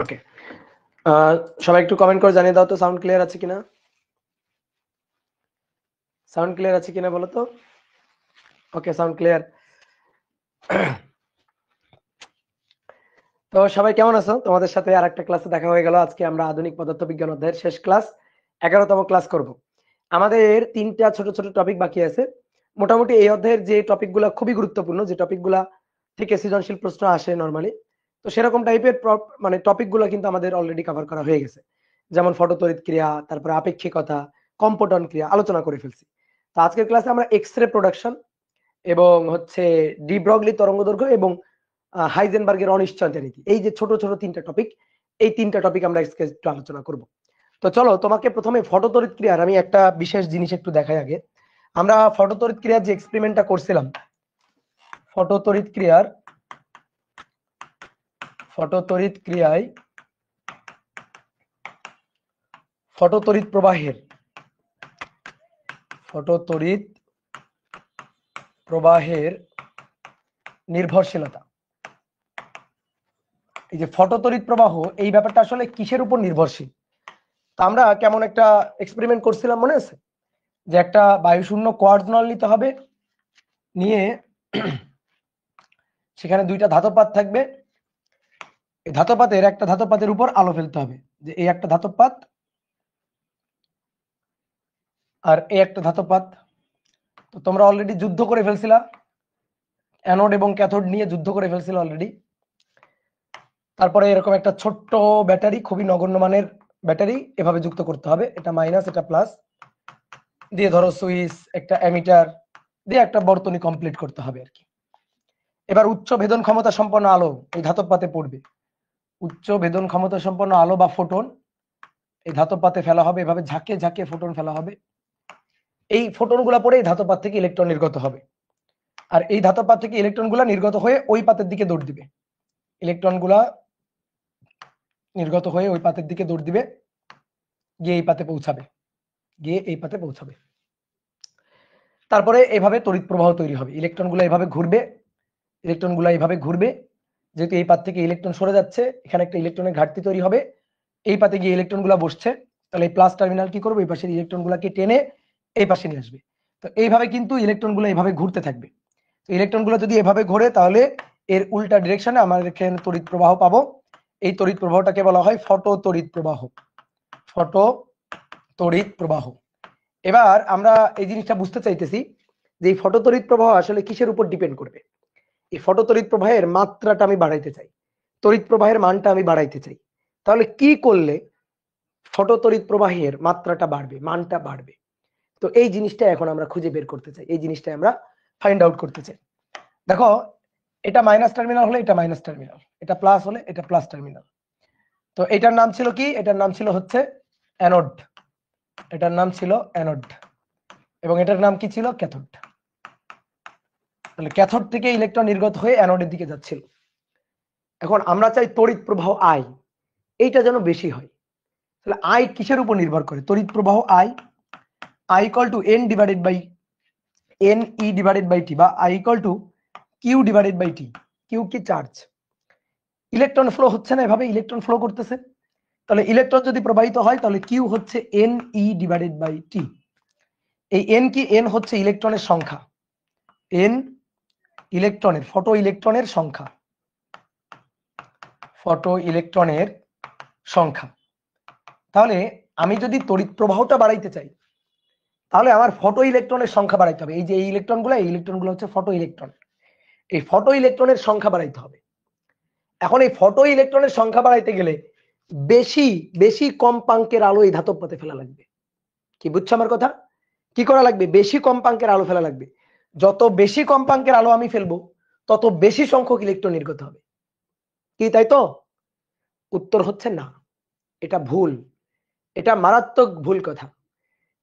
ওকে, সবাই একটু কমেন্ট করে জানিয়ে দাও তো সাউন্ড ক্লিয়ার আছে কিনা। সাউন্ড ক্লিয়ার আছে কিনা বলো তো। ওকে, সাউন্ড ক্লিয়ার। তো সবাই কেমন আছো? তোমাদের সাথে আর একটা ক্লাসে দেখা হয়ে গেল। আজকে আমরা আধুনিক পদার্থবিজ্ঞান অধ্যায়ের শেষ ক্লাস 11তম ক্লাস করব। আমাদের 3টা ছোট ছোট টপিক বাকি আছে। মোটামুটি এই অধ্যায়ের যে টপিকগুলো খুবই গুরুত্বপূর্ণ, যে টপিকগুলা থেকে সৃজনশীল প্রশ্ন আসে নরমালি, তো সেরকম টাইপের মানে টপিকগুলো কিন্তু আমাদের অলরেডি কভার করা হয়ে গেছে। যেমন ফটোতড়িৎ ক্রিয়া, তারপরে আপেক্ষিকতা, কম্পটন ক্রিয়া আলোচনা করে ফেলছি। তো আজকের ক্লাসে আমরা এক্স রে প্রোডাকশন এবং হচ্ছে ডি ব্রগলি তরঙ্গদৈর্ঘ্য এবং হাইজেনবার্গের অনিশ্চয়তা নীতি, এই যে ছোট ছোট 3টা টপিক, এই 3টা টপিক আমরা আজকে একটু আলোচনা করব। তো চলো, তোমাকে প্রথমে ফটোতড়িৎ ক্রিয়ার আমি একটা বিশেষ জিনিস একটু দেখাই আগে। আমরা ফটোতড়িৎ ক্রিয়ার যে এক্সপেরিমেন্টটা করছিলাম, ফটোতড়িৎ ক্রিয়ায় ফটোতড়িৎ প্রবাহের নির্ভরশীলতা, এই যে ফটোতড়িৎ প্রবাহ, এই ব্যাপারটা আসলে কিসের উপর নির্ভরশীল। তা আমরা কেমন একটা এক্সপেরিমেন্ট করছিলাম মনে আছে, যে একটা বায়ুশূন্য কোয়ার্টজ নল নিতে হবে, নিয়ে সেখানে 2টা ধাতব পাত থাকবে। এই ধাতব একটা ধাতব পাতের উপর আলো ফেলতে হবে, যে এই একটা ধাতব পাত আর এই একটা ধাতব পাত। তো তোমরা অলরেডি যুদ্ধ করে ফেলছিলা, অ্যানোড এবং ক্যাথোড নিয়ে যুদ্ধ করে ফেলছিল অলরেডি। তারপরে এরকম একটা ছোট্ট ব্যাটারি, খুবই নগণ্য মানের ব্যাটারি এভাবে যুক্ত করতে হবে, এটা মাইনাস এটা প্লাস দিয়ে, ধরো সুইচ, একটা অ্যামিটার দিয়ে একটা বর্তনী কমপ্লিট করতে হবে আর কি। এবার উচ্চ ভেদন ক্ষমতা সম্পন্ন আলো এই ধাতব পাতে পড়বে। উচ্চ ভেদন ক্ষমতা সম্পন্ন আলো বা ফোটন এই ধাতব পাতে ফেলা হবে, এভাবে ঝাঁকে ঝাঁকে ফোটন ফেলা হবে। এই ফোটন গুলা পরে এই ধাতব পাত থেকে ইলেকট্রন নির্গত হবে, আর এই ধাতব পাত থেকে ইলেকট্রন গুলা নির্গত হয়ে ওই পাতের দিকে দৌড় দিবে। ইলেকট্রন গুলা নির্গত হয়ে ওই পাতের দিকে দৌড় দিবে, গিয়ে এই পাতে পৌঁছাবে। তারপরে এভাবে তড়িৎ প্রবাহ তৈরি হবে, ইলেকট্রন গুলা এভাবে ঘুরবে। যেহেতু এই পাত থেকে ইলেকট্রন সরে যাচ্ছে, এখানে একটা ইলেকট্রনের ঘাটতি তৈরি হবে, এই পাতে গিয়ে ইলেকট্রন গুলা বসছে, তাহলে এই প্লাস টার্মিনাল কি করবে, এই পাশের ইলেকট্রন গুলাকে টেনে এই পাশে নিয়ে আসবে। তো এইভাবে কিন্তু ইলেকট্রন গুলো এইভাবে ঘুরতে থাকবে। তো ইলেকট্রন গুলো যদি এভাবে ঘোরে, তাহলে এর উল্টা ডিরেকশনে আমরা এখানে তড়িৎ প্রবাহ পাবো। এই তড়িৎ প্রবাহটাকে বলা হয় ফটো তড়িৎ প্রবাহ। এবার আমরা এই জিনিসটা বুঝতে চাইতেছি যে এই ফটো তড়িৎ প্রবাহ আসলে কিসের উপর ডিপেন্ড করবে। এই ফটো তড়িৎ প্রবাহের মাত্রাটা আমি বাড়াইতে চাই, তড়িৎ প্রবাহের মানটা আমি বাড়াইতে চাই, তাহলে কি করলে ফটো তড়িৎ প্রবাহের মাত্রাটা বাড়বে, মানটা বাড়বে। তো এই জিনিসটা এখন আমরা খুঁজে বের করতে চাই, এই জিনিসটা আমরা ফাইন্ড আউট করতে চাই। দেখো, এটা মাইনাস টার্মিনাল হলে এটা মাইনাস টার্মিনাল, এটা প্লাস হলে এটা প্লাস টার্মিনাল। তো এটার নাম ছিল কি, এটার নাম ছিল হচ্ছে অ্যানোড, এবং এটার নাম কি ছিল, ক্যাথোড। তাহলে ক্যাথোড থেকে ইলেকট্রন নির্গত হয়ে অ্যানোডের দিকে যাচ্ছিল। এখন আমরা চাই তড়িৎ প্রবাহ আই এইটা যেন বেশি হয়। তাহলে আই কিসের উপর নির্ভর করে, তড়িৎ প্রবাহ I equal to N divided by N E divided by T, বা I equal to Q divided by T. Q কি, চার্জ। ইলেকট্রন ফ্লো হচ্ছে না, এভাবে ইলেকট্রন ফ্লো করতেছে, তাহলে ইলেকট্রন যদি প্রবাহিত হয়, তাহলে কিউ হচ্ছে এন ই ডিভাইডেড বাই টি। এই এন কি, এন হচ্ছে ইলেকট্রনের সংখ্যা, এন ইলেকট্রনের, ফটো ইলেকট্রনের সংখ্যা। তাহলে আমি যদি তড়িৎ প্রবাহটা বাড়াইতে চাই, তাহলে আমার ফটো ইলেকট্রনের সংখ্যা বাড়াইতে হবে। এই যে এই ইলেকট্রনগুলো হচ্ছে ফটো ইলেকট্রন, এই ফটো ইলেকট্রনের সংখ্যা বাড়াইতে হবে। এখন এই ফটো ইলেকট্রনের সংখ্যা বাড়াইতে গেলে বেশি বেশি কম্পাঙ্কের আলো এই ধাতব পাতে ফেলা লাগবে। কি বুঝছো আমার কথা? কি করা লাগবে, বেশি কম্পাঙ্কের আলো ফেলা লাগবে। যত বেশি কম্পাঙ্কের আলো আমি ফেলবো, তত বেশি সংখ্যক ইলেকট্রন নির্গত হবে। কি তাই তো? উত্তর হচ্ছে না, এটা ভুল, এটা মারাত্মক ভুল কথা।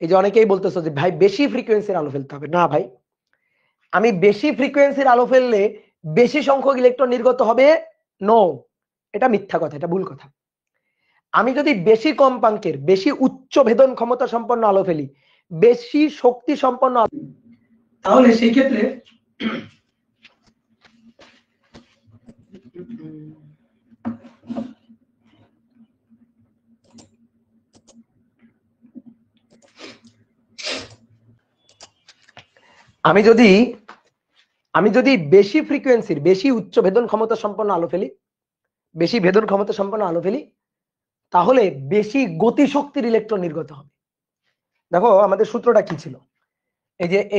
এই যে অনেকেই বলতেছো যে ভাই বেশি ফ্রিকোয়েন্সির আলো ফেলতে হবে, না ভাই, আমি বেশি ফ্রিকোয়েন্সির আলো ফেললে বেশি সংখ্যক ইলেকট্রন নির্গত হবে, নো, এটা মিথ্যা কথা, এটা ভুল কথা। আমি যদি বেশি কম্পাঙ্কের, বেশি উচ্চ ভেদন ক্ষমতা সম্পন্ন আলো ফেলি, বেশি শক্তি সম্পন্ন আলো, তাহলে সেই ক্ষেত্রে আমি যদি আমি যদি বেশি ফ্রিকোয়েন্সির বেশি উচ্চ ভেদন ক্ষমতা সম্পন্ন আলো ফেলি, বেশি ভেদন ক্ষমতা সম্পন্ন আলো ফেলি, তাহলে বেশি গতিশক্তির ইলেকট্রন নির্গত হবে। দেখো আমাদের সূত্রটা কি ছিল,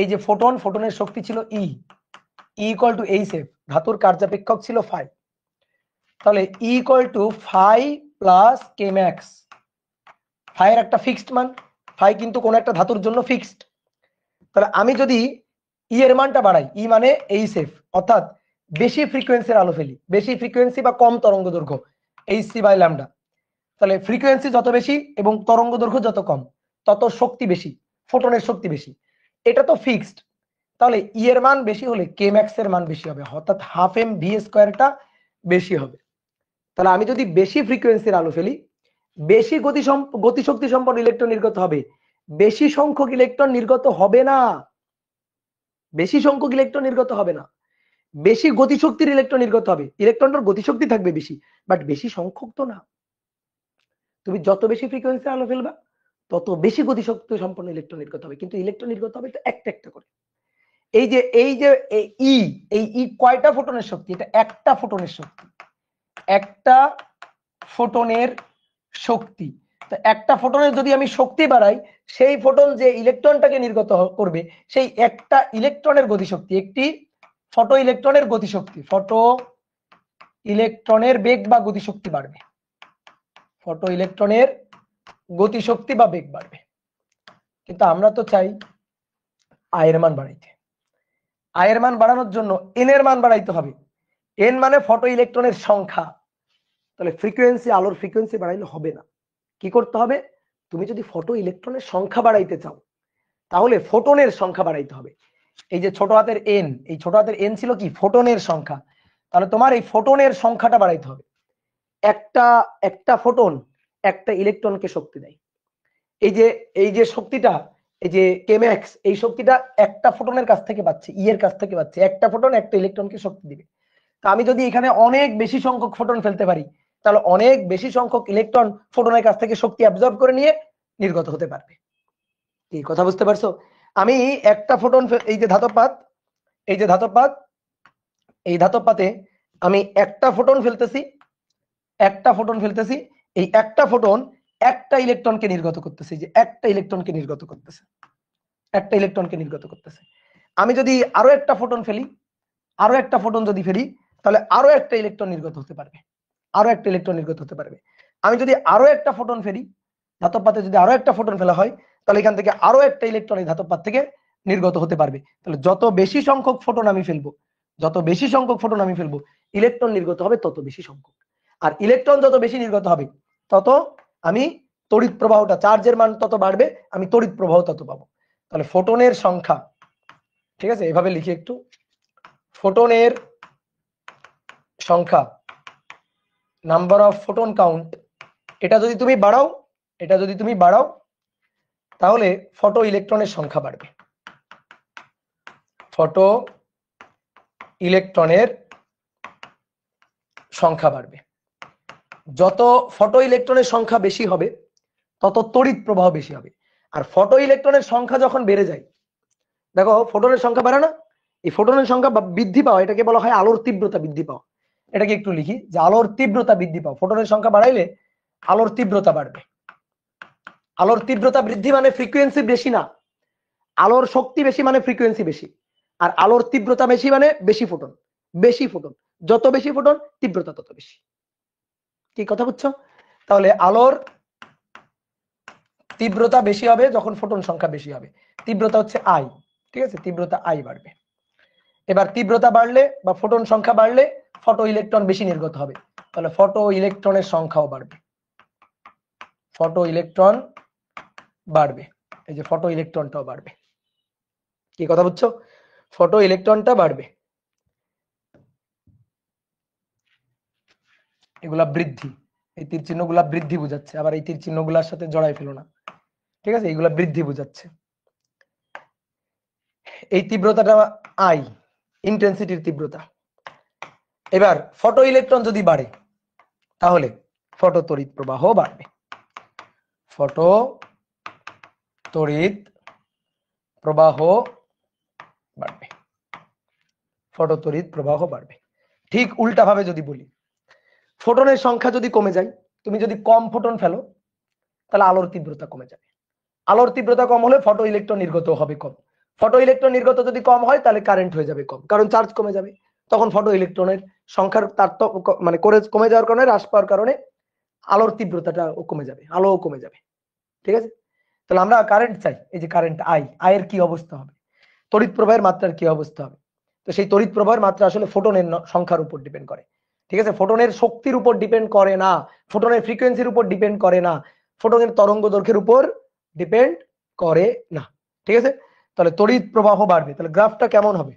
এই যে ফোটনের শক্তি ছিল E equal to H F, ধাতুর কার্যাপেক্ষক ছিল ফাই, তাহলে equal to phi plus K max. Phi এর একটা ফিক্সড মান, ফাই কিন্তু কোন একটা ধাতুর জন্য ফিক্সড। তাহলে আমি যদি ই এর মানটা বাড়াই, ই মানে এইচ এফ, অর্থাৎ বেশি ফ্রিকোয়েন্সির আলো ফেলি, বেশি ফ্রিকোয়েন্সি বা কম তরঙ্গ দৈর্ঘ্য, এইচ সি বাই ল্যামডা, তাহলে ফ্রিকোয়েন্সি যত বেশি এবং তরঙ্গ দৈর্ঘ্য যত কম তত শক্তি বেশি, ফোটনের শক্তি বেশি, এটা তো ফিক্সড। তাহলে ই এর মান বেশি হলে কে ম্যাক্স এর মান বেশি হবে, অর্থাৎ হাফ এম ভি স্কোয়ারটা বেশি হবে। তাহলে আমি যদি বেশি ফ্রিকোয়েন্সির আলো ফেলি, বেশি গতিশক্তি সম্পন্ন ইলেকট্রন নির্গত হবে, বেশি সংখ্যক ইলেকট্রন নির্গত হবে না, বেশি সংখ্যক ইলেকট্রন নির্গত হবে না, বেশি গতিশক্তির ইলেকট্রন নির্গত হবে। ইলেকট্রনটার গতিশক্তি থাকবে বেশি, বাট বেশি সংখ্যক তো না। তুমি যত বেশি ফ্রিকোয়েন্সি আলো ফেলবা তত বেশি গতিশক্তি সম্পন্ন ইলেকট্রন নির্গত হবে, কিন্তু ইলেকট্রন নির্গত হবে তো একটা একটা করে। এই যে ই কয়টা ফোটনের শক্তি? এটা একটা ফোটনের শক্তি, একটা ফোটনের শক্তি। তো একটা ফোটনের যদি আমি শক্তি বাড়াই, সেই ফোটন যে ইলেকট্রনটাকে নির্গত করবে সেই একটা ইলেকট্রনের গতিশক্তি, একটি ফটো ইলেকট্রনের গতিশক্তি, ফটো ইলেকট্রনের বেগ বা গতিশক্তি বাড়বে, ফটো ইলেকট্রনের গতিশক্তি বা বেগ বাড়বে। কিন্তু আমরা তো চাই আয়ের মান বাড়াইতে। আয়ের মান বাড়ানোর জন্য এন এর মান বাড়াইতে হবে। এন মানে ফটো ইলেকট্রনের সংখ্যা। তাহলে ফ্রিকোয়েন্সি, আলোর ফ্রিকোয়েন্সি বাড়াইলে হবে না, কি করতে হবে? তুমি যদি ফটো ইলেকট্রনের সংখ্যা বাড়াইতে চাও তাহলে ফোটনের সংখ্যা বাড়াইতে হবে। এই যে ছোট হাতের এন, এই ছোট হাতের এন ছিল কি? ফোটনের সংখ্যা। তাহলে তোমার এই ফোটনের সংখ্যাটা বাড়াইতে হবে। একটা ফোটন একটা ইলেকট্রনকে শক্তি দেয়। এই যে শক্তিটা, এই যে কেম্যাক্স, এই শক্তিটা একটা ফোটনের কাছ থেকে পাচ্ছে, ই এর কাছ থেকে পাচ্ছে। একটা ফোটন একটা ইলেকট্রনকে শক্তি দিবে। তা আমি যদি এখানে অনেক বেশি সংখ্যক ফোটন ফেলতে পারি, তাহলে অনেক বেশি সংখ্যক ইলেকট্রন ফোটনের কাছ থেকে শক্তি অ্যাবজর্ব করে নিয়ে নির্গত হতে পারবে। এই কথা বুঝতে পারছো? আমি একটা ফোটন, এই যে ধাতব পাত, এই ধাতব পাতে আমি একটা ফোটন ফেলতেছি, এই একটা ফোটন একটা ইলেকট্রনকে নির্গত করতেছে, যে একটা ইলেকট্রনকে নির্গত করতেছে, আমি যদি আরো একটা ফোটন ফেলি, তাহলে আরো একটা ইলেকট্রন নির্গত হতে পারবে, আমি যদি আরো একটা ফোটন ফেলি, ধাতব পাতে যদি আরো একটা ফোটন ফেলা হয়, তাহলে এখান থেকে আরো একটা ইলেকট্রন এই ধাতব পাত থেকে নির্গত হতে পারবে। তাহলে যত বেশি সংখ্যক ফোটন আমি ফেলবো, ইলেকট্রন নির্গত হবে তত বেশি সংখ্যক। আর ইলেকট্রন যত বেশি নির্গত হবে তত আমি তড়িৎ প্রবাহটা, চার্জের মান তত বাড়বে, আমি তড়িৎ প্রবাহ তত পাবো। তাহলে ফোটনের সংখ্যা, ঠিক আছে, এভাবে লিখি একটু, ফোটনের সংখ্যা, নাম্বার অফ ফোটন কাউন্ট, এটা যদি তুমি বাড়াও তাহলে ফটো ইলেকট্রনের সংখ্যা বাড়বে, ফটো ইলেকট্রনের সংখ্যা বাড়বে। যত ফটো ইলেকট্রনের সংখ্যা বেশি হবে তত তড়িৎ প্রবাহ বেশি হবে। আর ফটো ইলেকট্রনের সংখ্যা যখন বেড়ে যায়, দেখো ফোটনের সংখ্যা বাড়ে না, এই ফোটনের সংখ্যা বৃদ্ধি পাওয়া, এটাকে বলা হয় আলোর তীব্রতা বৃদ্ধি পাওয়া। এটাকে একটু লিখি যে আলোর তীব্রতা বৃদ্ধি পাওয়া। ফোটনের সংখ্যা বাড়াইলে আলোর তীব্রতা বাড়বে। আলোর তীব্রতা বৃদ্ধি মানে ফ্রিকোয়েন্সি বেশি না, আলোর শক্তি বেশি মানে ফ্রিকোয়েন্সি বেশি, আর আলোর তীব্রতা বেশি মানে বেশি ফোটন। যত বেশি ফোটন তীব্রতা তত বেশি। কি কথা বুঝছো? তাহলে আলোর তীব্রতা বেশি হবে যখন ফোটন সংখ্যা বেশি হবে, তীব্রতা হচ্ছে আই, ঠিক আছে, তীব্রতা আই বাড়বে। এবার তীব্রতা বাড়লে বা ফোটন সংখ্যা বাড়লে ফটো ইলেকট্রন বেশি নির্গত হবে, তাহলে ফটো ইলেকট্রনের সংখ্যাও বাড়বে, এই যে ফটো ইলেকট্রনটাও বাড়বে। কি কথা বুঝছো? ফটো ইলেকট্রনটা বাড়বে, এগুলা বৃদ্ধি, এই তীর চিহ্নগুলা বৃদ্ধি বোঝাচ্ছে, আবার এই তীর চিহ্নগুলোর সাথে জড়াই ফেলো না, ঠিক আছে, এইগুলা বৃদ্ধি বোঝাচ্ছে। এই তীব্রতাটা আই, ইন্টেন্সিটির তীব্রতা। এবার ফটো ইলেকট্রন যদি বাড়ে তাহলে ফটো তড়িৎ প্রবাহ বাড়বে, ফটো তড়িৎ প্রবাহ ফটোতড়িৎ প্রবাহ বাড়বে। ঠিক উল্টা ভাবে যদি বলি, ফোটনের সংখ্যা যদি কমে যায়, তুমি যদি কম ফোটন ফেলো তাহলে আলোর তীব্রতা কমে যাবে। আলোর তীব্রতা কম হলে ফটো ইলেকট্রন নির্গত হবে কম। ফটো ইলেকট্রন নির্গত যদি কম হয় তাহলে কারেন্ট হয়ে যাবে কম, কারণ চার্জ কমে যাবে। তখন ফটো ইলেকট্রনের সংখ্যার তারতম্য মানে কমে যাওয়ার কারণে, হ্রাস পাওয়ার কারণে আলোর তীব্রতাটা কমে যাবে, আলোও কমে যাবে। ঠিক আছে, তাহলে আমরা কারেন্ট চাই। এই যে কারেন্ট আয়ের কি অবস্থা হবে, তড়িৎ প্রবাহের মাত্রার কি অবস্থা হবে? তো সেই তড়িৎ প্রবাহের মাত্রা আসলে ফোটনের সংখ্যার উপর ডিপেন্ড করে। ঠিক আছে, ফোটনের শক্তির উপর ডিপেন্ড করে না, ফোটনের ফ্রিকোয়েন্সির উপর ডিপেন্ড করে না, ফোটনের তরঙ্গ দৈর্ঘ্যের উপর ডিপেন্ড করে না। ঠিক আছে, তাহলে তড়িৎ প্রবাহ বাড়বে। তাহলে গ্রাফটা কেমন হবে?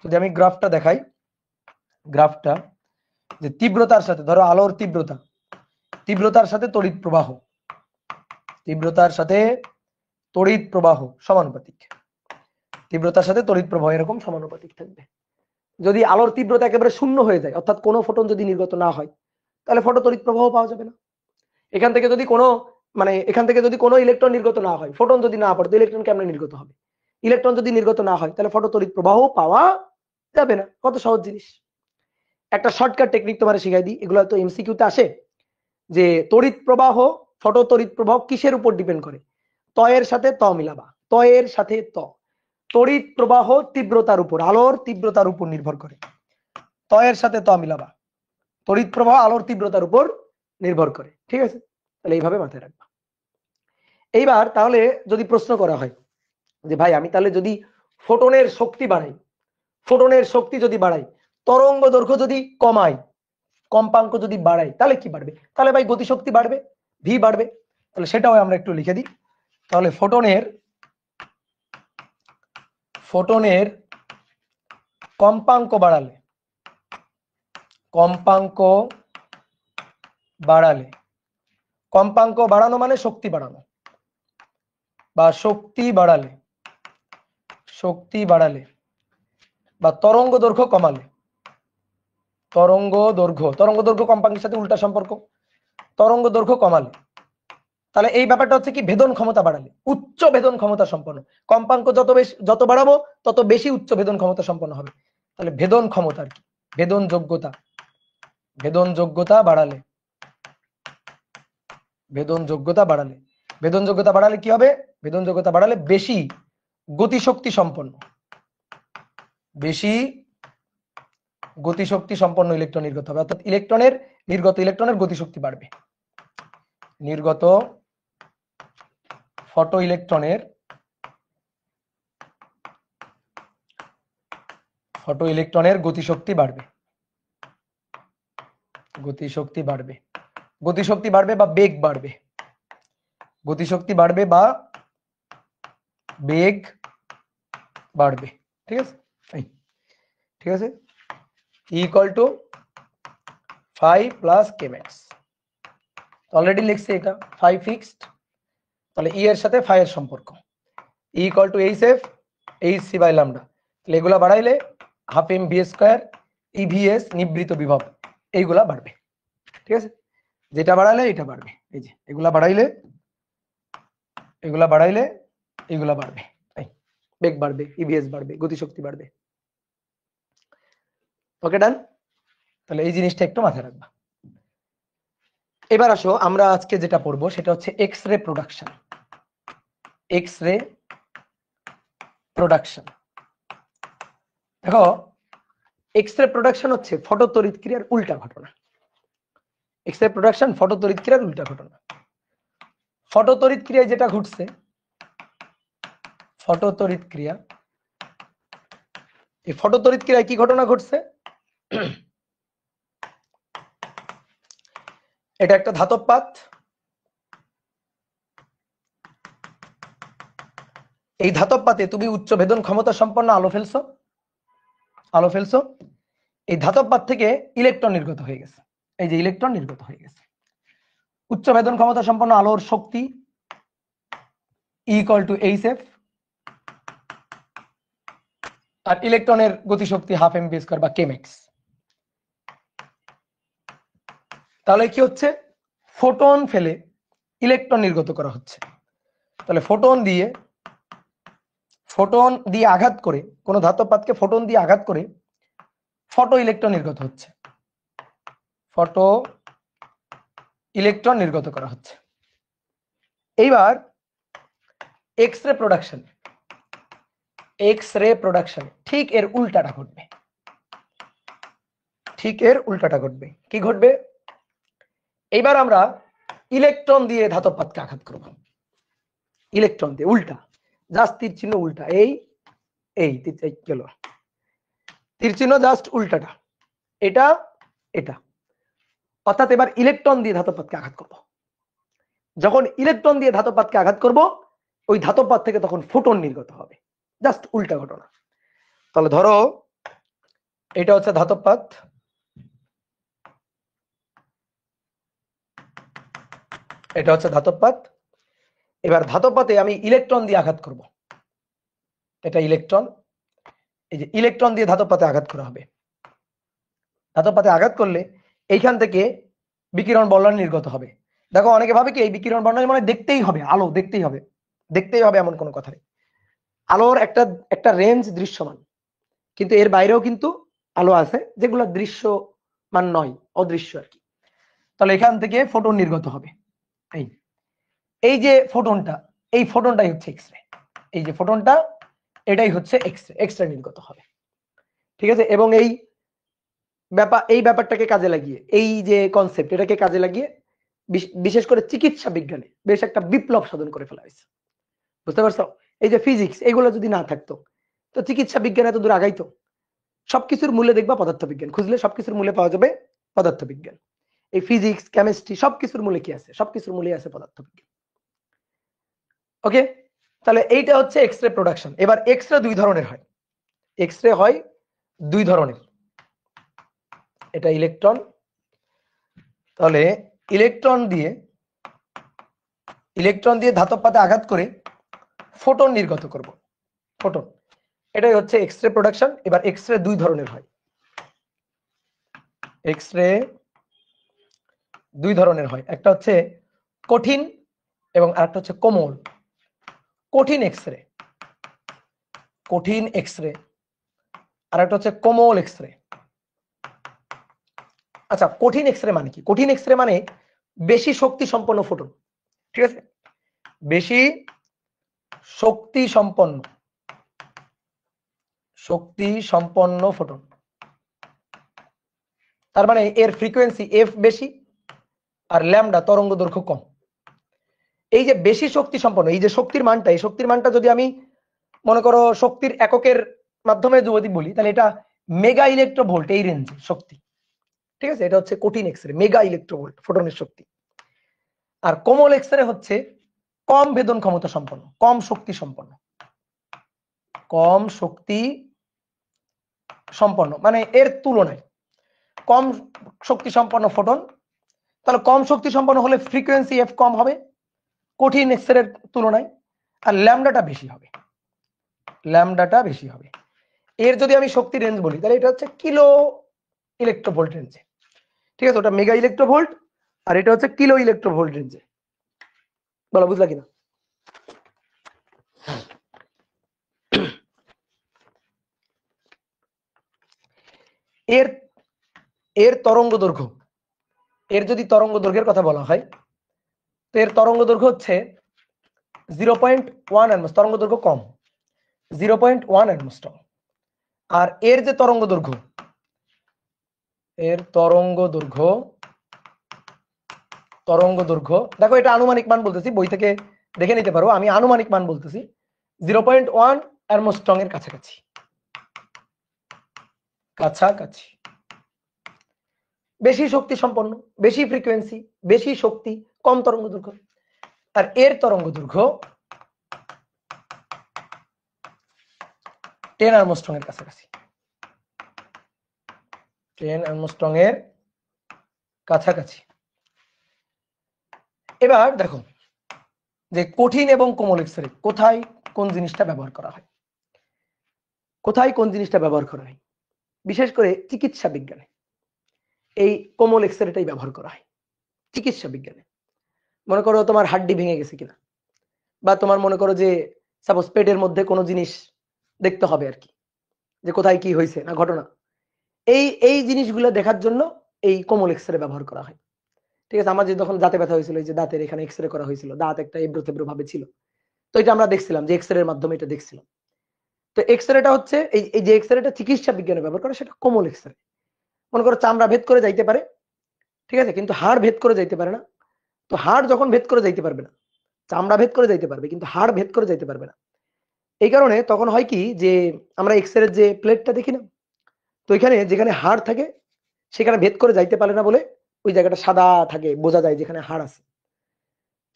যদি আমি গ্রাফটা দেখাই, গ্রাফটা যে তীব্রতার সাথে, ধরো আলোর তীব্রতার সাথে তড়িৎ প্রবাহ, তীব্রতার সাথে তড়িৎ প্রবাহ সমানুপাতিক, তীব্রতার সাথে তড়িৎ প্রবাহ এরকম সমানুপাতিক থাকবে। যদি আলোর তীব্রতা একেবারে শূন্য হয়ে যায়, অর্থাৎ কোনো ফোটন যদি নির্গত না হয়, তাহলে ফটো তড়িৎ প্রবাহ পাওয়া যাবে না। এখান থেকে যদি কোনো ইলেকট্রন নির্গত না হয়, ফোটন যদি না পড়ে, তো ইলেকট্রন কেমনে নির্গত হবে? ইলেকট্রন যদি নির্গত না হয় তাহলে ফটো তড়িৎ প্রবাহ পাওয়া যাবে না। কত সহজ জিনিস। একটা শর্টকাট টেকনিক তোমার শিখাই দিই, এগুলো তো এমসিকিউতে আসে, যে তড়িৎ প্রবাহ, ফটো তড়িৎ প্রবাহ কিসের উপর ডিপেন্ড করে? তয়ের সাথে ত মিলাবা, তয়ের সাথে ত। তড়িৎ প্রবাহ তীব্রতার উপর, আলোর তীব্রতার উপর নির্ভর করে। তয়ের সাথে ত মিলাবা, তড়িৎ প্রবাহ আলোর তীব্রতার উপর নির্ভর করে। ঠিক আছে, তাহলে এইভাবে মাথায় রাখবা। এইবার তাহলে যদি প্রশ্ন করা হয় যে ভাই আমি তাহলে যদি ফোটনের শক্তি বাড়াই, ফোটনের শক্তি যদি বাড়াই, তরঙ্গ দৈর্ঘ্য যদি কমাই, কম্পাঙ্ক যদি বাড়াই, তাহলে কি বাড়বে? তাহলে ভাই গতিশক্তি বাড়বে, ভি বাড়বে। তাহলে সেটাও আমরা একটু লিখে দিই। তাহলে ফোটনের কম্পাঙ্ক বাড়ালে, কম্পাঙ্ক বাড়ানো মানে শক্তি বাড়ানো, বা শক্তি বাড়ালে বা তরঙ্গ দৈর্ঘ্য কমালে, তরঙ্গ দৈর্ঘ্য কম্পাঙ্কের সাথে উল্টা সম্পর্ক, তরঙ্গ দৈর্ঘ্য কমালে, তাহলে এই ব্যাপারটা হচ্ছে কি, ভেদন ক্ষমতা বাড়ালে, উচ্চ ভেদন ক্ষমতা সম্পন্ন। কম্পাঙ্ক যত বাড়াবো তত বেশি উচ্চ ভেদন ক্ষমতা সম্পন্ন হবে। তাহলে ভেদন ক্ষমতার কি, ভেদন যোগ্যতা বাড়ালে, ভেদন যোগ্যতা বাড়ালে কি হবে? ভেদন যোগ্যতা বাড়ালে বেশি গতিশক্তি সম্পন্ন ইলেকট্রন নির্গত হবে, অর্থাৎ ইলেকট্রনের গতিশক্তি বাড়বে। নির্গত ফটো ইলেকট্রনের গতিশক্তি বাড়বে, বা বেগ বাড়বে, ঠিক আছে, ঠিক আছে, ইকুয়াল টু 5 প্লাস কেম্যাক্স। অলরেডি লিখছি এটা 5 ফিক্সড। তাহলে ই এর সাথে ফাই এর সম্পর্ক, equal to HF HC by lambda. তাহলে এগুলা বাড়াইলে half M V square EVS নিবৃত বিভব এইগুলা বাড়বে। ঠিক আছে, যেটা বাড়ালে এটা বাড়বে, এই যে এগুলা বাড়াইলে এগুলা বাড়বে, বেগ বাড়বে, ইভিএস বাড়বে, গতিশক্তি বাড়বে। ওকে, ডান। তাহলে এই জিনিসটা একটু মাথায় রাখবা। এবার আসো আমরা আজকে যেটা পড়বো সেটা হচ্ছে এক্স রে প্রোডাকশন। দেখো, এক্স রে প্রোডাকশন হচ্ছে ফটো তড়িৎ ক্রিয়ার উল্টা ঘটনা। এক্স রে প্রোডাকশন ফটো তড়িৎ ক্রিয়ার উল্টা ঘটনা। ফটো তড়িৎ ক্রিয়ায় যেটা ঘটছে, এই ফটো তড়িৎ ক্রিয়ায় কি ঘটনা ঘটছে? এটা একটা ধাতব পাত, এই ধাতব পাতে তুমি উচ্চ ভেদন ক্ষমতা সম্পন্ন আলো ফেলছো, এই ধাতব পাত থেকে ইলেকট্রন নির্গত হয়ে গেছে, এই যে ইলেকট্রন নির্গত হয়ে গেছে। উচ্চ ভেদন ক্ষমতা সম্পন্ন আলোর শক্তি ইকুয়াল টু এইচএফ, আর ইলেকট্রনের গতিশক্তি হাফ এম ভি স্কয়ার বা কেমেক্স। তাহলে কি হচ্ছে? ফোটন ফেলে ইলেকট্রন নির্গত করা হচ্ছে। তাহলে ফোটন দিয়ে আঘাত করে, কোনো ধাতব পাতকে ফোটন দিয়ে আঘাত করে ফটো ইলেকট্রন নির্গত হচ্ছে, ফটো ইলেকট্রন নির্গত করা হচ্ছে। এইবার X ray production, X ray production ঠিক এর উল্টাটা ঘটবে, ঠিক এর উল্টাটা ঘটবে। কি ঘটবে? এইবার আমরা ইলেকট্রন দিয়ে ধাতব পাতকে আঘাত করব, ইলেকট্রন দিয়ে উল্টা, জাস্ট তীর চিহ্ন উল্টা, এই গেল তীর চিহ্ন জাস্ট উল্টাটা, এটা এটা, অর্থাৎ এবার ইলেকট্রন দিয়ে ধাতব পাতকে আঘাত করব। যখন ইলেকট্রন দিয়ে ধাতব পাতকে আঘাত করব, ওই ধাতব পাত থেকে তখন ফোটন নির্গত হবে, জাস্ট উল্টা ঘটনা। তাহলে ধরো এটা হচ্ছে ধাতব পাত, এটা হচ্ছে ধাতব পাত। এবার ধাতব পাতে আমি ইলেকট্রন দিয়ে আঘাত করব, এটা ইলেকট্রন, এই যে ইলেকট্রন দিয়ে ধাতব পাতে আঘাত করা হবে। ধাতব পাতে আঘাত করলে এইখান থেকে বিকিরণ বর্ণালী নির্গত হবে। দেখো অনেকে ভাবে কি এই বিকিরণ বর্ণালী মানে দেখতেই হবে, আলো দেখতেই হবে, দেখতেই হবে এমন কোনো কথা নেই। আলোর একটা একটা রেঞ্জ দৃশ্যমান, কিন্তু এর বাইরেও কিন্তু আলো আছে যেগুলো দৃশ্যমান নয়, অদৃশ্য আর কি। তাহলে এখান থেকে ফোটন নির্গত হবে। এই যে ফোটনটা, এই ফোটনটাই হচ্ছে এক্স রে, এই যে ফোটনটা এটাই হচ্ছে এক্স রে, এক্স রে নির্গত হবে। ঠিক আছে? এবং এই ব্যাপারটাকে কাজে লাগিয়ে, এই যে কনসেপ্ট এটাকে কাজে লাগিয়ে বিশেষ করে চিকিৎসা বিজ্ঞানে বেশ একটা বিপ্লব সাধন করে ফেলা হয়েছে। বুঝতে পারছো? এই যে ফিজিক্স এগুলো যদি না থাকতো তো চিকিৎসা বিজ্ঞান এত দূর আগাইতো? সবকিছুর মূলে দেখবা পদার্থবিজ্ঞান, খুঁজলে সবকিছুর মূলে পাওয়া যাবে পদার্থবিজ্ঞান। এই ফিজিক্স কেমিস্ট্রি সবকিছুর মূলে কি আছে? সবকিছুর মূলে আছে পদার্থবিজ্ঞান। ওকে, তাহলে এইটা হচ্ছে এক্স রে প্রোডাকশন। এবার এক্স রে দুই ধরনের হয়, এক্স রে হয় দুই ধরনের, এটা ইলেকট্রন, তাহলে ইলেকট্রন দিয়ে ধাতব পাতে আঘাত করে ফোটন নির্গত করব, ফোটন, এটাই হচ্ছে এক্স রে প্রোডাকশন। এবার এক্স রে দুই ধরনের হয়, এক্স রে দুই ধরনের হয়, একটা হচ্ছে কঠিন এবং আরেকটা হচ্ছে কোমল। কঠিন এক্স রে, কঠিন এক্স রে, আর একটা হচ্ছে কোমল এক্স রে। আচ্ছা, কঠিন এক্স রে মানে কি? কঠিন এক্স রে মানে বেশি শক্তি সম্পন্ন ফোটন, ঠিক আছে? বেশি শক্তি সম্পন্ন ফোটন, তার মানে এর ফ্রিকোয়েন্সি এফ বেশি আর ল্যামডা তরঙ্গ দৈর্ঘ্য কম। এই যে বেশি শক্তি সম্পন্ন, এই যে শক্তির মানটা, এই শক্তির মানটা যদি আমি মনে করো শক্তির এককের মাধ্যমে যদি বলি তাহলে এটা মেগা ইলেকট্রোভোল্ট, এই রেঞ্জে শক্তি, ঠিক আছে? এটা হচ্ছে কঠিন এক্স রে, মেগা ইলেকট্রোভোল্ট ফোটনের শক্তি। আর কোমল এক্স রে হচ্ছে কম ভেদন ক্ষমতা সম্পন্ন, কম শক্তি সম্পন্ন, কম শক্তি সম্পন্ন, মানে এর তুলনায় কম শক্তি সম্পন্ন ফোটন। তাহলে কম শক্তি সম্পন্ন হলে ফ্রিকোয়েন্সি এফ কম হবে কঠিন এক্স রে তুলনায়, আর ল্যামডাটা বেশি হবে, ল্যামডাটা বেশি হবে। এর যদি আমি শক্তি রেঞ্জ বলি তাহলে এটা হচ্ছে কিলো ইলেকট্রোভোল্ট রেঞ্জে, ঠিক আছে? ওটা মেগা ইলেকট্রোভোল্ট আর এটা হচ্ছে কিলো ইলেকট্রোভোল্ট রেঞ্জে। বলো বুঝলা কিনা? এর এর তরঙ্গ দৈর্ঘ্য, এর যদি তরঙ্গ দৈর্ঘ্যের কথা বলা হয় তো এর তরঙ্গ দৈর্ঘ্য হচ্ছে 0.1 অ্যাংস্ট্রম, তরঙ্গ দৈর্ঘ্য কম, 0.1 অ্যাংস্ট্রম। আর এর যে তরঙ্গ দৈর্ঘ্য, এর তরঙ্গ দৈর্ঘ্য দেখো, এটা আনুমানিক মান বলতেছি, বই থেকে দেখে নিতে পারো, আমি আনুমানিক মান বলতেছি 0.1 অ্যাংস্ট্রম এর কাছাকাছি, কাছাকাছি। বেশি শক্তি সম্পন্ন, বেশি ফ্রিকোয়েন্সি, বেশি শক্তি, কম তরঙ্গ দৈর্ঘ্য। আর এর তরঙ্গ দৈর্ঘ্য 10 অ্যাংস্ট্রম এর কাছাকাছি, 10 অ্যাংস্ট্রম এর কাছাকাছি। এবার দেখো যে কঠিন এবং কোমল এক্স রে কোথায় কোন জিনিসটা ব্যবহার করা হয়, কোথায় কোন জিনিসটা ব্যবহার করা হয়? বিশেষ করে চিকিৎসা বিজ্ঞানে এই কোমল এক্স রেটাই ব্যবহার করা হয়। চিকিৎসা বিজ্ঞানে মনে করো তোমার হাড্ডি ভেঙে গেছে কিনা, বা তোমার মনে করো যে সাপোজ পেটের মধ্যে কোনো জিনিস দেখতে হবে আর কি, যে কোথায় কি হয়েছে না ঘটনা, এই এই জিনিসগুলো দেখার জন্য এই কোমল এক্সরে ব্যবহার করা হয়। ঠিক আছে, আমার যে যখন দাঁতে ব্যথা হয়েছিল, এই যে দাঁতের এখানে এক্সরে করা হয়েছিল, দাঁত একটা এবড়ো থেবড়ো ভাবে ছিল, তো এটা আমরা দেখছিলাম যে এক্সরে এর মাধ্যমে এটা দেখছিলাম। তো এক্সরেটা হচ্ছে এই যে এক্সরেটা চিকিৎসা বিজ্ঞানে ব্যবহার করে, সেটা কোমল এক্সরে। মনে করো চামড়া ভেদ করে যাইতে পারে, ঠিক আছে, কিন্তু হাড় ভেদ করে যাইতে পারে না। তো হাড় যখন ভেদ করে যাইতে পারবে না, চামড়া ভেদ করে যাইতে পারবে কিন্তু হাড় ভেদ করে যাইতে পারবে না। এই কারণে তখন হয় কি যে আমরা এক্সরের যে প্লেটটা দেখি না, তো এখানে যেখানে হাড় থাকে সেখানে ভেদ করে যাইতে পারে না বলে ওই জায়গাটা সাদা থাকে, বোঝা যায় যেখানে হাড় আছে।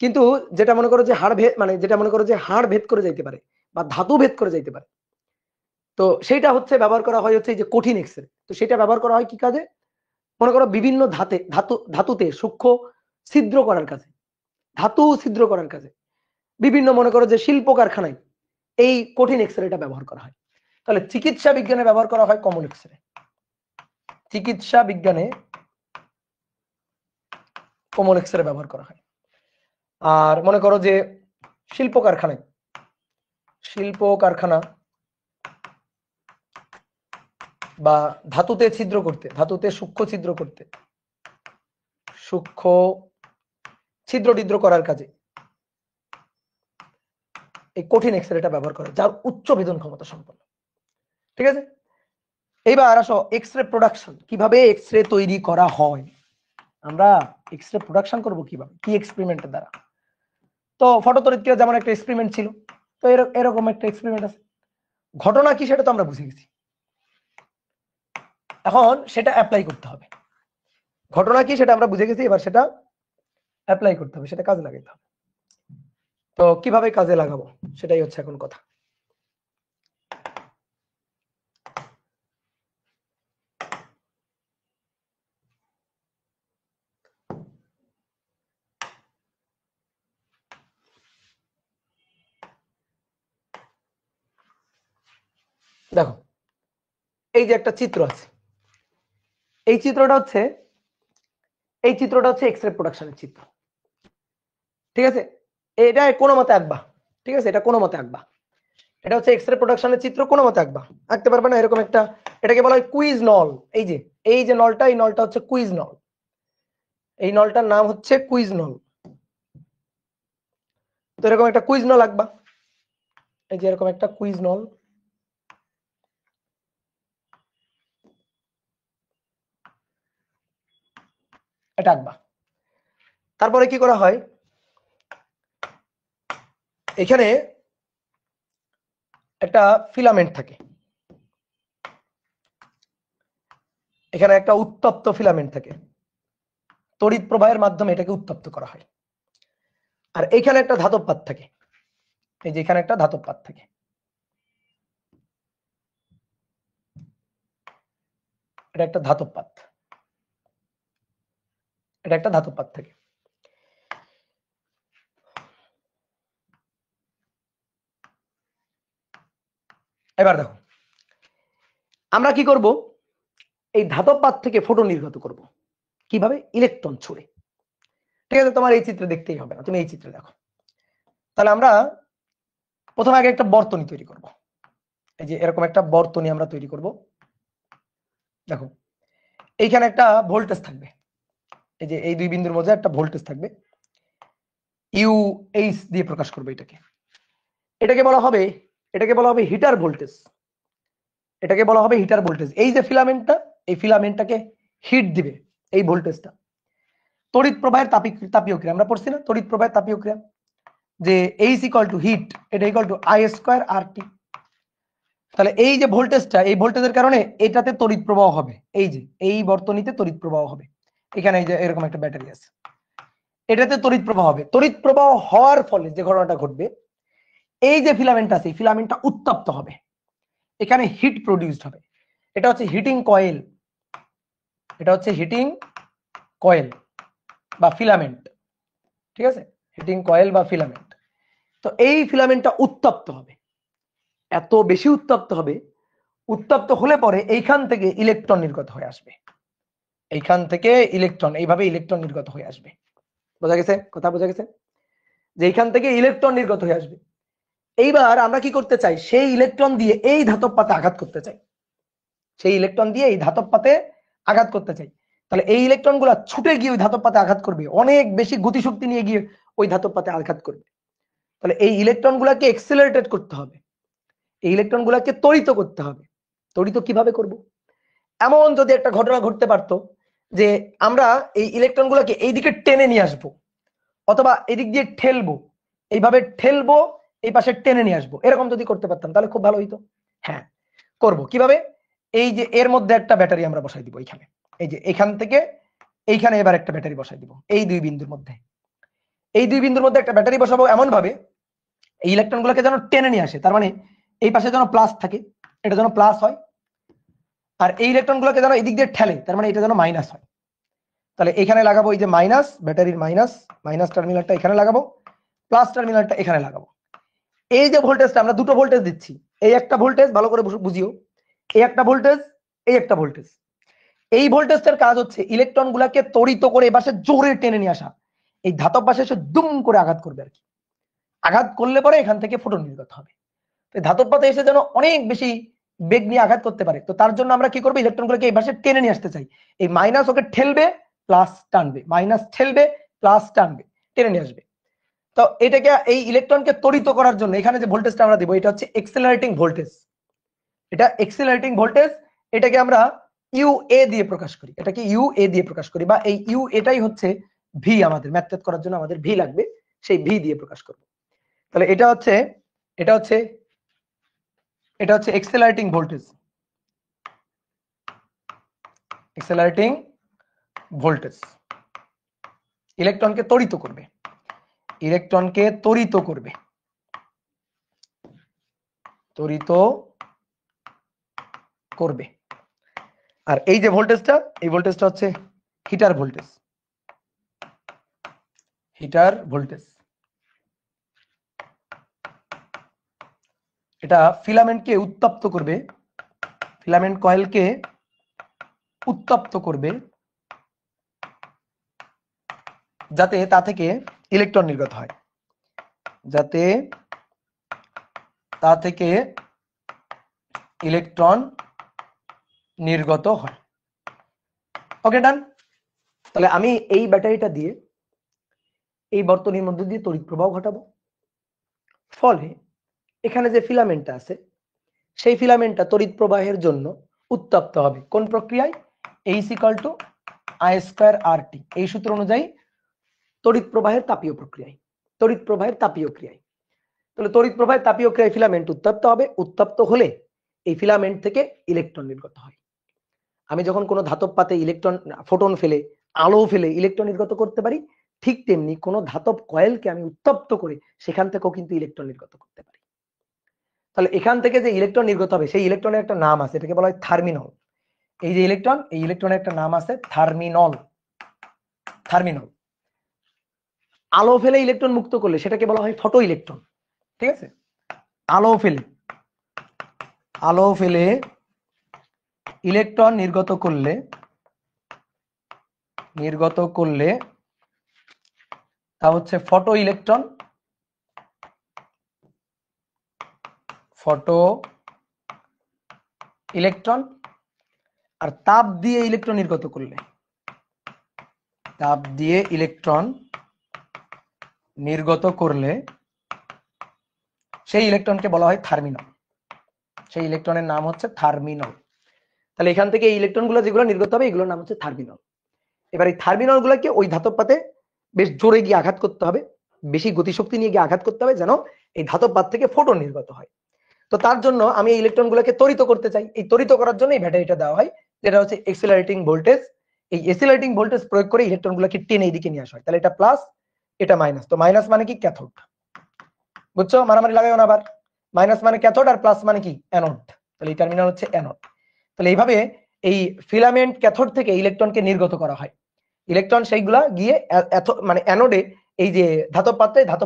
কিন্তু যেটা মনে করো যে হাড় ভেদ মানে যেটা মনে করো যে হাড় ভেদ করে যাইতে পারে বা ধাতু ভেদ করে যাইতে পারে, তো সেইটা হচ্ছে ব্যবহার করা হয় হচ্ছে এই যে কঠিন এক্সরে। তো সেটা ব্যবহার করা হয় কি কাজে? মনে করো বিভিন্ন ধাতুতে সূক্ষ্ম ছিদ্র করার কাজে, ধাতু ছিদ্র করার কাজে, বিভিন্ন মনে করো যে শিল্প কারখানায় এই কঠিন এক্সরেটা ব্যবহার করা হয়। তাহলে চিকিৎসা বিজ্ঞানে ব্যবহার করা হয় কমন এক্সরে। চিকিৎসা বিজ্ঞানে কমন এক্সরে ব্যবহার করা হয়। আর মনে করো যে শিল্প কারখানা বা ধাতুতে ছিদ্র করতে, ধাতুতে সূক্ষ্ম ছিদ্র করতে, সূক্ষ্ম ছিদ্র টিদ্র করার কাজে এই কঠিন এক্সরেটা ব্যবহার করে, যার উচ্চ ভেদন ক্ষমতা সম্পন্ন। ঠিক আছে, এইবার আসো এক্সরে প্রোডাকশন, কিভাবে এক্সরে তৈরি করা হয়। আমরা এক্সরে প্রোডাকশন করব কিভাবে, কি এক্সপেরিমেন্টের দ্বারা? তো ফটোতড়িৎক্রিয়া যেমন একটা এক্সপেরিমেন্ট ছিল, তো এরকম একটা এক্সপেরিমেন্ট আছে। ঘটনা কি সেটা তো আমরা বুঝে গেছি, এখন সেটা অ্যাপ্লাই করতে হবে। ঘটনা কি সেটা আমরা বুঝে গেছি, এবার সেটা অ্যাপ্লাই করতে হবে, সেটা কাজে লাগাতে হবে। তো কিভাবে কাজে লাগাবো সেটাই হচ্ছে এখন কথা। দেখো, এই যে একটা চিত্র আছে, এই চিত্রটা হচ্ছে এক্সরে প্রোডাকশনের চিত্র। ঠিক আছে, এটা কোনো মতে আঁকবা, ঠিক আছে, এটা কোনো মতে আঁকবা। এটা হচ্ছে এক্সরে প্রোডাকশনের চিত্র, কোনো মতে আঁকবা, আঁকতে পারবে না এরকম একটা, এটাকে বলা হয় কুইজ নল। এই যে নলটা, এই নলটা হচ্ছে কুইজ নল, এই নলটার নাম হচ্ছে কুইজ নল। তো এরকম একটা কুইজ নল আঁকবা, এই যে এরকম একটা কুইজ নল। এটা আঁকবা। তারপরে কি করা হয়, এখানে একটা ফিলামেন্ট থাকে, এখানে একটা উত্তপ্ত ফিলামেন্ট থাকে, তড়িৎ প্রবাহের মাধ্যমে এটাকে উত্তপ্ত করা হয়। আর এখানে একটা ধাতব পাত থাকে, এই যে এখানে একটা ধাতব পাত থাকে, এটা একটা ধাতব পাত, এটা একটা ধাতব পাত থাকে। এবার দেখো আমরা কি করব, এই ধাতব পাত থেকে ফোটন নির্গত করব কিভাবে, ইলেকট্রন ছুড়ে। ঠিক আছে, তোমার এই চিত্রে দেখতেই হবে না, তুমি এই চিত্রে দেখো। তাহলে আমরা প্রথমে আগে একটা বর্তনী তৈরি করব, এই যে এরকম একটা বর্তনী আমরা তৈরি করব। দেখো এইখানে একটা ভোল্টেজ থাকবে, এই যে এই দুই বিন্দুর মধ্যে একটা ভোল্টেজ থাকবে, ইউ এইচ দিয়ে প্রকাশ করবে এটাকে। এটাকে বলা হবে হিটার ভোল্টেজ, এটাকে বলা হবে হিটার ভোল্টেজ। এই যে ফিলামেন্টটা, এই ফিলামেন্টটাকে হিট দিবে এই ভোল্টেজটা। তড়িৎ প্রবাহের তাপীয় ক্রিয়া আমরা পড়ছি না, তড়িৎ প্রবাহের তাপীয় ক্রিয়া, যে এইচ ইকুয়াল টু হিট, এটা equal to I square R টি। তাহলে এই যে ভোল্টেজটা, এই ভোল্টেজের কারণে এটাতে তড়িৎ প্রবাহ হবে, এই যে এই বর্তনীতে তড়িৎ প্রবাহ হবে। এখানে এই যে এরকম একটা ব্যাটারি আছে, এটাতে তড়িৎ প্রবাহ হবে। তড়িৎ প্রবাহ হওয়ার ফলে যে ঘটনাটা ঘটবে, এই যে ফিলামেন্ট আছে, ফিলামেন্টটা উত্তপ্ত হবে, এখানে হিট প্রডিউসড হবে। এটা হচ্ছে হিটিং কয়েল, এটা হচ্ছে হিটিং কয়েল বা ফিলামেন্ট। ঠিক আছে, হিটিং কয়েল বা ফিলামেন্ট। তো এই ফিলামেন্টটা উত্তপ্ত হবে, এত বেশি উত্তপ্ত হবে, উত্তপ্ত হলে পরে এইখান থেকে ইলেকট্রন নির্গত হয়ে আসবে, এইখান থেকে ইলেকট্রন, এইভাবে ইলেকট্রন নির্গত হয়ে আসবে। বোঝা গেছে, কথা বোঝা গেছে, যে এইখান থেকে ইলেকট্রন নির্গত হয়ে আসবে। এইবার আমরা কি করতে চাই, সেই ইলেকট্রন দিয়ে এই ধাতব পাতে আঘাত করতে চাই। সেই ইলেকট্রন দিয়ে এই ধাতব পাতে আঘাত করতে চাই, তাহলে এই ইলেকট্রনগুলো ছুটে গিয়ে ওই ধাতব পাতে আঘাত করবে, অনেক বেশি গতিশক্তি নিয়ে গিয়ে ওই ধাতব পাতে আঘাত করবে। তাহলে এই ইলেকট্রনগুলোকে এক্সেলারেটেড করতে হবে, এই ইলেকট্রনগুলোকে ত্বরিত করতে হবে। ত্বরিত কিভাবে করব? এমন যদি একটা ঘটনা ঘটতে পারতো যে আমরা এই ইলেকট্রনগুলোকে এইদিকে টেনে নিয়ে আসবো, অথবা এদিক দিয়ে ঠেলবো, এইভাবে ঠেলবো, এই পাশে টেনে নিয়ে আসবো, এরকম যদি করতে পারতাম তাহলে খুব ভালো হইতো। হ্যাঁ, করব কিভাবে? এই যে এর মধ্যে একটা ব্যাটারি আমরা বসাই দিব এইখানে, এই যে এখান থেকে এইখানে এবার একটা ব্যাটারি বসাই দিব এই দুই বিন্দুর মধ্যে, এই দুই বিন্দুর মধ্যে একটা ব্যাটারি বসাবো এমন ভাবে এই ইলেকট্রনগুলোকে যেন টেনে নিয়ে আসে, তার মানে এই পাশে যেন প্লাস থাকে, এটা যেন প্লাস হয়, আর এই ইলেকট্রনগুলোকে যেন এদিক দিয়ে ঠেলে, তার মানে এটা যেন মাইনাস হয়। তাহলে এখানে লাগাবো এই যে মাইনাস, ব্যাটারির মাইনাস, মাইনাস টার্মিনালটা এখানে লাগাবো, প্লাস টার্মিনালটা এখানে লাগাবো। এই যে ভোল্টেজটা আমরা দুটো ভোল্টেজ দিচ্ছি, এই একটা ভোল্টেজ ভালো করে বুঝিও, এই একটা ভোল্টেজ, এই একটা ভোল্টেজ। এই ভোল্টেজটার কাজ হচ্ছে ইলেকট্রনগুলোকে ত্বরিত করে এপাশে জোরে টেনে নিয়ে আসা, এই ধাতব পাশে এসে দুম করে আঘাত করবে আর কি। আঘাত করলে পরে এখান থেকে ফোটন নির্গত হবে। ধাতব পাতে এসে যেন অনেক বেশি বেগ নিয়ে আঘাত করতে পারে, তো তার জন্য আমরা কি করবো, ইলেকট্রনগুলোকে এই পাশে টেনে নিয়ে আসতে চাই। এই মাইনাস ওকে ঠেলবে, প্লাস টানবে, মাইনাস ঠেলবে, প্লাস টানবে, টেনে নিয়ে আসবে। তো এটাকে এই ইলেকট্রনকে ত্বরিত করার জন্য এখানে যে ভোল্টেজটা আমরা দেবো এটা হচ্ছে এক্সেলারেটিং ভোল্টেজ, এটা এক্সেলারেটিং ভোল্টেজ, এটাকে আমরা ইউ এ দিয়ে প্রকাশ করি, এটাকে ইউ এ দিয়ে প্রকাশ করি, বা এই ইউ এটাই হচ্ছে ভি, আমাদের ম্যাথ করার জন্য আমাদের ভি লাগবে, সেই ভি দিয়ে প্রকাশ করব। তাহলে এটা হচ্ছে এটা হচ্ছে এটা হচ্ছে এক্সেলারেটিং ভোল্টেজ, এক্সেলারেটিং ভোল্টেজ ইলেকট্রনকে ত্বরিত করবে, ইলেকট্রনকে ত্বরিত করবে, ত্বরিত করবে। আর এই যে ভোল্টেজটা, এই ভোল্টেজটা হচ্ছে হিটার ভোল্টেজ, হিটার ভোল্টেজ। এটা ফিলামেন্টকে উত্তপ্ত করবে, ফিলামেন্ট কয়েলকে উত্তপ্ত করবে, যাতে তা থেকে ইলেকট্রন নির্গত হয়, যাতে তা থেকে ইলেকট্রন নির্গত হয়। ওকে, ডান। তাহলে আমি এই ব্যাটারিটা দিয়ে এই বর্তনীর মধ্যে দিয়ে তড়িৎ প্রবাহ ঘটাবো, ফলে এখানে যে ফিলামেন্টটা আছে সেই ফিলামেন্টটা তড়িৎ প্রবাহের জন্য উত্তপ্ত হবে। কোন প্রক্রিয়ায়? H = I²RT, এই সূত্র অনুযায়ী তড়িৎ প্রবাহের তাপীয় প্রক্রিয়ায়, তড়িৎ প্রবাহের তাপীয় ক্রিয়ায়। তাহলে তড়িৎ প্রবাহের তাপীয় ক্রিয়ায় ফিলামেন্ট উত্তপ্ত হবে, উত্তপ্ত হলে এই ফিলামেন্ট থেকে ইলেকট্রন নির্গত হয়। আমি যখন কোনো ধাতব পাতে ইলেকট্রন ফোটন ফেলে আলো ফেলে ইলেকট্রন নির্গত করতে পারি, ঠিক তেমনি কোনো ধাতব কয়েলকে আমি উত্তপ্ত করে সেখান থেকেও কিন্তু ইলেকট্রন নির্গত করতে পারি। তাহলে এখান থেকে যে ইলেকট্রন নির্গত হবে সেই ইলেকট্রনের একটা নাম আছে, এটাকে বলা হয় থার্মিনল। এই যে ইলেকট্রন, এই ইলেকট্রনের একটা নাম আছে থার্মিনল, থার্মিনল। আলো ফেলে ইলেকট্রন মুক্ত করলে সেটাকে বলা হয় ফটো ইলেকট্রন, ঠিক আছে? আলো ফেলে, আলো ফেলে ইলেকট্রন নির্গত করলে তা হচ্ছে ফটো ইলেকট্রন, ফটো ইলেকট্রন। আর তাপ দিয়ে ইলেকট্রন নির্গত করলে, তাপ দিয়ে ইলেকট্রন নির্গত করলে সেই ইলেকট্রনকে বলা হয় থার্মিনল, সেই ইলেকট্রনের নাম হচ্ছে থার্মিনল। তাহলে এখান থেকে এই ইলেকট্রনগুলো যেগুলো নির্গত হবে এগুলোর নাম হচ্ছে থার্মিনল। এবার এই থার্মিনল গুলোকে ওই ধাতব পাতে বেশ জোরে গিয়ে আঘাত করতে হবে, বেশি গতিশক্তি নিয়ে গিয়ে আঘাত করতে হবে, যেন এই ধাতব পাত থেকে ফোটন নির্গত হয়। তো তার জন্য আমি এই ইলেকট্রন গুলোকে ত্বরিত করতে চাই, এই ত্বরিত করার জন্য এই ব্যাটারিটা দেওয়া হয়, যেটা হচ্ছে এক্সিলারেটিং ভোল্টেজ। এই এক্সিলারেটিং ভোল্টেজ প্রয়োগ করে ইলেকট্রন গুলোকে টেনে এইদিকে নিয়ে আসা হয়। তাহলে এটা প্লাস, এটা মাইনাস। তো মাইনাস মানে কি? ক্যাথোড। বুঝছো? মারামারি লাগাইও না আবার। মাইনাস মানে ক্যাথোড আর প্লাস মানে কি? অ্যানোড। তাহলে এই টার্মিনাল হচ্ছে অ্যানোড। তাহলে এইভাবে এই ফিলামেন্ট ক্যাথোড থেকে ইলেকট্রনকে নির্গত করা হয়, ইলেকট্রন সেইগুলা গিয়ে মানে অ্যানোডে এই যে ধাতব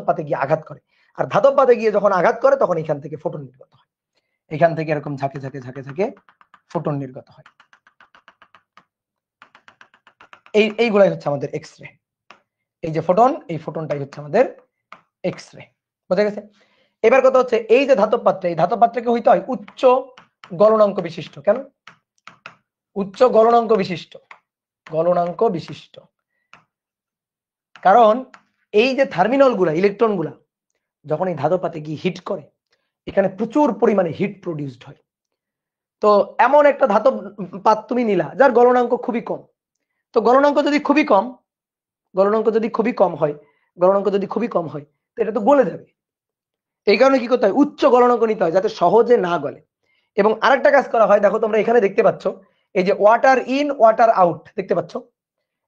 পাতে গিয়ে আঘাত করে, আর ধাতব পাতে গিয়ে যখন আঘাত করে তখন এখান থেকে ফোটন নির্গত হয়, এখান থেকে এরকম ঝাঁকে ঝাঁকে ঝাঁকে ঝাঁকে ফোটন নির্গত হয়। এইগুলাই হচ্ছে আমাদের এক্স রে। এই যে ফোটন, এই ফোটনটাই হচ্ছে আমাদের এক্স রে। বোঝা গেছে? এবার কথা হচ্ছে এই যে ধাতব পাত্র, এই ধাতব পাত্রকে হইতে হয় উচ্চ গলনাঙ্ক বিশিষ্ট। কেন? উচ্চ গলনাঙ্ক বিশিষ্ট, কারণ এই যে থার্মিনল গুলা, ইলেকট্রন গুলা যখন এই ধাতব পাতে গিয়ে হিট করে, এখানে প্রচুর পরিমাণে হিট প্রডিউসড হয়। তো এমন একটা ধাতব পাত তুমি নিলা যার গলনাঙ্ক খুবই কম, তো গলনাঙ্ক যদি খুবই কম হয় তো এটা তো গলে যাবে। এই কারণে কি করতে হয়, উচ্চ গলনাঙ্ক নিতে হয় যাতে সহজে না গলে। এবং আরেকটা কাজ করা হয়, দেখো তোমরা এখানে দেখতে পাচ্ছ এই যে ওয়াটার ইন ওয়াটার আউট দেখতে পাচ্ছ,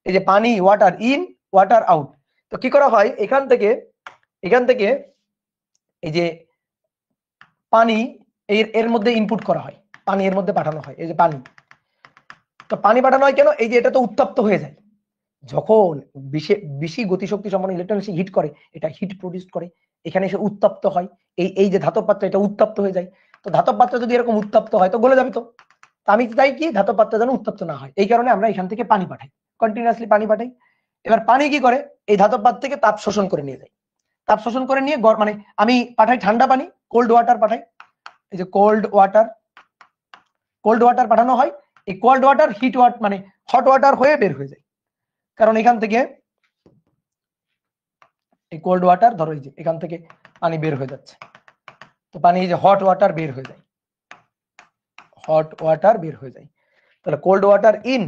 এই যে পানি, ওয়াটার ইন ওয়াটার আউট। তো কি করা হয়, এখান থেকে এই যে পানি এর মধ্যে ইনপুট করা হয়, পানি এর মধ্যে পাঠানো হয়, এই যে পানি। তো পানি পাঠানো হয় কেন, এই যে এটা তো উত্তপ্ত হয়ে যায়, যখন বেশি গতিশক্তি সম্পন্ন ইলেকট্রন এসে হিট করে, এটা হিট প্রডিউস করে, এখানে এসে উত্তপ্ত হয়, এই যে ধাতব পাত্র এটা উত্তপ্ত হয়ে যায়। তো ধাতব পাত্র যদি এরকম উত্তপ্ত হয় তো গলে যাবে। তো আমি চাই কি ধাতব পাত্র যেন উত্তপ্ত না হয়, এই কারণে আমরা এখান থেকে পানি পাঠাই, কন্টিনিউয়াসলি পানি পাঠাই। এবার পানি কি করে, এই ধাতব পাত্র থেকে তাপ শোষণ করে নিয়ে যায়, তাপ শোষণ করে নিয়ে মানে আমি পাঠাই ঠান্ডা পানি, কোল্ড ওয়াটার পাঠাই, এই যে কোল্ড ওয়াটার পাঠানো হয়। এই কোল্ড ওয়াটার হিট ওয়াটার মানে হট ওয়াটার হয়ে বের হয়ে যায়, কারণ এখান থেকে এই কোল্ড ওয়াটার, ধরো এই যে এখান থেকে পানি বের হয়ে যাচ্ছে, তো পানি এই যে হট ওয়াটার বের হয়ে যায়, তাহলে কোল্ড ওয়াটার ইন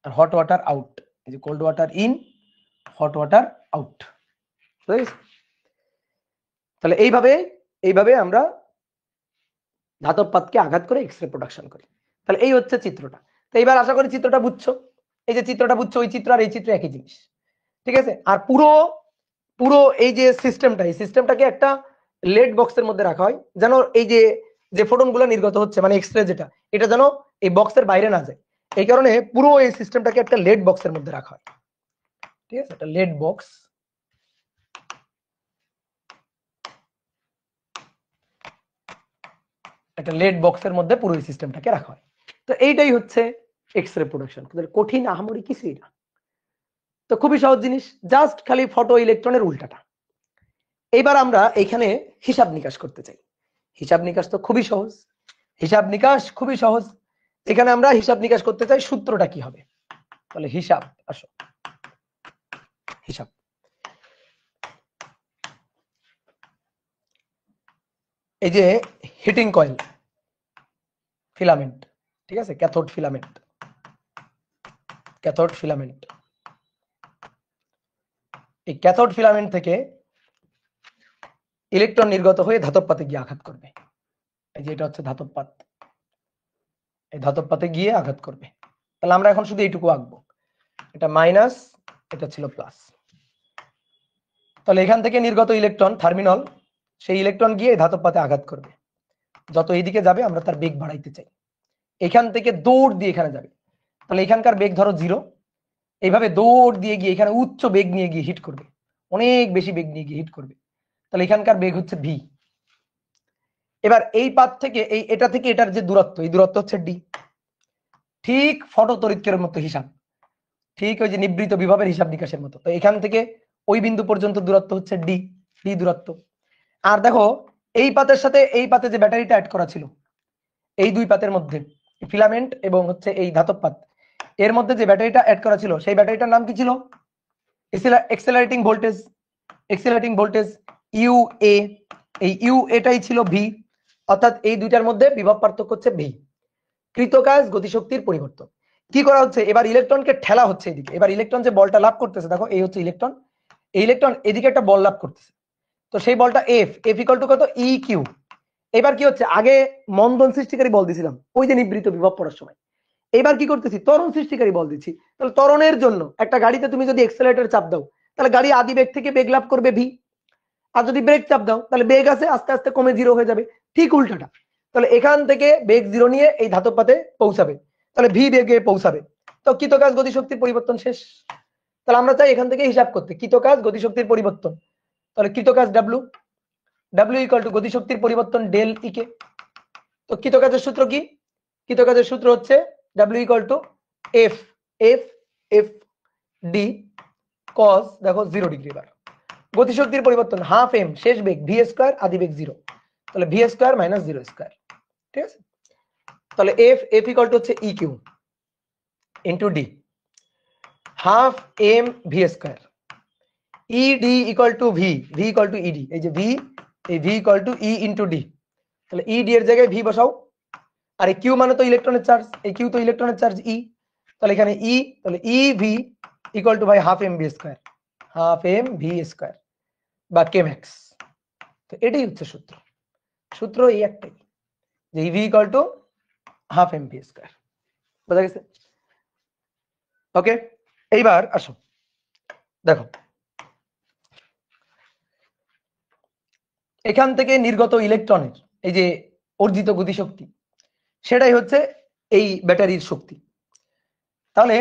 আর হট ওয়াটার আউট, এই যে cold water in, hot water out. তাহলে এইভাবে আমরা ধাতব পাতকে আঘাত করে এক্স রে প্রোডাকশন করি। তাহলে এই হচ্ছে চিত্রটা। তো এইবার আশা করি চিত্রটা বুঝছো, এই যে চিত্রটা বুঝছো, ওই চিত্র আর এই চিত্র একই জিনিস, ঠিক আছে। আর পুরো এই যে সিস্টেমটাকে একটা লেড বক্সের মধ্যে রাখা হয়, যেন এই যে ফোটনগুলো নির্গত হচ্ছে মানে এক্স রে যেটা, এটা যেন এই বক্সের বাইরে না যায়। এই কারণে পুরো এই সিস্টেমটাকে একটা লেড বক্সের মধ্যে রাখা হয়, ঠিক আছে, একটা লেড বক্স। একটা লেড বক্সের মধ্যে পুরো এই সিস্টেমটাকে রাখা হয়। তো এইটাই হচ্ছে এক্স রে প্রোডাকশন, কঠিন আহামরি কিছুই না। তো খুবই সহজ জিনিস, জাস্ট খালি ফটো ইলেকট্রনের উল্টাটা। এইবার আমরা এখানে হিসাব নিকাশ করতে চাই। হিসাব নিকাশ তো খুবই সহজ, এখানে আমরা হিসাব নিকাশ করতে চাই, সূত্রটা কি হবে, তাহলে হিসাব, আসো হিসাব। এই যে হিটিং কয়েল, ফিলামেন্ট, ঠিক আছে, ক্যাথোড ফিলামেন্ট, এই ক্যাথোড ফিলামেন্ট থেকে ইলেকট্রন নির্গত হয়ে ধাতব পাতে গিয়ে আঘাত করবে। এই যে এটা হচ্ছে ধাতব পাত, এই ধাতব পাতে গিয়ে আঘাত করবে। তাহলে আমরা এখন শুধু এইটুকু আঁকবো, এটা মাইনাস, এটা ছিল প্লাস। তাহলে এখান থেকে নির্গত ইলেকট্রন থার্মিনল, সেই ইলেকট্রন গিয়ে ধাতব পাতে আঘাত করবে। যত এইদিকে যাবে আমরা তার বেগ বাড়াইতে চাই, এখান থেকে দৌড় দিয়ে এখানে যাবে। তাহলে এখানকার বেগ ধরো 0, এইভাবে দৌড় দিয়ে গিয়ে এখানে উচ্চ বেগ নিয়ে গিয়ে হিট করবে, অনেক বেশি বেগ নিয়ে গিয়ে হিট করবে। তাহলে এখানকার বেগ হচ্ছে ভি। এবার এই পাত থেকে এটা থেকে এটার যে দূরত্ব, এই দূরত্ব হচ্ছে ডি। ঠিক ফটো তড়িৎকের মতো হিসাব, ঠিক ওই যে নিবৃত বিভবের হিসাব নিকাশের মতো। তো এখান থেকে ওই বিন্দু পর্যন্ত দূরত্ব হচ্ছে ডি দূরত্ব। আর দেখো এই পাতের সাথে এই পাতে যে ব্যাটারিটা অ্যাড করা ছিল, এই দুই পাতের মধ্যে ফিলামেন্ট এবং হচ্ছে এই ধাতব পাত, এর মধ্যে যে ব্যাটারিটা অ্যাড করা ছিল, সেই ব্যাটারিটার নাম কি ছিল, এক্সেলারেটিং ভোল্টেজ ইউ এ। এই ইউ এটাই ছিল ভি, অর্থাৎ এই দুইটার মধ্যে বিভব পার্থক্য হচ্ছে ভি। কৃতকাজ গতিশক্তির পরিবর্তন। কি করা হচ্ছে, এবার ইলেকট্রনকে ঠেলা হচ্ছে এদিকে। এবার ইলেকট্রন যে বলটা লাভ করতেছে, দেখো এই হচ্ছে ইলেকট্রন, এই ইলেকট্রন এদিকে একটা বল লাভ করতেছে, তো সেই বলটা এফ ইকুয়াল টু কত, ই কিউ। এবার কি হচ্ছে, আগে মন্দন সৃষ্টিকারী বল দিছিলাম ওই যে নিবৃত বিভব পড়ার সময়, এবার কি করতেছি, ত্বরণ সৃষ্টিকারী বল দিচ্ছি। তাহলে ত্বরণের জন্য একটা গাড়িতে তুমি যদি এক্সেলারেটর চাপ দাও, তাহলে গাড়ি আদি বেগ থেকে বেগ লাভ করবে ভি, আর যদি ব্রেক চাপ দাও তাহলে বেগ আছে আস্তে আস্তে কমে 0 হয়ে যাবে, ঠিক উল্টাটা। তাহলে এখান থেকে বেগ 0 নিয়ে এই ধাতব পাতে পৌঁছাবে, তাহলে ভি বেগে পৌঁছাবে। তো কৃতকাজ গতিশক্তির পরিবর্তন শেষ। তাহলে আমরা চাই এখান থেকে হিসাব করতে কৃতকাজ গতিশক্তির পরিবর্তন। তাহলে কৃতকাজ ডাব্লিউ ইকুয়াল টু গতিশক্তির পরিবর্তন ডেল ই কে। তো কৃতকাজের সূত্র কি, কৃতকাজের সূত্র হচ্ছে W equal to F D cos, দেখো 0 ডিগ্রি বার। গতিশক্তির পরিবর্তন হাফ এম শেষ বেগ ভি স্কয়ার আদি বেগ 0, তাহলে ভি স্কয়ার মাইনাস 0 স্কয়ার, ঠিক আছে। তাহলে এফ ইকুয়াল টু হচ্ছে E Q into D, half M V square, E D equal to V equal to ED, এই যে ভি, এই V equal to E into D. তাহলে ই ডি এর জায়গায় ভি বসাও, আর এই কিউ মানে তো ইলেকট্রনের চার্জ, এই কিউ তো ইলেকট্রনের চার্জ ই, তাহলে এখানে ই, তাহলে ই ভি ইকুয়াল টু ভাই half M V square, half M V square বা কে ম্যাক্স। তো এটাই হচ্ছে সূত্র, সূত্র এই একটাই, যে V equal to half M V square. বোঝা গেছে? ওকে, এইবার আসো দেখো, এখান থেকে নির্গত ইলেকট্রনের এই যে অর্জিত গতিশক্তি, সেটাই হচ্ছে এই ব্যাটারির শক্তি। তাহলে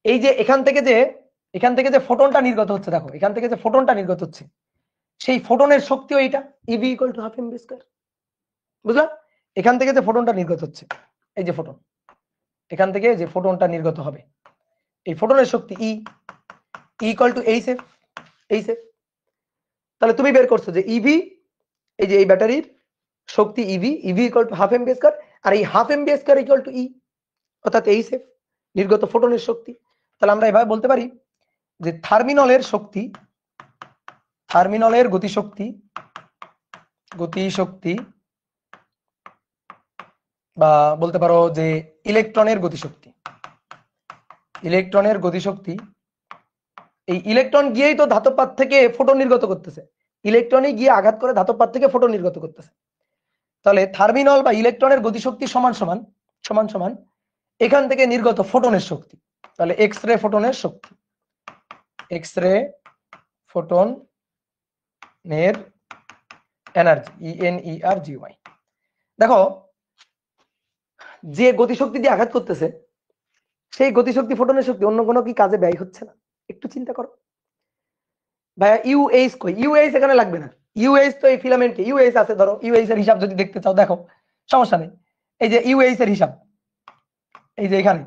এই যে এখান থেকে যে ফোটনটা নির্গত হচ্ছে, দেখো এখান থেকে যে ফোটনটা নির্গত হচ্ছে, সেই ফোটনের শক্তিও এইটা, EV equal to half M V square. বুঝলা? এখান থেকে যে ফোটনটা নির্গত হচ্ছে, এই যে ফোটন, এখান থেকে যে ফোটনটা নির্গত হবে, এই ফোটনের শক্তি E equal to H F, H F. তাহলে তুমি বের করছো যে ইভি, এই যে এই ব্যাটারির শক্তি EV equal to half M V square, আর এই half M V square equal to E, অর্থাৎ এইচ এফ, নির্গত ফোটনের শক্তি। তাহলে আমরা এভাবে বলতে পারি যে থার্মিনলের শক্তি, থার্মিনলের গতিশক্তি বা বলতে পারো যে ইলেকট্রনের গতিশক্তি, ইলেকট্রনের গতিশক্তি, এই ইলেকট্রন গিয়েই তো ধাতব পাত থেকে ফোটন নির্গত করতেছে, ইলেকট্রনই গিয়ে আঘাত করে ধাতব পাত থেকে ফোটন নির্গত করতেছে। তাহলে থার্মিনল বা ইলেকট্রনের গতিশক্তি সমান সমান এখান থেকে নির্গত ফোটনের শক্তি। তাহলে এক্স রে ফোটনের শক্তি, এক্স রে ফোটনের এনার্জি, ENERGY। দেখো যে গতিশক্তি দিয়ে আঘাত করতেছে, সেই গতিশক্তি ফোটনের শক্তি অন্য কোনো কি কাজে ব্যয় হচ্ছে না? একটু চিন্তা করো ভাইয়া, ইউএইচ কই? ইউএইচ এখানে লাগবে না, ইউএইচ তো এই ফিলামেন্টে ইউএইচ আছে। ধরো ইউএইচ এর হিসাব যদি দেখতে চাও, দেখো সমস্যা নেই, এই যে ইউএইচ এর হিসাব, এই যে এখানে,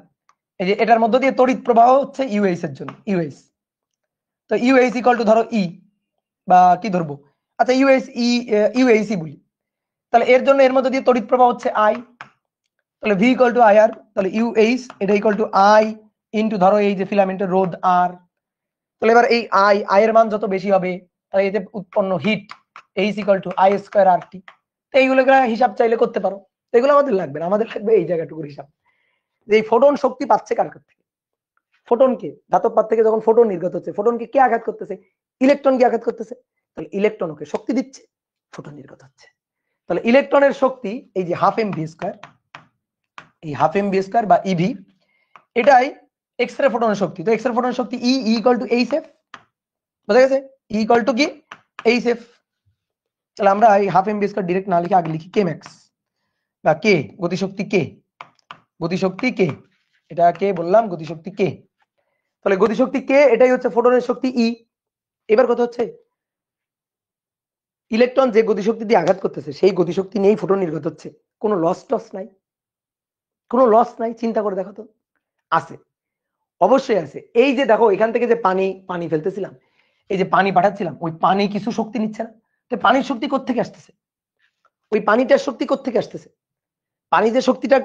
এই যে এটার মধ্য দিয়ে তড়িৎ প্রবাহ হচ্ছে ইউএইচ এর জন্য, ইউএইচ। তো ইউএইচ ইকুয়াল টু ধরো ই, বা কি ধরবো, আচ্ছা ইউএইচই বলি। তাহলে এর জন্য এর মধ্যে দিয়ে তড়িৎ প্রবাহ হচ্ছে আই, তাহলে ভি ইকুয়াল টু আইআর, তাহলে ইউএইচ এটা ইকুয়াল টু আই ইনটু ধরো এই যে ফিলামেন্টের রোধ আর। তাহলে এবার এই আই এর মান যত বেশি হবে, তাহলে এতে উৎপন্ন heat H equal to I square R T. তো এইগুলো হিসাব চাইলে করতে পারো, এগুলো আমাদের লাগবে না, আমাদের লাগবে এই জায়গাটুকুর হিসাব, যে এই ফোটন শক্তি পাচ্ছে কার কাছ থেকে? ফোটনকে, ধাতব পাত থেকে যখন ফোটন নির্গত হচ্ছে, ফোটনকে কে আঘাত করতেছে? ইলেকট্রন কে আঘাত করতেছে। তাহলে ইলেকট্রন ওকে শক্তি দিচ্ছে, ফোটন নির্গত হচ্ছে। তাহলে ইলেকট্রনের শক্তি এই যে হাফ এম ভি স্কয়ার, এই হাফ এম ভি স্কয়ার বা ইভি, এটাই এক্স রে ফোটনের শক্তি। তো এক্স রে ফোটনের শক্তি E equal to H F. বুঝা গেছে? ই ইকুয়াল টু কি? H F. তাহলে আমরা এই half M V square direct না লিখে আগে লিখি কে ম্যাক্স বা কে, গতিশক্তি কে, গতিশক্তি কে, এটা কে বললাম, গতিশক্তি কে। তাহলে গতিশক্তি কে, এটাই হচ্ছে ফোটনের শক্তি ই। এবার কথা হচ্ছে ইলেকট্রন যে গতিশক্তি দিয়ে আঘাত করতেছে, সেই গতিশক্তি নিয়েই ফোটন নির্গত হচ্ছে, কোনো লস টস নাই, কোনো লস নাই। চিন্তা করে দেখো তো, আছে, অবশ্যই আছে। এই যে দেখো এখান থেকে যে পানি ফেলতেছিলাম, এই যে পানি পাঠাচ্ছিলাম, ওই পানি কিছু শক্তি নিচ্ছে না? তো পানির শক্তি কোত্থেকে আসতেছে? ওই পানিটার শক্তি কোত্থেকে আসতেছে? পানি যে শক্তিটা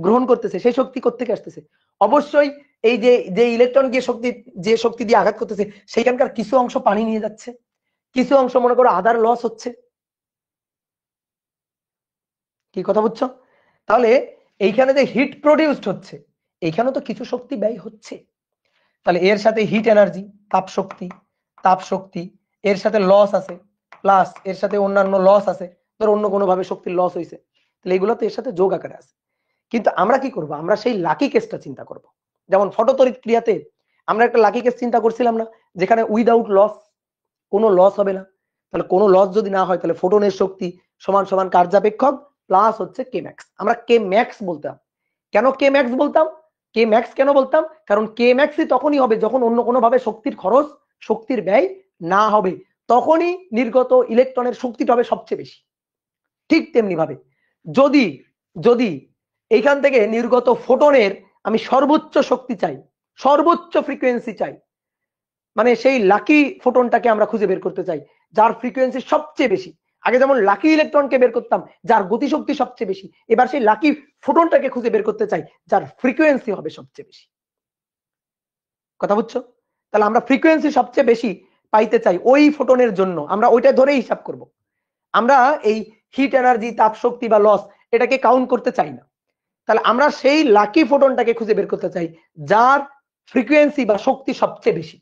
গ্রহণ করতেছে, সেই শক্তি কোত্থেকে আসতেছে? অবশ্যই এই যে ইলেকট্রন গিয়ে যে শক্তি দিয়ে আঘাত করতেছে, সেইখানকার কিছু অংশ পানি নিয়ে যাচ্ছে, কিছু অংশ মনে করো আদার লস হচ্ছে। কি কথা বুঝছো? তাহলে এইখানে যে হিট প্রডিউসড হচ্ছে, এইখানে তো কিছু শক্তি ব্যয় হচ্ছে। তাহলে এর সাথে হিট এনার্জি, তাপ শক্তি, এর সাথে লস আছে, প্লাস এর সাথে অন্যান্য লস আছে, ধর অন্য কোনো ভাবে শক্তির লস হয়েছে, তাহলে এগুলো তো এর সাথে যোগ আকারে আছে। কিন্তু আমরা কি করব? আমরা সেই লাকি কেসটা চিন্তা করব। যেমন ফটোতড়িৎ ক্রিয়াতে আমরা একটা লাকি কেস চিন্তা করছিলাম না, যেখানে উইদাউট লস, কোনো লস হবে না। তাহলে কোনো লস যদি না হয়, তাহলে ফোটনের শক্তি সমান সমান কার্যাপেক্ষক প্লাস হচ্ছে কে ম্যাক্স। আমরা কে ম্যাক্স বলতাম। কেন কে ম্যাক্স বলতাম? কে ম্যাক্স কেন বলতাম? কারণ কে ম্যাক্সই তখনই হবে যখন অন্য কোনো ভাবে শক্তির খরচ, শক্তির ব্যয় না হবে, তখনই নির্গত ইলেকট্রনের শক্তিটা হবে সবচেয়ে বেশি। ঠিক তেমনি ভাবে যদি যদি এইখান থেকে নির্গত ফোটনের আমি সর্বোচ্চ শক্তি চাই, সর্বোচ্চ ফ্রিকোয়েন্সি চাই, মানে সেই লাকি ফোটনটাকে আমরা খুঁজে বের করতে চাই যার ফ্রিকোয়েন্সি সবচেয়ে বেশি, আগে যেমন লাকি ইলেকট্রনকে বের করতাম যার গতিশক্তি সবচেয়ে বেশি, এবার সেই লাকি ফোটনটাকে খুঁজে বের করতে চাই যার ফ্রিকোয়েন্সি হবে সবচেয়ে বেশি। কথা বুঝছো? তাহলে আমরা ফ্রিকোয়েন্সি সবচেয়ে বেশি পাইতে চাই ওই ফোটনের জন্য আমরা ওইটা ধরেই হিসাব করব। আমরা এই হিট এনার্জি, তাপ শক্তি বা লস এটাকে কাউন্ট করতে চাই না। তাহলে আমরা সেই লাকি ফোটনটাকে খুঁজে বের করতে চাই যার ফ্রিকোয়েন্সি বা শক্তি সবচেয়ে বেশি।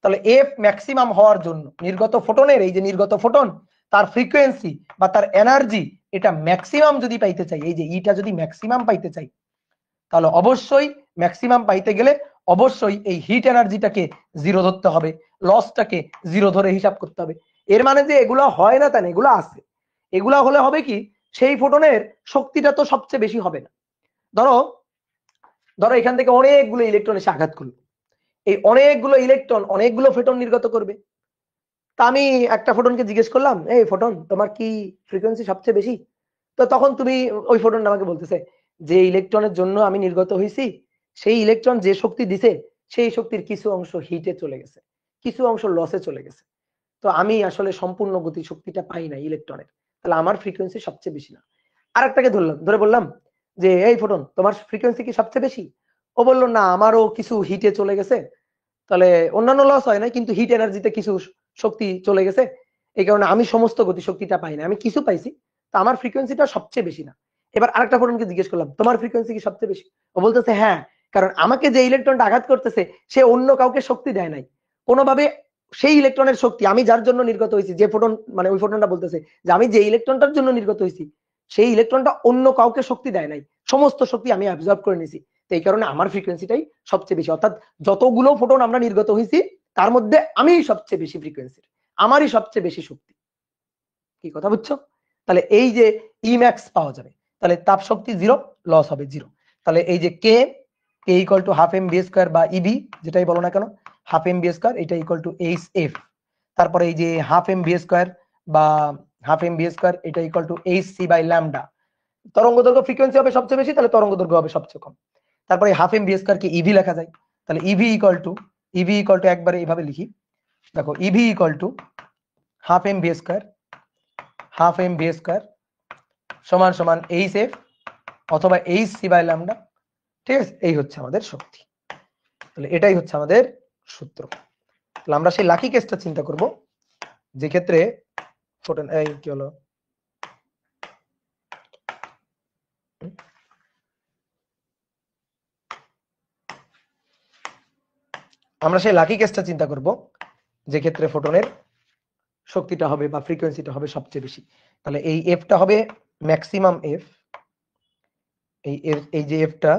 তাহলে এফ ম্যাক্সিমাম হওয়ার জন্য নির্গত ফোটনের, এই যে নির্গত ফোটন, তার ফ্রিকোয়েন্সি বা তার এনার্জি এটা ম্যাক্সিমাম যদি পাইতে চাই, এই যে ইটা যদি ম্যাক্সিমাম পাইতে চাই, তাহলে অবশ্যই ম্যাক্সিমাম পাইতে গেলে অবশ্যই এই হিট এনার্জিটাকে জিরো ধরতে হবে, লসটাকে জিরো ধরে হিসাব করতে হবে। এর মানে যে এগুলো হয় না তা না, এগুলো আছে। এগুলা হলে হবে কি, সেই ফোটনের শক্তিটা তো সবচেয়ে বেশি হবে না। ধরো ধরো এখান থেকে অনেকগুলো ইলেকট্রন এসে আঘাত করলো, এই অনেকগুলো ইলেকট্রন অনেকগুলো ফোটন নির্গত করবে। তা আমি একটা ফোটনকে জিজ্ঞেস করলাম, এই ফোটন তোমার কি ফ্রিকোয়েন্সি সবচেয়ে বেশি? তো তখন তুমি ওই ফোটনটা আমাকে বলতেছে যে ইলেকট্রনের জন্য আমি নির্গত হয়েছি, সেই ইলেকট্রন যে শক্তি দিছে সেই শক্তির কিছু অংশ হিটে চলে গেছে, কিছু অংশ লসে চলে গেছে। তো আমি আসলে সম্পূর্ণ গতি শক্তিটা পাই না ইলেকট্রনের, তাহলে আমার ফ্রিকোয়েন্সি সবচেয়ে বেশি না। আরেকটাকে ধরে বললাম যে এই ফোটন তোমার ফ্রিকোয়েন্সি কি সবচেয়ে বেশি? ও বললো না, আমারও কিছু হিটে চলে গেছে, তাহলে অন্যান্য লস হয় না কিন্তু হিট এনার্জিতে কিছু শক্তি চলে গেছে, এই কারণে আমি সমস্ত গতি শক্তিটা পাই না, আমি কিছু পাইছি, তো আমার ফ্রিকোয়েন্সিটা সবচেয়ে বেশি না। এবার আরেকটা ফোটনকে জিজ্ঞেস করলাম, তোমার ফ্রিকোয়েন্সি কি সবচেয়ে বেশি? ও বলতেছে হ্যাঁ, কারণ আমাকে যে ইলেকট্রনটা আঘাত করতেছে সে অন্য কাউকে শক্তি দেয় নাই কোনোভাবে। সেই ইলেকট্রনের শক্তি আমি যার জন্য নির্গত হয়েছি, যে ফোটন মানে ওই ফোটনটা বলতেছে যে আমি যে ইলেকট্রনটার জন্য নির্গত হয়েছি সেই ইলেকট্রনটা অন্য কাউকে শক্তি দেয় নাই, সমস্ত শক্তি আমি অ্যাবজর্ব করে নিয়েছি, তো এই কারণে আমার ফ্রিকোয়েন্সিটাই সবচেয়ে বেশি। অর্থাৎ যতগুলো ফোটন আমরা নির্গত হয়েছি তার মধ্যে আমি সবচেয়ে বেশি ফ্রিকোয়েন্সির, আমারই সবচেয়ে বেশি শক্তি। কি কথা বুঝছো? তাহলে এই যে ই ম্যাক্স পাওয়া যাবে, তাহলে তাপ শক্তি জিরো, লস হবে জিরো। তাহলে এই যে কে কে equal to half M V square বা ইবি যেটাই বলো না কেন, হাফ এম বি স্কোয়ার এটা ইকুয়াল টু এইচ এফ। তারপরে এই যে হাফ এম বি স্কোয়ার বা হাফ এম বি স্কোয়ার এটা equal to H C by lambda. তরঙ্গ দৈর্ঘ্য ফ্রিকোয়েন্সি হবে সবচেয়ে বেশি, তাহলে তরঙ্গ দৈর্ঘ্য হবে সবচেয়ে কম। তারপরে হাফ এম বি স্কোয়ার কে ইভি লেখা যায়, তাহলে ইভি ইকুয়াল টু একবারে এইভাবে লিখি, দেখো EV equal to half M V square সমান সমান এইচ এফ অথবা এইচ সি বাই ল্যামডা। ঠিক আছে, এই হচ্ছে আমাদের শক্তি। তাহলে এটাই হচ্ছে আমাদের সূত্র। তাহলে আমরা সেই লাকি কেসটা চিন্তা করব যে ক্ষেত্রে ফোটন, এই কি হলো, আমরা সেই লাকি কেসটা চিন্তা করব যে ক্ষেত্রে ফোটনের শক্তিটা হবে বা ফ্রিকোয়েন্সিটা হবে সবচেয়ে বেশি। তাহলে এই এফটা হবে ম্যাক্সিমাম এফ, এই যে এফটা,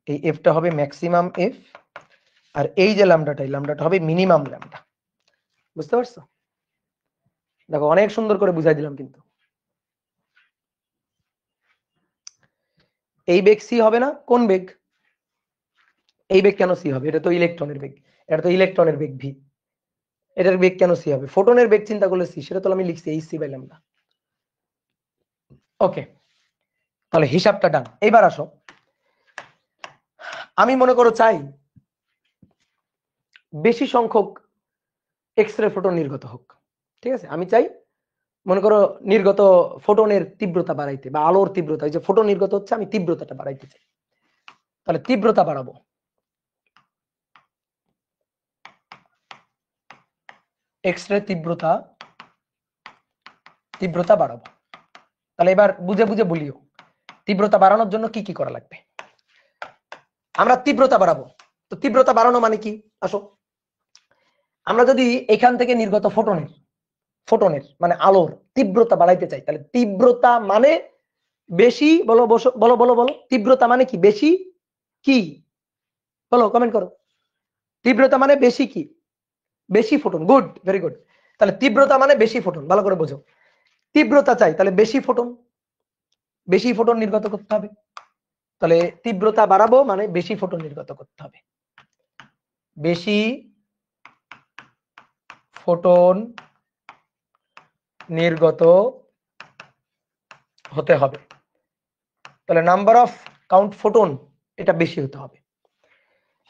এই এফটা হবে ম্যাক্সিমাম এফ, আর এই যে ল্যামডাটা, এই ল্যামডাটা হবে মিনিমাম ল্যামডা। বুঝতে পারছো? দেখো অনেক সুন্দর করে বুঝাই দিলাম কিন্তু। এই বেগ সি হবে না, কোন বেগ? এই বেগ কেন সি হবে? এটা তো ইলেকট্রনের বেগ, এটা তো ইলেকট্রনের বেগ ভি, এটার বেগ কেন সি হবে? ফোটনের বেগ চিন্তা করলে সি, সেটা তো আমি লিখছি এইচ সি বাই ল্যামডা। ওকে, তাহলে হিসাবটা ডান। এইবার আসো, আমি মনে করো চাই বেশি সংখ্যক এক্স রে ফোটন নির্গত হোক। ঠিক আছে, আমি চাই মনে করো নির্গত ফোটনের তীব্রতা বাড়াইতে বা আলোর তীব্রতা, এই যে ফোটন নির্গত হচ্ছে আমি তীব্রতাটা বাড়াইতে চাই, তাহলে তীব্রতা বাড়াবো। এক্স রে তীব্রতা বাড়াবো। তাহলে এবার বুঝে বুঝে বলিও তীব্রতা বাড়ানোর জন্য কি কি করা লাগবে। আমরা তীব্রতা বাড়াবো, তো তীব্রতা বাড়ানো মানে কি? আসো, আমরা যদি এখান থেকে নির্গত ফোটনের মানে আলোর তীব্রতা বাড়াইতে চাই, তাহলে তীব্রতা মানে বেশি, বলো বলো বলো বলো, তীব্রতা মানে কি? বেশি কি? বলো, কমেন্ট করো। তীব্রতা মানে বেশি কি? বেশি ফোটন। Good, very good. তাহলে তীব্রতা মানে বেশি ফোটন, ভালো করে বোঝো। তীব্রতা চাই, তাহলে বেশি ফোটন নির্গত করতে হবে। তাহলে তীব্রতা বাড়াবো মানে বেশি ফোটন নির্গত করতে হবে, বেশি ফোটন নির্গত হতে হবে। তাহলে নাম্বার অফ কাউন্ট ফোটন এটা বেশি হতে হবে।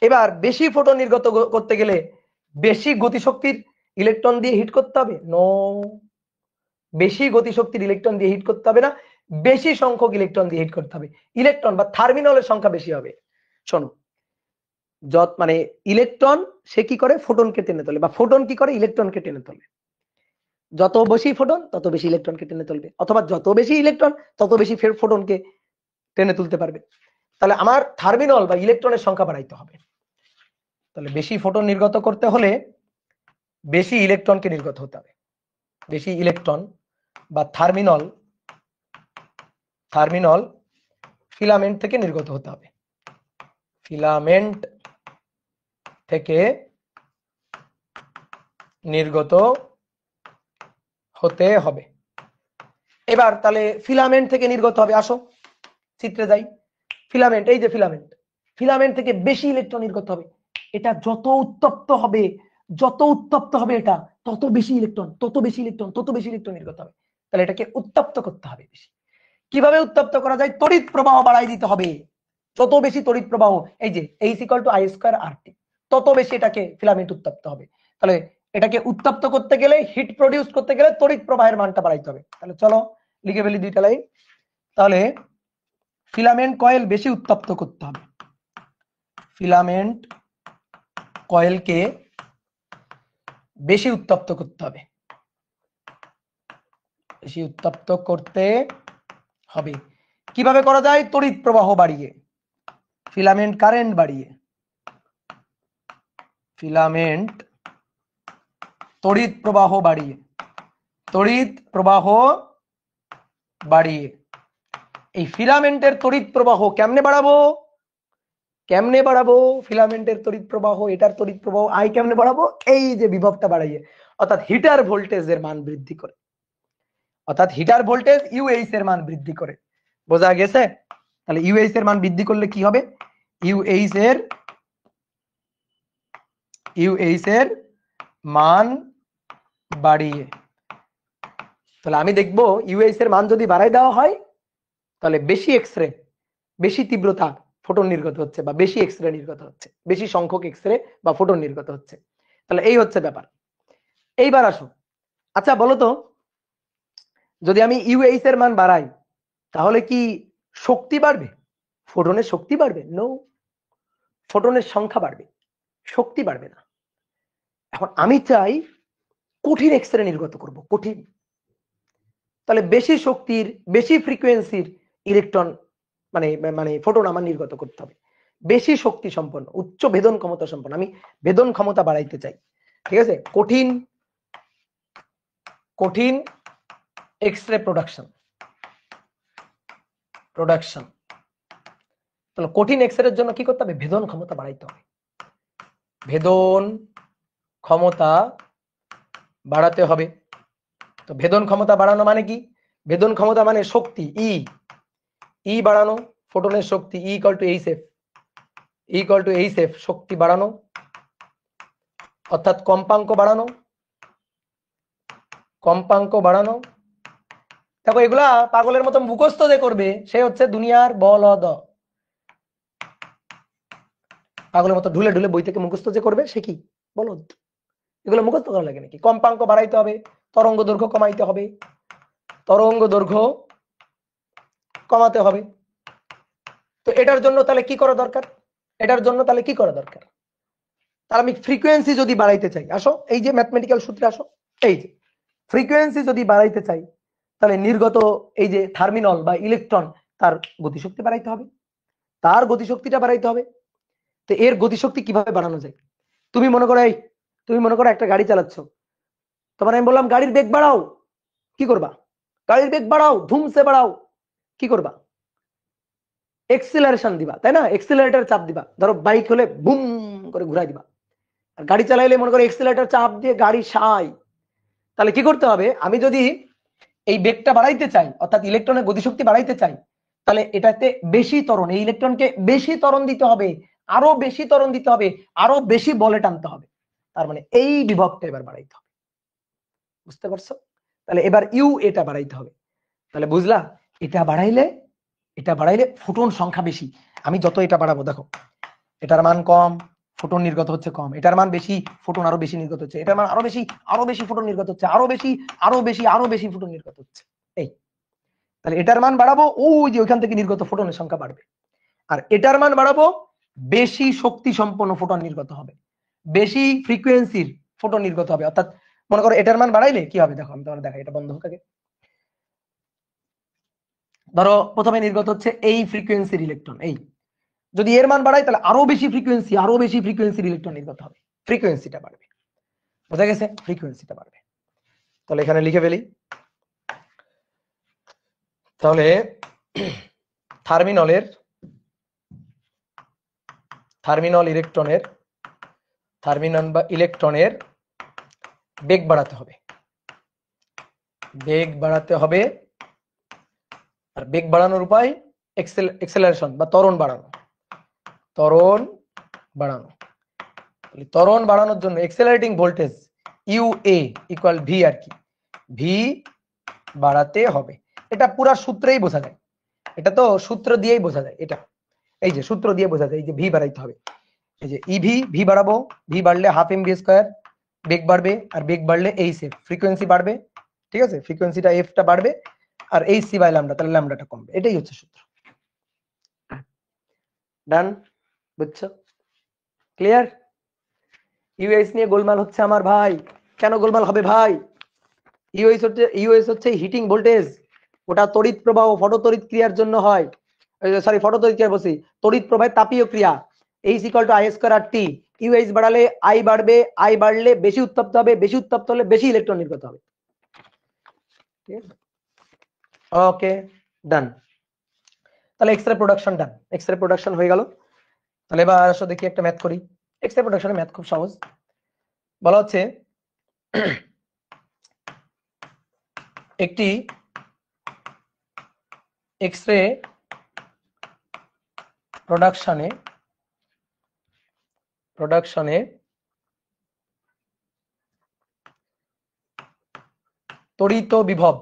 এবার বেশি ফোটন নির্গত করতে গেলে বেশি গতিশক্তির ইলেকট্রন দিয়ে হিট করতে হবে? নো, বেশি গতিশক্তির ইলেকট্রন দিয়ে হিট করতে হবে না, বেশি সংখ্যক ইলেকট্রন দিয়ে হিট করতে হবে। ইলেকট্রন বা থার্মিনলের সংখ্যা বেশি হবে। শোনো, মানে ইলেকট্রন সে কি করে, ফোটনকে টেনে তোলে, বা ফোটন কি করে, ইলেকট্রনকে টেনে তোলে। যত বেশি ফোটন তত বেশি ইলেকট্রনকে টেনে তুলবে, অথবা যত বেশি ইলেকট্রন তত বেশি ফোটনকে টেনে তুলতে পারবে। তাহলে আমার থার্মিনল বা ইলেকট্রনের সংখ্যা বাড়াইতে হবে। তাহলে বেশি ফোটন নির্গত করতে হলে বেশি ইলেকট্রনকে নির্গত হতে হবে। বেশি ইলেকট্রন বা থার্মিনল ফিলামেন্ট থেকে নির্গত হতে হবে। ফিলামেন্ট থেকে নির্গত হতে হবে। এবার তাহলে ফিলামেন্ট থেকে নির্গত হবে, আসো চিত্রে যাই। ফিলামেন্ট, এই যে ফিলামেন্ট থেকে বেশি ইলেকট্রন নির্গত হবে। এটা যত উত্তপ্ত হবে এটা তত বেশি ইলেকট্রন নির্গত হবে। তাহলে এটাকে উত্তপ্ত করতে হবে বেশি। কিভাবে উত্তপ্ত করা যায়? তড়িৎ প্রবাহ বাড়াই দিতে হবে। যত বেশি তড়িৎ প্রবাহ, এই যে H=I²RT, তত বেশি এটাকে ফিলামেন্ট উত্তপ্ত হবে। তাহলে এটাকে উত্তপ্ত করতে গেলে, হিট প্রডিউস করতে গেলে তড়িৎ প্রবাহের মানটা বাড়াইতে হবে। তাহলে চলো লিখে ফেলি দুইটা লাইন। তাহলে ফিলামেন্ট কয়েল বেশি উত্তপ্ত করতে হবে। ফিলামেন্ট কয়েলকে বেশি উত্তপ্ত করতে হবে, বেশি উত্তপ্ত করতে হবে। কিভাবে করা যায়? তড়িৎ প্রবাহ বাড়িয়ে, ফিলামেন্ট কারেন্ট বাড়িয়ে, ফিলামেন্ট তড়িৎ প্রবাহ বাড়িয়ে, এই ফিলামেন্টের তড়িৎ প্রবাহ কেমনে বাড়াবো? ফিলামেন্টের তড়িৎ প্রবাহ, এটার তড়িৎ প্রবাহ আই কেমনে বাড়াবো? এই যে বিভবটা বাড়াইয়ে, অর্থাৎ হিটার ভোল্টেজের মান বৃদ্ধি করে, UH এর মান বৃদ্ধি করে। বোঝা গেছে? তাহলে UH এর মান বৃদ্ধি করলে কি হবে? UH এর মান বাড়িয়ে, তাহলে আমি দেখবো UH এর মান যদি বাড়াই দেওয়া হয়, তাহলে বেশি এক্সরে, বেশি তীব্রতা ফোটন নির্গত হচ্ছে, বা বেশি এক্সরে নির্গত হচ্ছে, বেশি সংখ্যক এক্সরে বা ফোটন নির্গত হচ্ছে। তাহলে এই হচ্ছে ব্যাপার। এইবার আসো, আচ্ছা বলো তো, যদি আমি UH এর মান বাড়াই তাহলে কি শক্তি বাড়বে? ফোটনের শক্তি বাড়বে? নো, ফোটনের সংখ্যা বাড়বে, শক্তি বাড়বে না। এখন আমি চাই কঠিন এক্সরে নির্গত করব, কঠিন। তাহলে বেশি শক্তির, বেশি ফ্রিকোয়েন্সির ইলেকট্রন মানে ফোটন আমার নির্গত করতে হবে, বেশি শক্তি সম্পন্ন, উচ্চ ভেদন ক্ষমতা সম্পন্ন। আমি ভেদন ক্ষমতা বাড়াইতে চাই, ঠিক আছে? কঠিন এক্সরে প্রোডাকশন। তাহলে কঠিন এক্সরের জন্য কি করতে হবে? ভেদন ক্ষমতা বাড়াইতে হবে, ভেদন ক্ষমতা বাড়াতে হবে। তো ভেদন ক্ষমতা বাড়ানো মানে কি? ভেদন ক্ষমতা মানে শক্তি, ই বাড়ানো, ফোটনের শক্তি E=hf, শক্তি বাড়ানো, অর্থাৎ কম্পাঙ্ক বাড়ানো। দেখো এগুলা পাগলের মতো মুখস্থ যে করবে সে হচ্ছে দুনিয়ার বলদ। পাগলের মতো ঢুলে ঢুলে বই থেকে মুখস্থ যে করবে সে কি বলদ। এগুলো মুখস্থ করা লাগে নাকি? কম্পাঙ্ক বাড়াইতে হবে, তরঙ্গ দৈর্ঘ্য কমাইতে হবে, তো এটার জন্য তাহলে কি করা দরকার? তাহলে আমি ফ্রিকোয়েন্সি যদি বাড়াইতে চাই, আসো এই যে ম্যাথমেটিক্যাল সূত্রে আসো, এই যে ফ্রিকোয়েন্সি যদি বাড়াইতে চাই তাহলে নির্গত এই যে থার্মিনল বা ইলেকট্রন, তার গতিশক্তি বাড়াইতে হবে, তো এর গতিশক্তি কিভাবে বাড়ানো যায়? তুমি মনে করো একটা গাড়ি চালাচ্ছ, তোমার আমি বললাম গাড়ির বেগ বাড়াও, কি করবা? গাড়ির বেগ বাড়াও, ধুমসে বাড়াও, কি করবা? এক্সিলারেশন দিবা, তাই না? এক্সিলারেটর চাপ দিবা। ধরো বাইক হলে বুম করে ঘুরাই দিবা, আর গাড়ি চালাইলে মনে করো এক্সিলারেটর চাপ দিয়ে গাড়ি সাই। তাহলে কি করতে হবে? আমি যদি এই বেগটা বাড়াইতে চাই, অর্থাৎ ইলেকট্রনের গতিশক্তি বাড়াইতে চাই, তাহলে এটাতে বেশি ত্বরণ, এই ইলেকট্রনকে বেশি ত্বরণ দিতে হবে, আরো বেশি ত্বরণ দিতে হবে, আরো বেশি বলে টানতে হবে। তার মানে এই বিভবটা এবার বাড়াইতে হবে, বুঝতে পারছো? তাহলে এবার এটা বাড়াইতে হবে। তাহলে বুঝলা, এটা বাড়াইলে ফোটন সংখ্যা বেশি। আমি যত এটা বাড়াবো, দেখো এটার মান কম, ফোটন নির্গত হচ্ছে কম, এটার মান বেশি, ফোটন আরো বেশি নির্গত হচ্ছে, এটার মান আরো বেশি, আরো বেশি ফোটন নির্গত হচ্ছে, আরো বেশি, আরো বেশি, আরো বেশি ফোটন নির্গত হচ্ছে। এই তাহলে এটার মান বাড়াবো, ওই যে ওইখান থেকে নির্গত ফোটনের সংখ্যা বাড়বে। আর এটার মান বাড়াবো, বেশি শক্তি সম্পন্ন ফোটন নির্গত হবে, বেশি ফ্রিকোয়েন্সির ফোটন নির্গত হবে। অর্থাৎ মনে করো এটার মান বাড়াইলে কি হবে, দেখো আমি তোমাদের দেখাই, এটা বন্ধ হোক আগে। ধরো প্রথমে নির্গত হচ্ছে এই ফ্রিকোয়েন্সির ইলেকট্রন, এই যদি এর মান বাড়াই তাহলে আরো বেশি ফ্রিকোয়েন্সি, আরো বেশি ফ্রিকোয়েন্সির ইলেকট্রন নির্গত হবে, ফ্রিকোয়েন্সিটা বাড়বে, বোঝা গেছে, ফ্রিকোয়েন্সিটা বাড়বে। তাহলে এখানে লিখে ফেলি, তাহলে থার্মিনল ইলেকট্রনের বেগ বাড়াতে হবে, আর বেগ বাড়ানোর উপায় এক্সেলারেশন বা ত্বরণ বাড়ানো। ত্বরণ বাড়ানোর জন্য এক্সেলারেটিং ভোল্টেজ ইউএ ইকুয়াল ভি, আর কি ভি বাড়াতে হবে। এটা পুরা সূত্রেই বোঝা যায়, এটা তো সূত্র দিয়েই বোঝা যায়, এটা এই যে সূত্র দিয়ে বোঝা যায়, এই যে ভি বাড়াইতে হবে, এই যে ইভি, ভি বাড়াবো, ভি বাড়লে হাফ এম ভি স্কয়ার, বেগ বাড়বে, আর বেগ বাড়লে এইচ এফ, ফ্রিকোয়েন্সি বাড়বে, ঠিক আছে, ফ্রিকোয়েন্সিটা এফটা বাড়বে, আর এইচ সি বাই ল্যামডা, তাহলে ল্যামডাটা কমবে, এটাই হচ্ছে সূত্র। ডান, বুঝছো, ক্লিয়ার? ইউএস নিয়ে গোলমাল হচ্ছে আমার ভাই, কেন গোলমাল হবে ভাই? ইউএস হচ্ছে হিটিং ভোল্টেজ, ওটা তড়িৎ প্রবাহ ফটোতড়িৎ ক্রিয়ার জন্য হয়, সরি ফটোতড়িৎ ক্রিয়া বলছি, তড়িৎ প্রবাহের তাপীয় ক্রিয়া। H equal to I square R T, US বাড়ালে আই বাড়বে, আই বাড়লে বেশি উত্তপ্ত হবে, বেশি উত্তপ্ত হলে বেশি ইলেকট্রন নির্গত হবে। ওকে, ডান। তাহলে এক্সরে প্রোডাকশন ডান, এক্সরে প্রোডাকশন হয়ে গেল। তাহলে এবার আসো দেখি একটা ম্যাথ করি। এক্সরে প্রোডাকশনের ম্যাথ খুব সহজ, বলা হচ্ছে একটি এক্সরে প্রোডাকশনে তড়িৎ বিভব,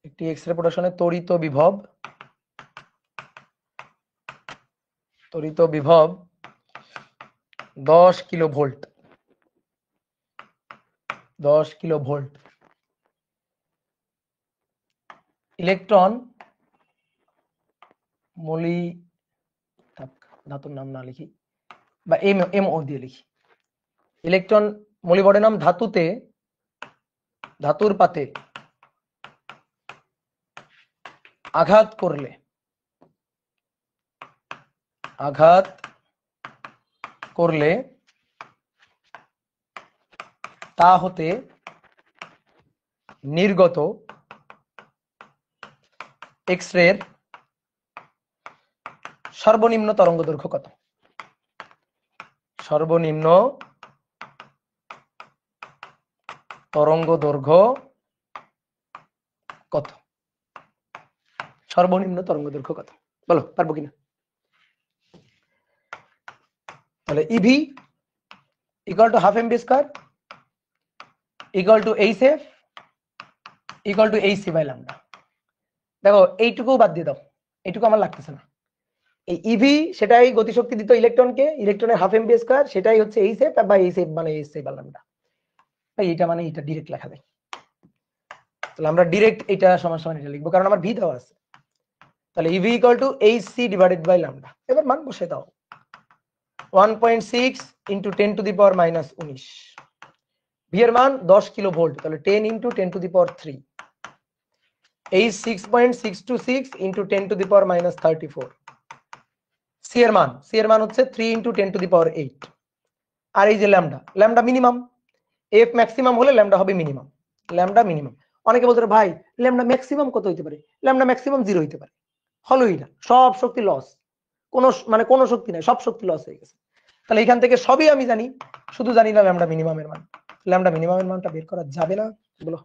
একটি এক্সরে প্রোডাকশনে তড়িৎ বিভব 10 কিলোভোল্ট, 10 কিলোভোল্ট। ইলেকট্রন মলি, ধাতুর নাম না লিখি, বা এম ও দিয়ে লিখি, ইলেকট্রন মোলিবডেনাম ধাতুর পাতে আঘাত করলে তা হতে নির্গত এক্সরের সর্বনিম্ন তরঙ্গ দৈর্ঘ্য কত? সর্বনিম্ন তরঙ্গ দৈর্ঘ্য কত? সর্বনিম্ন তরঙ্গ দৈর্ঘ্য কত, বলো, পারবো কিনা? তাহলে EV equal to half M V square equal to H F equal to H C by lambda. দেখো এইটুকু বাদ দিয়ে দাও, এইটুকু আমার লাগতেছে না। এই ইভি সেটাই গতিশক্তি দিত ইলেকট্রনকে, ইলেকট্রনের হাফ এম বি স্কয়ার সেটাই হচ্ছে এইচ এফ বা এইচ এফ মানে এইচ সি বাই ল্যামডা। এইটা মানে এটা ডিরেক্ট লেখা যায়, তাহলে আমরা ডিরেক্ট এটা সমান সমান এটা লিখবো, কারণ আমার ভি দেওয়া আছে। তাহলে EV equal to H C divided by lambda, এবার মান বসে দাও, 1.6 into 10 to the power minus 19, V এর মান 10 কিলো ভোল্ট, তাহলে 10 into 10 to the power 3, H 6.626 into 10 to the power minus 34, C এর মান হচ্ছে 3 ইন্টু 10 টু দি পাওয়ার 8, আর এই যে ল্যামডা মিনিমাম, এফ ম্যাক্সিমাম হলে ল্যামডা হবে মিনিমাম, ল্যামডা মিনিমাম। অনেকে বলতে ভাই ল্যামডা ম্যাক্সিমাম কত হইতে পারে? ল্যামডা ম্যাক্সিমাম 0 হইতে পারে, হলোই না, সব শক্তি লস, কোনো শক্তি নাই, সব শক্তি লস হয়ে গেছে। তাহলে এখান থেকে সবই আমি জানি, শুধু জানি না ল্যামডা মিনিমামের মান। ল্যামডা মিনিমামের মানটা বের করা যাবে না, বলো,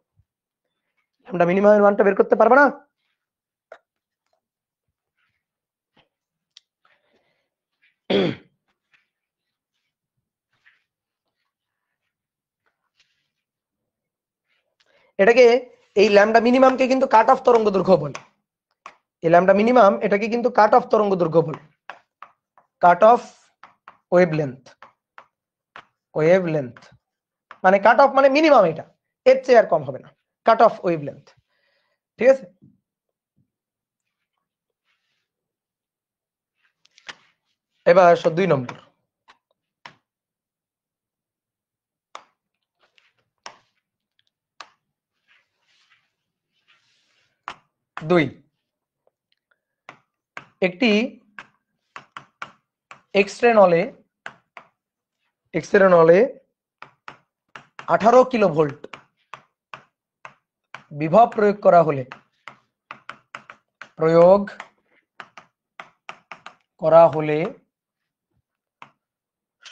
ল্যামডা মিনিমামের মানটা বের করতে পারবে না? এটাকে, এই ল্যামডা মিনিমামকে কিন্তু কাট অফ তরঙ্গ দৈর্ঘ্য বলে, এই ল্যামডা মিনিমাম এটাকে কিন্তু কাট অফ তরঙ্গ দৈর্ঘ্য বলে, কাট অফ ওয়েভলেন্থ মানে কাট অফ মানে মিনিমাম, এটা এর চেয়ে আর কম হবে না, কাট অফ ওয়েভলেন্থ। ঠিক আছে, এবার 2 নম্বর। একটি এক্স-রে নলে 18 কিলোভোল্ট বিভব প্রয়োগ করা হলে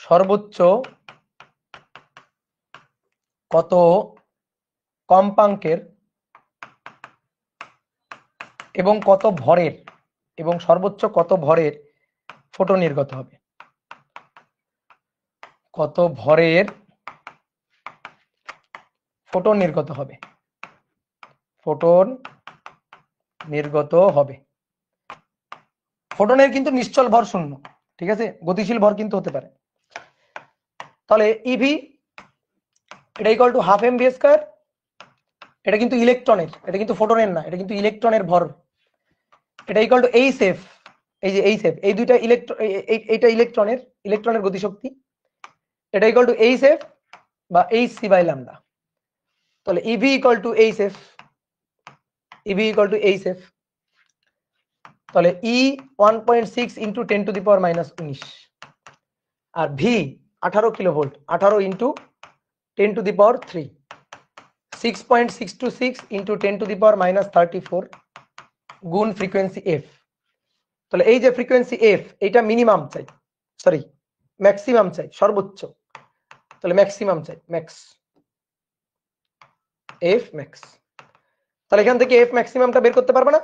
সর্বোচ্চ কত কম্পাঙ্কের এবং সর্বোচ্চ কত ভরের ফোটন নির্গত হবে? কত ভরের ফোটন নির্গত হবে? ফোটনের কিন্তু নিশ্চল ভর 0, ঠিক আছে, গতিশীল ভর কিন্তু হতে পারে। তাহলে ইভি এটা equal to half M V square, এটা কিন্তু ইলেকট্রনের, এটা কিন্তু ফোটনের না, এটা কিন্তু ইলেকট্রনের ভর। এটা ইকুয়াল টু এইচ এফ, এই যে এইচ এফ, এই দুইটা এইটা ইলেকট্রনের গতিশক্তি, এটা ইকুয়াল টু এইচ এফ বা এইচ সি বাই ল্যামডা। তাহলে EV equal to H F, তাহলে ই 1.6 ইন্টু 10⁻⁻⁹, আর ভি 18 কিলোভোল্ট, 18 ইন্টু 10⁻³ 6.626 ইন্টু 10⁻⁻34 গুণ ফ্রিকোয়েন্সি এফ। তাহলে এই যে ফ্রিকোয়েন্সি এফ, এটা মিনিমাম চাই, সরি ম্যাক্সিমাম চাই, সর্বোচ্চ। তাহলে ম্যাক্সিমাম চাই, এফ ম্যাক্স। তাহলে এখান থেকে এফ ম্যাক্সিমামটা বের করতে পারবে না?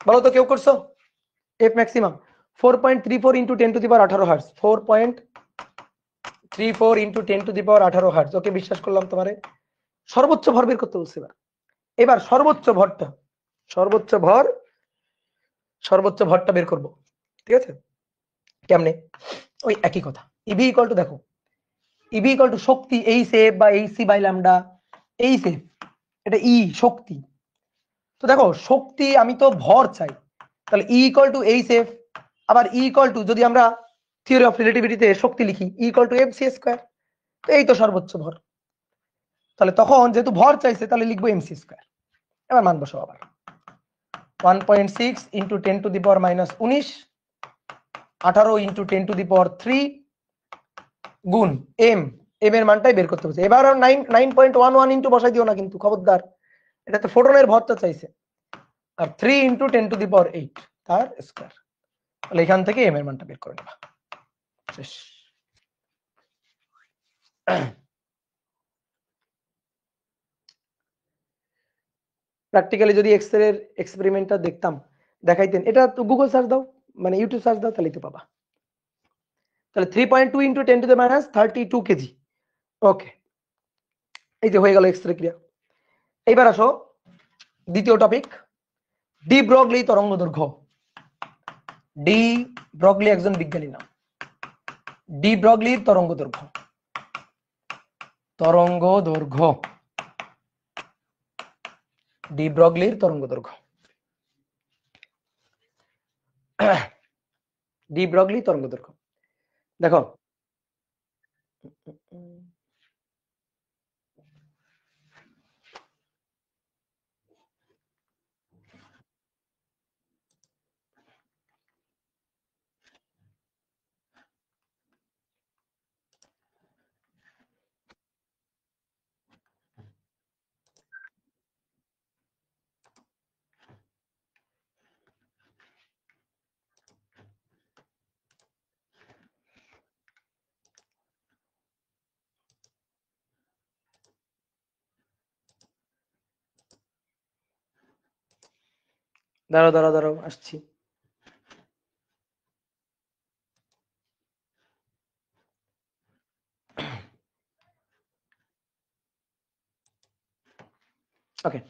বলো তো, কেউ করছো? F maximum 4.34 into 10⁻18 hertz, 4.34 into 10⁻18 hertz. Okay, বিশ্বাস করলাম তোমারে। সর্বোচ্চ ভর বের করতে বলছে। এবার সর্বোচ্চ ভরটা বের করব, ঠিক আছে? কেমনে? ওই একই কথা, ইভি ইকুয়াল টু, দেখো ইভি ইকুয়াল টু শক্তি এইচ এফ বা H C by lambda. H F এটা ই শক্তি, তো দেখো শক্তি আমি তো ভর চাই, তাহলে ই ইকুয়াল টু এইচ এফ, আবার ই ইকুয়াল টু যদি আমরা থিওরি অফ রিলেটিভিটিতে শক্তি লিখি E equal to M C square, তো এই তো সর্বোচ্চ ভর। তাহলে তখন যেহেতু ভর চাইছে তাহলে লিখবো এম সি স্কয়ার। এবার মান বসাও আবার, 1.6 ইন্টু 10⁻⁻⁹, 18 ইন্টু 10⁻³ গুণ এম এর মানটাই বের করতে হচ্ছে। এবার 9.11 ইন্টু বসাই দিও না কিন্তু, খবরদার, এটাতে ফোটনের ভরটা চাইছে। আর 3 ইন্টু 10⁸ তার স্কয়ার। তাহলে এখান থেকে এম এর মানটা বের করে নেবা, শেষ। প্র্যাকটিক্যালি যদি এক্স-রে এর এক্সপেরিমেন্টটা দেখাইতেন, এটা তো গুগল সার্চ দাও, মানে ইউটিউব সার্চ দাও, তাহলেই তো পাবা। তাহলে 3.2 ইন্টু 10⁻32 কেজি। ওকে, এই যে হয়ে গেল এক্স-রে ক্রিয়া। এইবার আসো দ্বিতীয় টপিক, ডি ব্রগলি তরঙ্গ দৈর্ঘ্য। ডি ব্রগলি একজন বিজ্ঞানী নাম। ডি ব্রগলির তরঙ্গ দৈর্ঘ্য, ডি ব্রগলির তরঙ্গ দৈর্ঘ্য, ডি ব্রগলি তরঙ্গ দৈর্ঘ্য। দেখো দাঁড়াও আসছি। ওকে,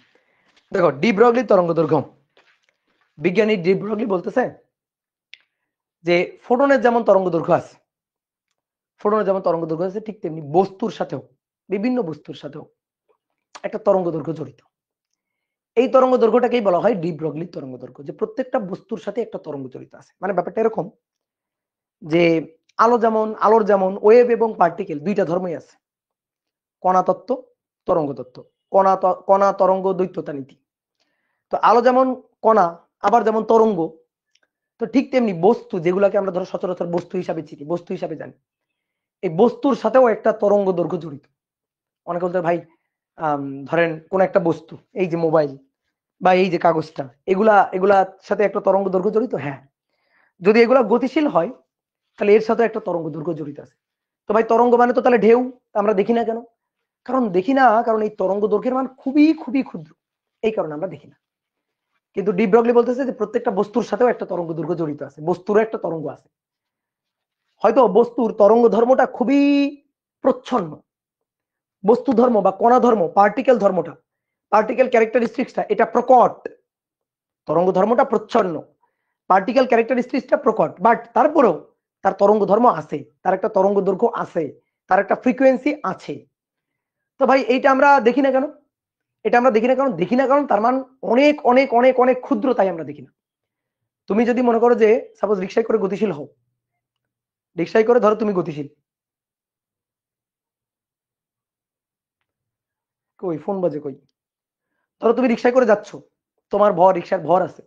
দেখো ডি ব্রগলি তরঙ্গ দৈর্ঘ্য, বিজ্ঞানী ডি ব্রগলি বলতেছে যে ফোটনের যেমন তরঙ্গ দৈর্ঘ্য আছে, ফোটনের যেমন তরঙ্গ দৈর্ঘ্য আছে ঠিক তেমনি বস্তুর সাথেও, বিভিন্ন বস্তুর সাথেও একটা তরঙ্গ দৈর্ঘ্য জড়িত। এই তরঙ্গ দৈর্ঘ্যটাকেই বলা হয় ডি ব্রগলির তরঙ্গ দৈর্ঘ্য, যে প্রত্যেকটা বস্তুর সাথে একটা তরঙ্গ জড়িত আছে। মানে ব্যাপারটা এরকম যে আলোর যেমন ওয়েভ এবং পার্টিকেল দুইটা ধর্মই আছে, কণা তত্ত্ব, তরঙ্গ তত্ত্ব, কণা তরঙ্গ দ্বৈততা নীতি। তো আলো যেমন কণা, আবার যেমন তরঙ্গ, তো ঠিক তেমনি বস্তু, যেগুলোকে আমরা ধরো সচরাচর বস্তু হিসাবে চিনি, বস্তু হিসাবে জানি, এই বস্তুর সাথেও একটা তরঙ্গ দৈর্ঘ্য জড়িত। অনেকে বলতে ভাই ধরেন কোন একটা বস্তু, এই যে মোবাইল বা এই যে কাগজটা, এগুলার সাথে একটা তরঙ্গ দৈর্ঘ্য জড়িত। হ্যাঁ, যদি এগুলা গতিশীল হয় তাহলে এর সাথে একটা তরঙ্গ দৈর্ঘ্য জড়িত আছে। তো ভাই তরঙ্গ মানে তো তাহলে ঢেউ, আমরা দেখি না কেন? কারণ দেখি না, কারণ এই তরঙ্গ দৈর্ঘ্যের মান খুবই খুবই ক্ষুদ্র, এই কারণে আমরা দেখি না। কিন্তু ডি ব্রগলি বলতেছে যে প্রত্যেকটা বস্তুর সাথেও একটা তরঙ্গ দৈর্ঘ্য জড়িত আছে, বস্তুরও একটা তরঙ্গ আছে। হয়তো বস্তুর তরঙ্গ ধর্মটা খুবই প্রচ্ছন্ন, বস্তু ধর্ম বা কণা ধর্ম, পার্টিকেল ধর্মটা, পার্টিকেল ক্যারেক্টারিস্টিক্সটা এটা প্রকট, তরঙ্গ ধর্মটা প্রচ্ছন্ন, পার্টিকেল ক্যারেক্টারিস্টিক্সটা প্রকট, বাট তারপরেও তার তরঙ্গ ধর্ম আছে, তার একটা তরঙ্গ দৈর্ঘ্য আছে, তার একটা ফ্রিকোয়েন্সি আছে। তো ভাই এইটা আমরা দেখি না কেন? এটা আমরা দেখি না কারণ তার মান অনেক অনেক অনেক অনেক ক্ষুদ্র, তাই আমরা দেখি না। তুমি যদি মনে করো যে সাপোজ রিক্সায় করে গতিশীল হও, রিক্সায় করে ধরো তুমি গতিশীল, কই ফোন বাজে কই, ধরো তুমি রিক্সায় করে যাচ্ছ, তোমার রিক্সার ভর আছে,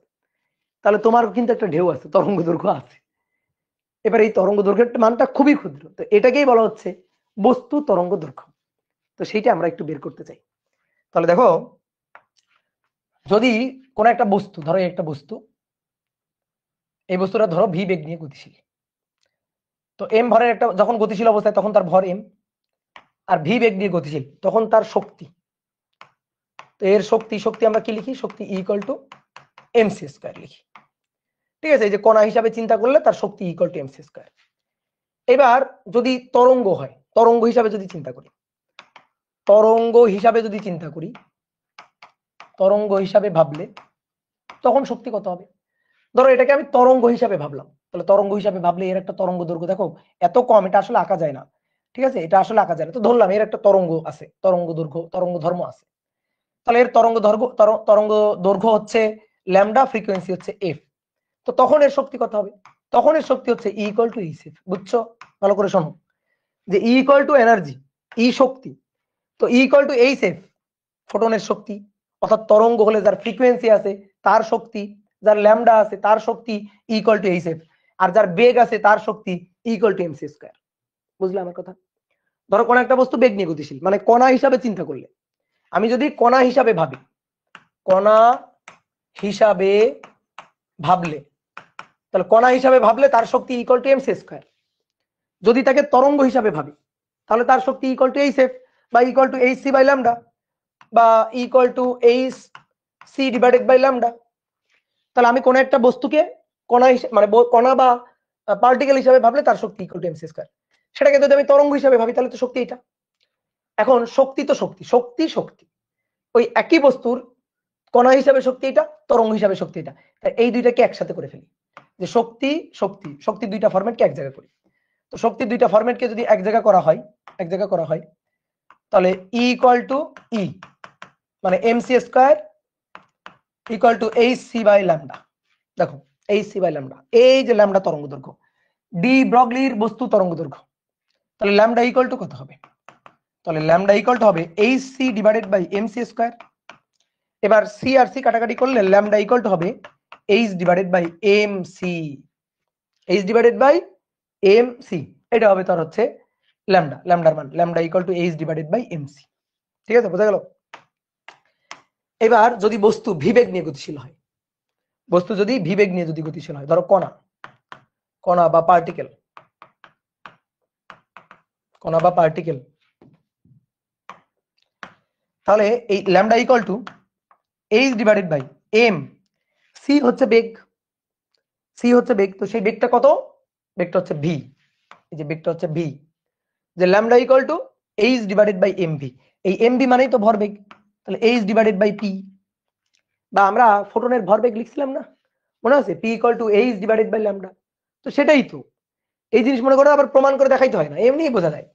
তাহলে তোমার কিন্তু একটা ঢেউ আছে, তরঙ্গ দৈর্ঘ্য আছে। এবার এই তরঙ্গ দৈর্ঘ্যের মানটা খুবই ক্ষুদ্র, তো এটাকেই বলা হচ্ছে বস্তু তরঙ্গ দৈর্ঘ্য। তো সেইটা আমরা একটু বের করতে চাই। তাহলে দেখো, যদি কোন একটা বস্তু, ধরো একটা বস্তু, এই বস্তুটা ধরো ভি বেগ নিয়ে গতিশীল, তো এম ভরের একটা, যখন গতিশীল অবস্থায় তখন তার ভর এম, আর ভি বেগ দিয়ে গতিশীল তখন তার শক্তি, তো এর শক্তি আমরা কি লিখি? শক্তি ইকুয়াল টু এমসি স্কয়ার লিখি। ঠিক আছে, এই যে কণা হিসাবে চিন্তা করলে তার শক্তি ইকুয়াল টু এমসি স্কয়ার। এবার যদি তরঙ্গ হয়, তরঙ্গ হিসাবে যদি চিন্তা করি, তরঙ্গ হিসাবে ভাবলে তখন শক্তি কত হবে? ধরো এটাকে আমি তরঙ্গ হিসাবে ভাবলাম, তাহলে তরঙ্গ হিসাবে ভাবলে এর একটা তরঙ্গ দৈর্ঘ্য দেখো এত কম, এটা আসলে আঁকা যায় না। ঠিক আছে, এটা আসলে আঁকা যায় না, তো ধরলাম এর একটা তরঙ্গ আছে, তরঙ্গ দৈর্ঘ্য, তরঙ্গ ধর্ম আছে। তাহলে এর তরঙ্গ দৈর্ঘ্য হচ্ছে ল্যামডা, ফ্রিকোয়েন্সি হচ্ছে এফ। তো তখন এর শক্তি কত হবে? তখন এর শক্তি হচ্ছে E equal to H F. বুঝছো? ভালো করে শোনো, যে E equal to energy, E শক্তি, তো E equal to H F ফোটনের শক্তি, অর্থাৎ তরঙ্গ হলে যার ফ্রিকোয়েন্সি আছে তার শক্তি, যার ল্যামডা আছে তার শক্তি ইকুয়াল টু এইচ এফ, আর যার বেগ আছে তার শক্তি ইকুয়াল টু এমসি স্কয়ার। বুঝলে আমার কথা? ধরো কোন একটা বস্তু বেগ নিয়ে গতিশীল, মানে কণা হিসাবে চিন্তা করলে, আমি যদি কণা হিসাবে ভাবি, কণা হিসাবে ভাবলে, তাহলে কণা হিসাবে ভাবলে তার শক্তি ইকুয়াল টু এমসি স্কয়ার। যদি তাকে তরঙ্গ হিসাবে ভাবি তাহলে তার শক্তি ইকুয়াল টু এইচ এফ বা equal to H C by lambda বা equal to H C divided by lambda. তাহলে আমি কোন একটা বস্তুকে কণা মানে কণা বা পার্টিকেল হিসাবে ভাবলে তার শক্তি ইকুয়াল টু এমসি স্কয়ার। সেটাকে যদি আমি তরঙ্গ হিসাবে ভাবি তাহলে তো শক্তি এটা। এখন শক্তি তো শক্তি ওই একই বস্তুর কণা হিসাবে শক্তি এটা, তরঙ্গ হিসাবে শক্তি এটা, তাই এই দুইটাকে একসাথে করে ফেলি, যে শক্তি দুইটা ফরম্যাটকে এক জায়গায় করি। তো শক্তির দুইটা ফরম্যাটকে যদি এক জায়গা করা হয় তাহলে ই ইকুয়াল টু ই মানে MC square equal to H C by lambda. দেখো এইচ সি বাই ল্যামডা, এই যে ল্যামডা তরঙ্গ দৈর্ঘ্য, ডি ব্রগলির বস্তু তরঙ্গ দৈর্ঘ্য, তাহলে ল্যামডা ইকুয়াল টু কত হবে? তাহলে ল্যামডা ইকুয়াল টু হবে H C divided by MC square. এবার সি আর সি কাটাকাটি করলে ল্যামডা ইকুয়াল টু হবে H divided by MC, H divided by MC, এটা হবে তার হচ্ছে ল্যামডার মান, lambda equal to H divided by MC. ঠিক আছে, বোঝা গেল? এবার যদি বস্তু ভিবেগ নিয়ে গতিশীল হয়, ধরো কণা বা পার্টিকেল, তাহলে এই lambda equal to H divided by M, C হচ্ছে বেগ, তো সেই বেগটা কত? বেগটা হচ্ছে ভি, এই যে বেগটা হচ্ছে ভি, যে lambda equal to H divided by M V, এই এম ভি মানেই তো ভরবেগ, তাহলে এইচ ডিভাইডেড বাই পি, বা আমরা ফোটনের ভরবেগ লিখছিলাম না, মনে আছে? P equal to H divided by lambda, তো সেটাই তো এই জিনিস মনে করো আবার প্রমাণ করে দেখাইতে হয় না, এমনিই বোঝা যায়।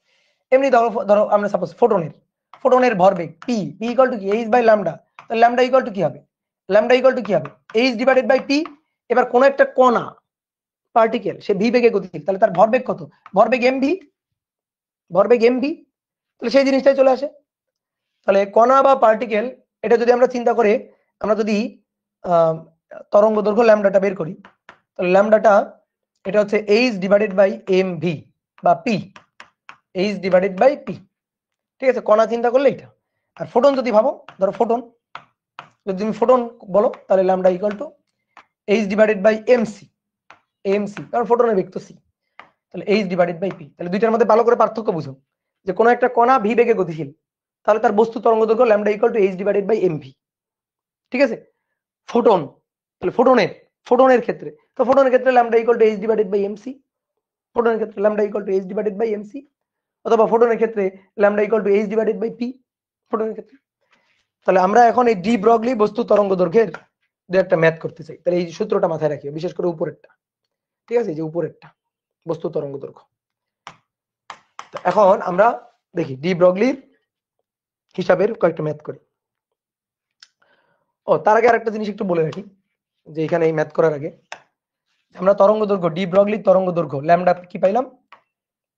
এমনি ধরো আমরা সাপোজ ফোটনের ভরবেগ পি ইকুয়াল টু কি এইচ বাই ল্যামডা, তাহলে ল্যামডা ইকুয়াল টু কি হবে, ল্যামডা ইকুয়াল টু কি হবে এইচ ডিভাইডেড বাই পি। এবার কোন একটা কণা পার্টিকেল সে ভি বেগে গতিশীল, তাহলে তার ভরবেগ কত, ভরবেগ এমভি, তাহলে সেই জিনিসটাই চলে আসে। তাহলে কণা বা পার্টিকেল এটা যদি আমরা চিন্তা করে, আমরা যদি তরঙ্গ দৈর্ঘ্য ল্যামডাটা বের করি, তাহলে ল্যামডাটা এটা হচ্ছে H divided by M V বা P, H divided by P, ঠিক আছে। কণা চিন্তা করলে এটা। আর ফোটন যদি ভাবো, ধরো ফোটন, যদি তুমি ফোটন বলো তাহলে lambda equal to H divided by MC, কারণ ফোটনের বেগ তো সি, তাহলে এইচ ডিভাইডেড বাই পি। তাহলে দুইটার মধ্যে ভালো করে পার্থক্য বুঝো, যে কোনো একটা কণা ভি বেগে গতিশীল, তাহলে তার বস্তু তরঙ্গ দৈর্ঘ্য lambda equal to H divided by M V, ঠিক আছে। ফোটন, তাহলে ফোটনের ক্ষেত্রে তো ফোটনের ক্ষেত্রে lambda equal to H divided by M C, ফোটনের ক্ষেত্রে lambda equal to H divided by M C, অথবা ফোটনের ক্ষেত্রে lambda equal to H divided by P, ফোটনের ক্ষেত্রে। তাহলে আমরা এখন এই ডি ব্রগলি বস্তু তরঙ্গ দৈর্ঘ্যের দু একটা ম্যাথ করতে চাই, তাহলে এই সূত্রটা মাথায় রাখিও, বিশেষ করে উপরেরটা, ঠিক আছে, এই যে উপরেরটা বস্তু তরঙ্গ দৈর্ঘ্য। এখন আমরা দেখি ডি ব্রগলির হিসাবের কয়েকটা ম্যাথ করি। ও তার আগে আরেকটা জিনিস একটু বলে রাখি, যে এখানে এই ম্যাথ করার আগে আমরা তরঙ্গ দৈর্ঘ্য ডি ব্রগলির তরঙ্গ দৈর্ঘ্য ল্যামডা কি পাইলাম,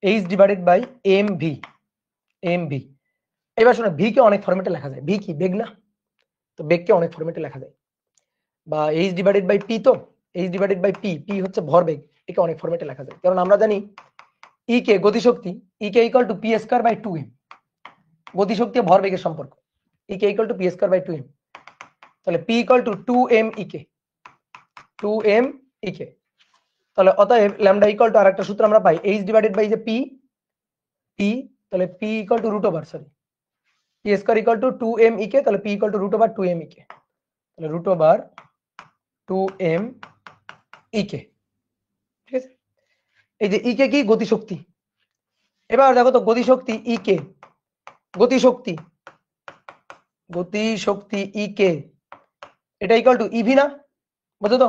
H divided by M V. এবার শোনো, ভি কে অনেক ফরম্যাটে লেখা যায়, ভি কি বেগ না, তো বেগকে অনেক ফরম্যাটে লেখা যায়, বা এইচ ডিভাইডেড বাই পি, তো এইচ ডিভাইডেড বাই পি হচ্ছে ভরবেগ, একে অনেক ফরম্যাটে লেখা যায়। কারণ আমরা জানি ই কে গতিশক্তি, E K equal to P square by 2m, গতিশক্তি ও ভরবেগের সম্পর্ক, E K equal to P square by 2m, তাহলে P equal to 2m E K, তাহলে অতএব ল্যামডা ইকুয়াল টু আরেকটা সূত্র আমরা পাই এইচ ডিভাইডেড বাই যে পি, তাহলে P equal to root over P square equal to 2m E K, তাহলে P equal to root over 2m E K, তাহলে রুট ওভার 2m ই কে, ঠিক আছে। এই যে ই কে কি গতিশক্তি, এবার দেখো তো গতিশক্তি ই কে, গতিশক্তি ই কে এটা ইকুয়াল টু ইভি না, বুঝছো তো,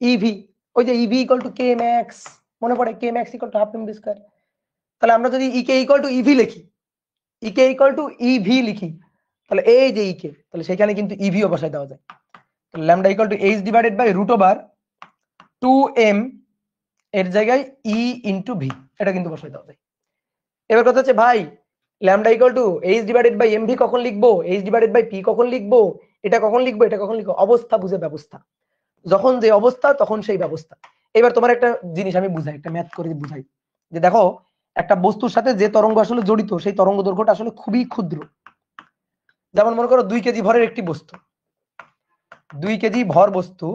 ইভি, ওই যে EV equal to K max, মনে পড়ে K max equal to half M V square. তাহলে আমরা যদি E K equal to EV লিখি, তাহলে এই যে ই কে, তাহলে সেখানে কিন্তু ইভিও বসায় দেওয়া যায়, তাহলে lambda equal to H divided by root over 2m এর জায়গায় ই ইনটু ভি, এটা কিন্তু বসায় দেওয়া যায়। এবার কথা হচ্ছে ভাই, lambda equal to H divided by MV কখন লিখবো, এইচ ডিভাইডেড বাই পি কখন লিখবো, এটা কখন লিখবো, অবস্থা বুঝে ব্যবস্থা, যখন যে অবস্থা তখন সেই ব্যবস্থা। এবার তোমার একটা জিনিস আমি বুঝাই, একটা ম্যাথ করে বুঝাই, যে দেখো একটা বস্তুর সাথে যে তরঙ্গ আসলে জড়িত, সেই তরঙ্গ দৈর্ঘ্যটা আসলে খুবই ক্ষুদ্র। যেমন মনে করো 2 কেজি ভরের একটি বস্তু, 2 কেজি ভর বস্তু,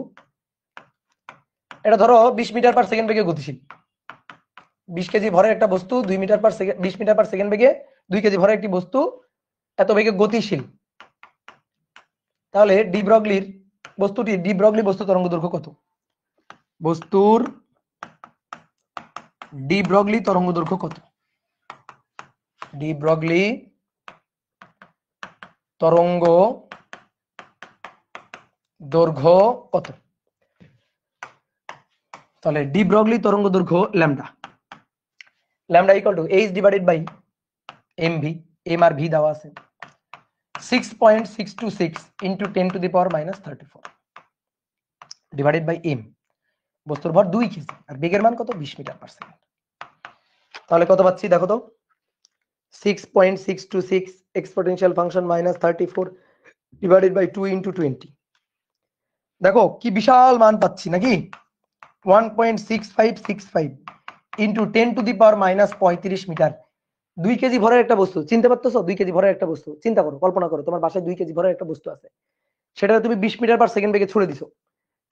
এটা ধরো 20 মিটার পার সেকেন্ড বেগে গতিশীল, 20 কেজি ভরের একটা বস্তু 2 metre per second, 20 metre per second বেগে 2 কেজি ভরের একটি বস্তু এত বেগে গতিশীল। তাহলে ডি ব্রগলি বস্তু তরঙ্গ দৈর্ঘ্য কত, বস্তুর ডি ব্রগলি তরঙ্গ দৈর্ঘ্য কত, ডি ব্রগলি তরঙ্গ দৈর্ঘ্য কত, তাহলে ডি ব্রগলি তরঙ্গ দৈর্ঘ্য lambda equal to H divided by M V, M আর ভি দেওয়া আছে 6.626 into 10 to the power minus 34 divided by M, বস্তুর ভর 2 কেজি আর বেগের মান কত 20 মিটার পার সেকেন্ড। তাহলে কত পাচ্ছি দেখো তো, 6.626 exponential function minus 34 divided by 2 into 20, দেখো কি বিশাল মান পাচ্ছি নাকি, 1.6565 into 10 to the power minus 35 metre. 2 কেজি ভরের একটা বস্তু, চিনতে পারতেছো, 2 কেজি ভরের একটা বস্তু, চিন্তা করো, কল্পনা করো তোমার বাসায় 2 কেজি ভরের একটা বস্তু আছে, সেটা তুমি 20 মিটার পার সেকেন্ড বেগে ছুড়ে দিছো,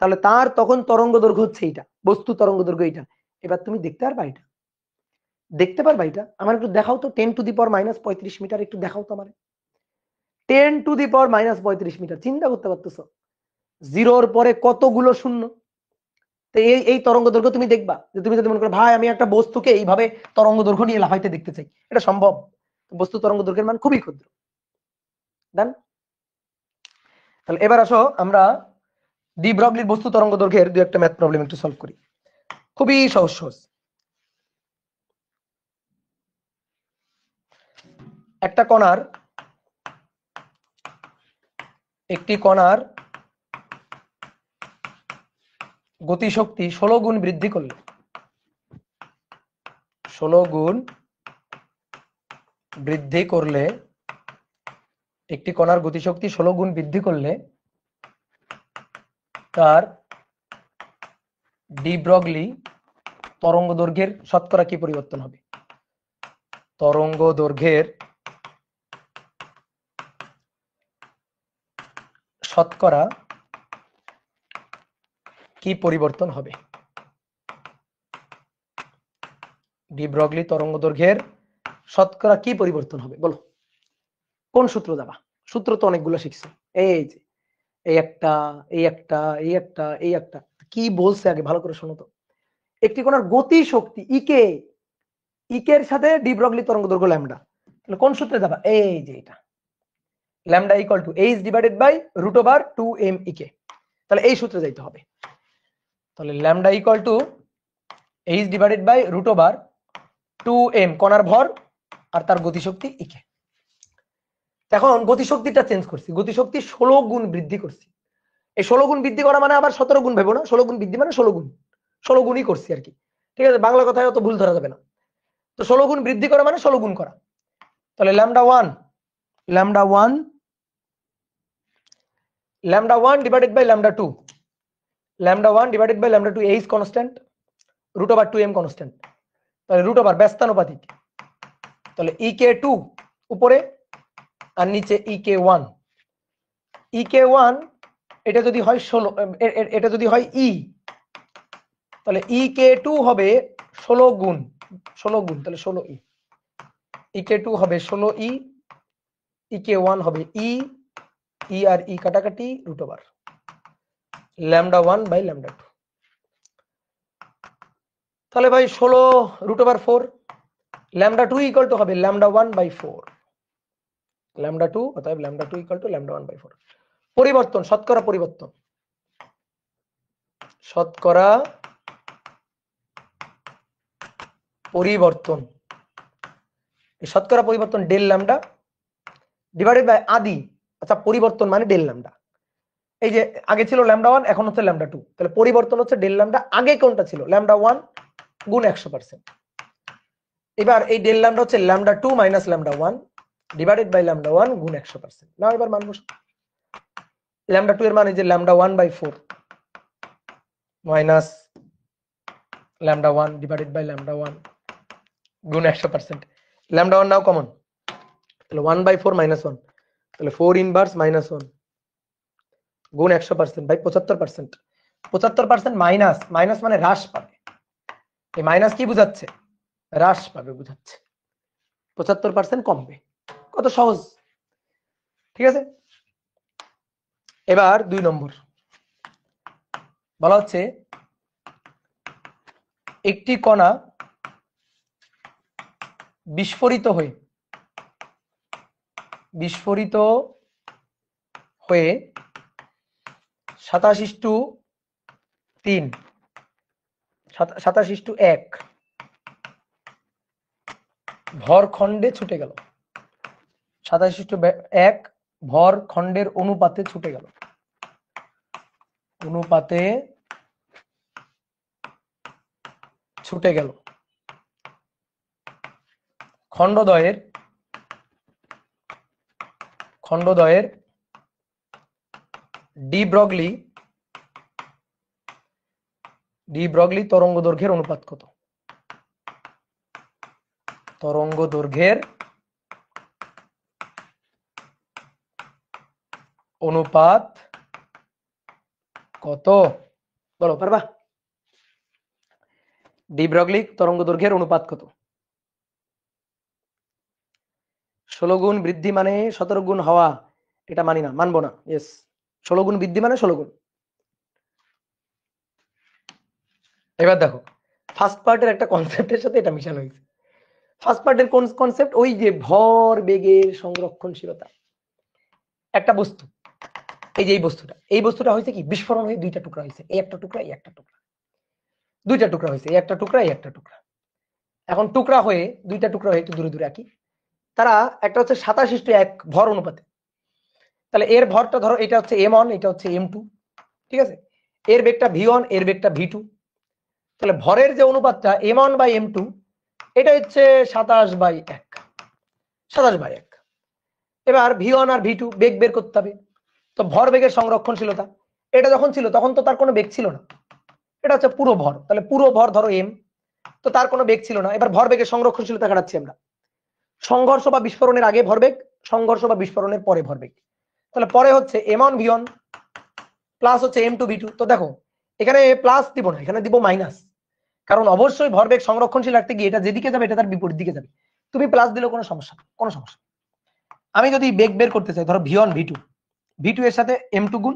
তাহলে তার তখন তরঙ্গ দৈর্ঘ্য হচ্ছে এইটা, বস্তু তরঙ্গ দৈর্ঘ্য এইটা। এবার তুমি দেখতে পারবা এটা, আমার একটু দেখাও তো, 10 to the power minus 35 metre, একটু দেখাও তো আমার, 10 to the power minus 35 metre, চিন্তা করতে পারতেছো জিরোর পরে কতগুলো শূন্য। তো এই তরঙ্গ দৈর্ঘ্য তুমি দেখবা, যে তুমি যদি মনে করো ভাই আমি একটা বস্তুকে এইভাবে তরঙ্গ দৈর্ঘ্য নিয়ে লাফাইতে দেখতে চাই, এটা সম্ভব, বস্তু তরঙ্গ দৈর্ঘ্যের মান খুবই ক্ষুদ্র। দেন তাহলে এবার আসো আমরা ডি ব্রগলির বস্তু তরঙ্গ দৈর্ঘ্যের দু একটা ম্যাথ প্রবলেম একটু সলভ করি, খুবই সহজ। একটি কণার গতিশক্তি 16 গুণ বৃদ্ধি করলে 16 গুণ বৃদ্ধি করলে একটি কণার গতিশক্তি 16 গুণ বৃদ্ধি করলে তার ডি ব্রগলি তরঙ্গ দৈর্ঘ্যের শতকরা কি পরিবর্তন হবে? তরঙ্গ দৈর্ঘ্যের শতকরা কি পরিবর্তন হবে? ডি ব্রগলি তরঙ্গ দৈর্ঘ্যের শতকরা কি পরিবর্তন হবে বলো? কোন সূত্র যাবা? সূত্র তো অনেকগুলো শিখছো। এই যে এই একটা, এই একটা, এই একটা, এই একটা, কি বলছে আগে ভালো করে শোনো তো। একটি কণার গতি শক্তি ইকে, ইকের সাথে ডি ব্রগলি তরঙ্গ দৈর্ঘ্য ল্যামডা, তাহলে কোন সূত্রে যাবা? এই যে এটা, lambda equal to H divided by root over 2m ইকে, তাহলে এই সূত্রে যাইতে হবে। তাহলে lambda equal to H divided by root over 2m কণার ভর আর তার গতিশক্তি ইকে। এখন গতিশক্তিটা চেঞ্জ করছি, গতিশক্তি 16 গুণ বৃদ্ধি করছি। এই 16 গুণ বৃদ্ধি করা মানে আবার 17 গুণ ভেবো না, 16 গুণ বৃদ্ধি মানে 16 গুণ, 16 গুণই করছি আর কি, ঠিক আছে? বাংলা কথায় অত ভুল ধরা যাবে না। তো 16 গুণ বৃদ্ধি করা মানে 16 গুণ করা। তাহলে lambda 1 divided by lambda 2, lambda 1 divided by lambda 2 H constant, root over 2m constant, তাহলে রুট ওভার ব্যস্তানুপাতিক, তাহলে ek2 উপরে আর নিচে ek1, ek1 এটা যদি হয় 16, এটা যদি হয় e, তাহলে ek2 হবে 16 গুণ, 16 গুণ, তাহলে 16e, ek2 হবে 16e, ek1 হবে e, e আর e কাটাকাটি root over lambda 1 by lambda 2। তাহলে ভাই 16 root over 4, lambda 2 equal to হবে ল্যামডা 1 বাই 4, ল্যামডা 2 অতএব lambda 2 equal to lambda 1 by 4। পরিবর্তন, শতকরা পরিবর্তন, শতকরা পরিবর্তন, এই শতকরা পরিবর্তন ডেল ল্যামডা ডিভাইডেড বাই আদি, আচ্ছা পরিবর্তন মানে ডেল ল্যামডা, এই যে আগে ছিল ল্যামডা 1 এখন হচ্ছে ল্যামডা 2, তাহলে পরিবর্তন হচ্ছে ডেল ল্যামডা, আগে কোনটা ছিল? ল্যামডা 1 গুণ 100%। এবার এই ডেল ল্যামডা হচ্ছে lambda 2 minus lambda 1 divided by lambda 1 গুণ 100%। নাও এবার মান বসাও। ল্যামডা 2 এর মান এই যে lambda 1 by 4 minus lambda 1 divided by lambda 1 গুণ 100%। ল্যামডা 1 নাও কমন, তাহলে 1 বাই 4 মাইনাস 1, তাহলে 4 ইনভার্স মাইনাস 1 গুণ 100% বাই 75%। 75% মাইনাস, মাইনাস মানে হ্রাস পাবে, এই মাইনাস কি বুঝাচ্ছে? হ্রাস পাবে বুঝাচ্ছে, 75% কমবে। কত সহজ, ঠিক আছে? এবার 2 নম্বর বলা হচ্ছে একটি কণা বিস্ফোরিত হয়ে 27:3 27:1 ভর খণ্ডে ছুটে গেল, 27:1 ভর খণ্ডের অনুপাতে ছুটে গেল, অনুপাতে ছুটে গেল। খণ্ডদ্বয়ের ডি ব্রগলি তরঙ্গ দৈর্ঘ্যের অনুপাত কত? তরঙ্গ দৈর্ঘ্যের অনুপাত কত বলো, পারবা? ডি ব্রগলি তরঙ্গ দৈর্ঘ্যের অনুপাত কত? 16 গুণ বৃদ্ধি মানে 17 গুণ হওয়া, এটা মানি না, মানবো না। ইয়েস, 16 গুণ বৃদ্ধি মানে 16 গুণ। এবার দেখো ফার্স্ট পার্টের একটা কনসেপ্টের সাথে এটা মিশানো হয়েছে। ফার্স্ট পার্টের কোন কনসেপ্ট? ওই যে ভর বেগের সংরক্ষণশীলতা। একটা বস্তু, এই যে এই বস্তুটা হয়েছে কি বিস্ফোরণ হয়ে দুইটা টুকরা হয়েছে, এই একটা টুকরা, এই একটা টুকরা, দুইটা টুকরা হয়েছে, এই একটা টুকরা, এই একটা টুকরা। এখন টুকরা হয়ে দুইটা টুকরা হয়ে একটু দূরে দূরে আঁকি, তারা একটা হচ্ছে 27:1 ভর অনুপাতে। তাহলে এর ভরটা ধরো এটা হচ্ছে m1, এটা হচ্ছে m2, ঠিক আছে, এর বেগটা v1, এর বেগটা v2। তাহলে ভরের যে অনুপাতটা m1/m2 এটা হচ্ছে 27/1, 27/1। এবার v1 আর v2 বেগ বের করতে হবে। তো ভর বেগের সংরক্ষণশীলতা, এটা যখন ছিল তখন তো তার কোনো বেগ ছিল না, এটা হচ্ছে পুরো ভর। তাহলে পুরো ভর ধরো m, তো তার কোনো বেগ ছিল না। এবার ভর বেগের সংরক্ষণশীলতা কাটাচ্ছি আমরা, সংঘর্ষ বা বিস্ফোরণের আগে ভরবেগ, সংঘর্ষ বা বিস্ফোরণের পরে ভরবেগ। তাহলে পরে হচ্ছে m1 v1 প্লাস হচ্ছে m2 v2। তো দেখো এখানে প্লাস দিব না, এখানে দিব মাইনাস, কারণ অবশ্যই ভরবেগ সংরক্ষণশীল রাখতে গিয়ে এটা যেদিকে যাবে এটা তার বিপরীত দিকে যাবে। তুমি প্লাস দিলেও কোনো সমস্যা, কোনো সমস্যা। আমি যদি বেগ বের করতে চাই, ধরো v1 v2, v2 এর সাথে m2 গুণ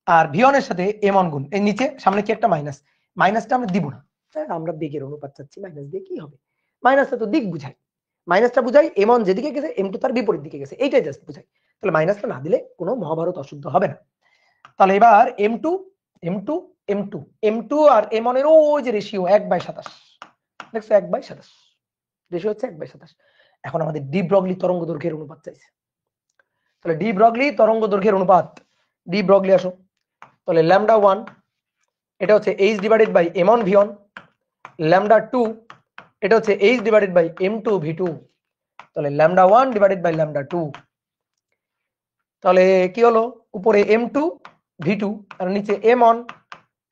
আর v1 এর সাথে m1 গুণ, এর নিচে সামনে কি একটা মাইনাস, মাইনাসটা আমরা দিব না, আমরা বেগের অনুপাত চাচ্ছি, মাইনাস দিয়ে কি হবে, মাইনাসটা তো দিক বুঝায়, মাইনাসটা বুঝাই m1 যেদিকে গেছে m2 তার বিপরীত দিকে গেছে, এইটাই জাস্ট বুঝাই। তাহলে মাইনাসটা না দিলে কোনো মহাভারত অশুদ্ধ হবে না। তাহলে এবার m2 m2 m2 m2 আর m1 এর ওই যে রেশিও 1/27, দেখছো 1/27 রেশিও হচ্ছে 1/27। এখন আমাদের ডি ব্রগলি তরঙ্গ দৈর্ঘ্যের অনুপাত চাইছে। তাহলে ডি ব্রগলি তরঙ্গ দৈর্ঘ্যের অনুপাত, ডি ব্রগলি আসো। তাহলে λ1 এটা হচ্ছে h divided by m1 v1, λ2 এটা হচ্ছে h divided by m2 v2। তাহলে λ1 ডিভাইডেড বাই λ2, তাহলে কি হলো, উপরে m2 v2 আর নিচে m1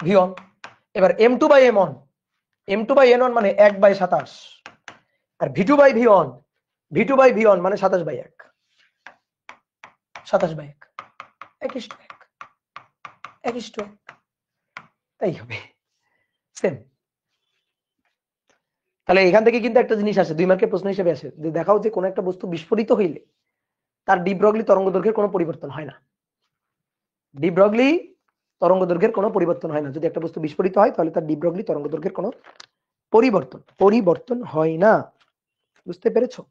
v1। এবার m2 by m1, m2 by m1 মানে 1/27, আর v2 by v1, v2 by v1 মানে 27/1, 27/1, 1:1, 1:1, তাই হবে সেম। তাহলে এখান থেকে কিন্তু একটা জিনিস আসে, 2 মার্কের প্রশ্ন হিসেবে আসে, যে দেখাও যে কোন একটা বস্তু বিস্ফোরিত হইলে তার ডি ব্রগলি তরঙ্গ দৈর্ঘ্যের কোনো পরিবর্তন হয় না, ডি ব্রগলি তরঙ্গ দৈর্ঘ্যের কোনো পরিবর্তন হয় না। যদি একটা বস্তু বিস্ফোরিত হয় তাহলে তার ডি ব্রগলি তরঙ্গ দৈর্ঘ্যের কোনো পরিবর্তন হয় না। বুঝতে পেরেছো?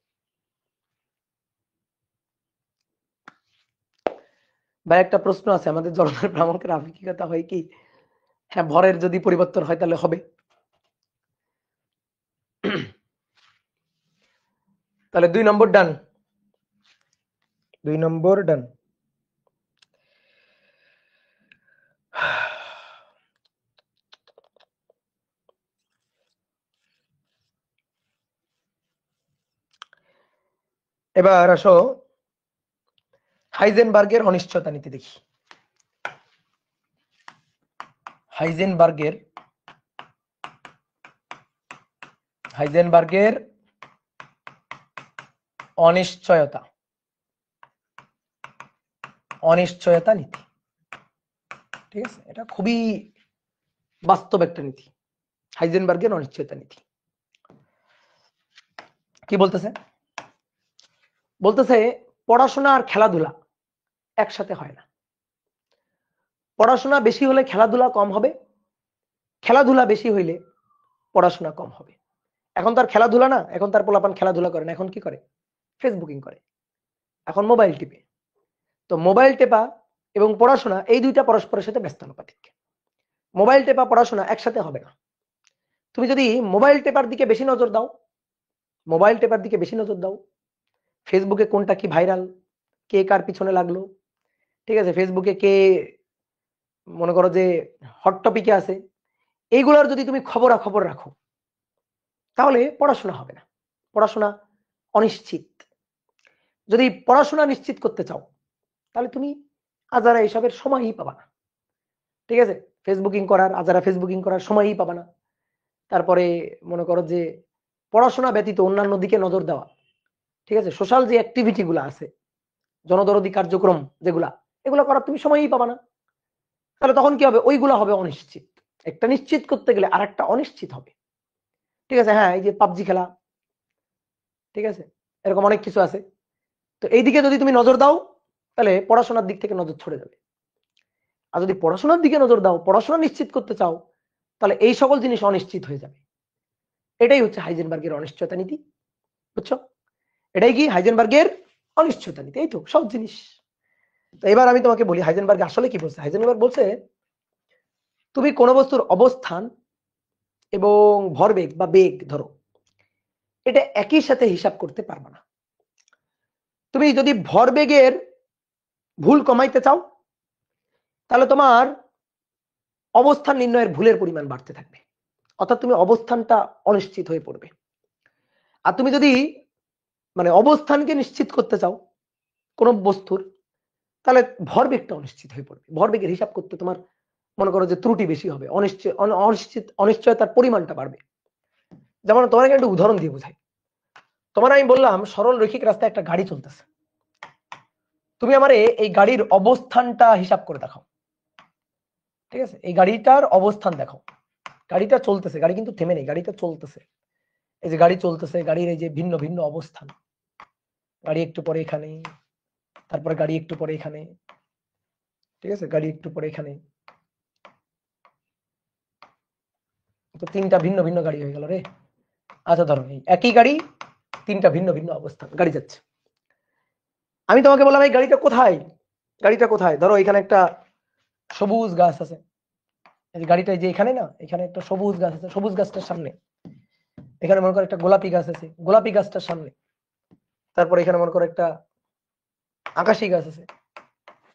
ভাই একটা প্রশ্ন আছে, আমাদের জড়তার ভ্রামকের আপেক্ষিকতা হয় কি? হ্যাঁ, ভরের যদি পরিবর্তন হয় তাহলে হবে। তাহলে 2 নম্বর ডান, 2 নম্বর ডান। এবার আসো হাইজেনবার্গের অনিশ্চয়তা নীতি দেখি। হাইজেনবার্গের অনিশ্চয়তা নীতি, ঠিক আছে, এটা খুবই বাস্তব একটা নীতি, হাইজেনবার্গের অনিশ্চয়তা নীতি। কি বলতেছে? বলতেছে পড়াশোনা আর খেলাধুলা একসাথে হয় না, পড়াশোনা বেশি হলে খেলাধুলা কম হবে, খেলাধুলা বেশি হইলে পড়াশোনা কম হবে। এখন তার খেলাধুলা না, এখন তার পোলাপান খেলাধুলা করে না, এখন কি করে, ফেসবুকিং করে, এখন মোবাইল টিপে। তো মোবাইল টেপা এবং পড়াশোনা এই দুইটা পরস্পরের সাথে ব্যস্তানুপাতিক, মোবাইল টেপা পড়াশোনা একসাথে হবে না। তুমি যদি মোবাইল টেপার দিকে বেশি নজর দাও, ফেসবুকে কোনটা কি ভাইরাল, কে কার পিছনে লাগলো, ঠিক আছে, ফেসবুকে কে মনে করো যে হট টপিকে আছে, এইগুলোর যদি তুমি খবরাখবর রাখো তাহলে পড়াশোনা হবে না, পড়াশোনা অনিশ্চিত। যদি পড়াশোনা নিশ্চিত করতে চাও তাহলে তুমি আজারা এসবের সময়ই পাবা না, ঠিক আছে, ফেসবুকিং করার, আজারা ফেসবুকিং করার সময়ই পাবা না। তারপরে মনে করো যে পড়াশোনা ব্যতীত অন্যান্য দিকে নজর দেওয়া, ঠিক আছে, সোশ্যাল যে অ্যাক্টিভিটি গুলো আছে, জনদরদি কার্যক্রম যেগুলা, এগুলো করার তুমি সময়ই পাবা না। তাহলে তখন কি হবে, ওইগুলো হবে অনিশ্চিত। একটা নিশ্চিত করতে গেলে আর একটা অনিশ্চিত হবে, ঠিক আছে। হ্যাঁ, এই যে পাবজি খেলা, ঠিক আছে, এরকম অনেক কিছু আছে। তো এইদিকে যদি তুমি নজর দাও তাহলে পড়াশোনার দিক থেকে নজর ছড়ে যাবে। আর যদি পড়াশোনার দিকে নজর দাও, পড়াশোনা নিশ্চিত করতে চাও, তাহলে এই সকল জিনিস অনিশ্চিত হয়ে যাবে। এটাই হচ্ছে হাইজেনবার্গের অনিশ্চয়তা নীতি, বুঝছো? এটাই কি হাইজেনবার্গের অনিশ্চয়তা নীতি, এই তো সব জিনিস। তো এবার আমি তোমাকে বলি হাইজেনবার্গ আসলে কি বলছে। হাইজেনবার্গ বলছে তুমি কোন বস্তুর অবস্থান এবং ভরবেগ বা বেগ ধরো, এটা একই সাথে হিসাব করতে পারবে না। তুমি যদি ভরবেগের ভুল কমাইতে চাও তাহলে তোমার অবস্থান নির্ণয়ের ভুলের পরিমাণ বাড়তে থাকবে, অর্থাৎ তুমি অবস্থানটা অনিশ্চিত হয়ে পড়বে। আর তুমি যদি মানে অবস্থানকে নিশ্চিত করতে চাও কোন বস্তুর, তাহলে ভরবেগটা অনিশ্চিত হয়ে পড়বে। ভরবেগের হিসাব করতে তোমার মনে করো যে ত্রুটি বেশি হবে, অনিশ্চয়তার পরিমাণটা বাড়বে। যেমন তোমার একটা উদাহরণ দিয়ে বোঝাই। তোমার আমি বললাম সরল রৈখিক রাস্তায় একটা গাড়ি চলতেছে, তুমি আমারে এই গাড়ির অবস্থানটা হিসাব করে দেখাও। ঠিক আছে, এই গাড়িটার অবস্থান দেখো, গাড়িটা চলতেছে, গাড়ি কিন্তু থেমে নেই, গাড়িটা চলতেছে। এই যে গাড়ি চলতেছে, গাড়ির এই যে ভিন্ন ভিন্ন অবস্থান, গাড়ি একটু পরে এখানে, তারপরে গাড়ি একটু পরে এখানে, ঠিক আছে, গাড়ি একটু পরে এখানে, তো তিনটা ভিন্ন ভিন্ন গাড়ি হয়ে গেল রে। আচ্ছা ধরো এই একই গাড়ি, তিনটা ভিন্ন ভিন্ন অবস্থান, গাড়ি যাচ্ছে। আমি তোমাকে বললাম এই গাড়িটা কোথায়, গাড়িটা কোথায়? ধরো এখানে একটা সবুজ গাছ আছে, এই গাড়িটা যে এখানে না, এখানে একটা সবুজ গাছ আছে, সবুজ গাছটার সামনে। এখানে মনে করো একটা গোলাপি গাছ আছে, গোলাপি গাছটার সামনে। তারপরে এখানে মনে করো একটা আকাশি গাছ আছে,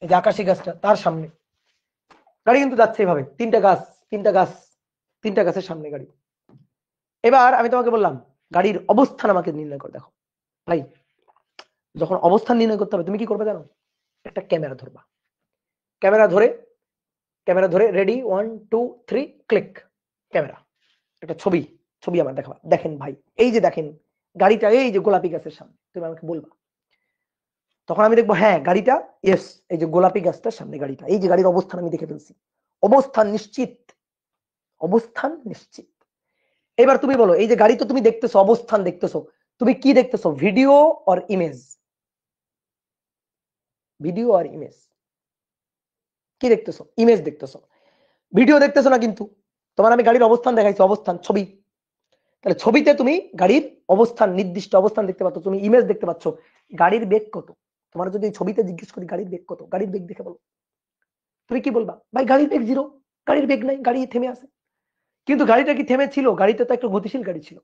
এই যে আকাশি গাছটা তার সামনে। গাড়ি কিন্তু যাচ্ছে এইভাবে, তিনটা গাছ, তিনটা গাছ, তিনটা গাছের সামনে গাড়ি। এবার আমি তোমাকে বললাম গাড়ির অবস্থান আমাকে নির্ণয় করে দেখো। ভাই যখন অবস্থান নির্ণয় করতে হবে তুমি কি করবে জানো? একটা ক্যামেরা ধরবা, ক্যামেরা ধরে রেডি 1 2 3 ক্লিক, ক্যামেরা একটা ছবি ছবি আমার দেখাবা। দেখেন ভাই, এই যে দেখেন গাড়িটা এই যে গোলাপি গাছের সামনে, তুমি আমাকে বলবা। তখন আমি দেখবো হ্যাঁ গাড়িটা, ইয়েস এই যে গোলাপি গাছটার সামনে গাড়িটা, এই যে গাড়ির অবস্থান আমি দেখে ফেলছি, অবস্থান নিশ্চিত, অবস্থান নিশ্চিত। এবার তুমি বলো এই যে গাড়ি তো তুমি দেখতেছো, অবস্থান দেখতেছো, তুমি কি দেখতেছো? ভিডিও আর ইমেজ, ভিডিও আর ইমেজ, কি দেখতেছো? ইমেজ দেখতেছো, ভিডিও দেখতেছো না। কিন্তু তোমার আমি গাড়ির অবস্থান দেখাইছি, অবস্থান ছবি, তাহলে ছবিতে তুমি গাড়ির অবস্থান, নির্দিষ্ট অবস্থান দেখতে পাচ্ছ, তুমি ইমেজ দেখতে পাচ্ছ। গাড়ির বেগ কত? তোমার যদি ছবিতে জিজ্ঞেস করি গাড়ির বেগ কত, গাড়ির বেগ দেখে বলো, তুমি কি বলবা? ভাই গাড়ির বেগ 0, গাড়ির বেগ নাই, গাড়ি থেমে আছে। কিন্তু গাড়িটা কি থেমে ছিল? গাড়িতে তো একটা গতিশীল গাড়ি ছিল।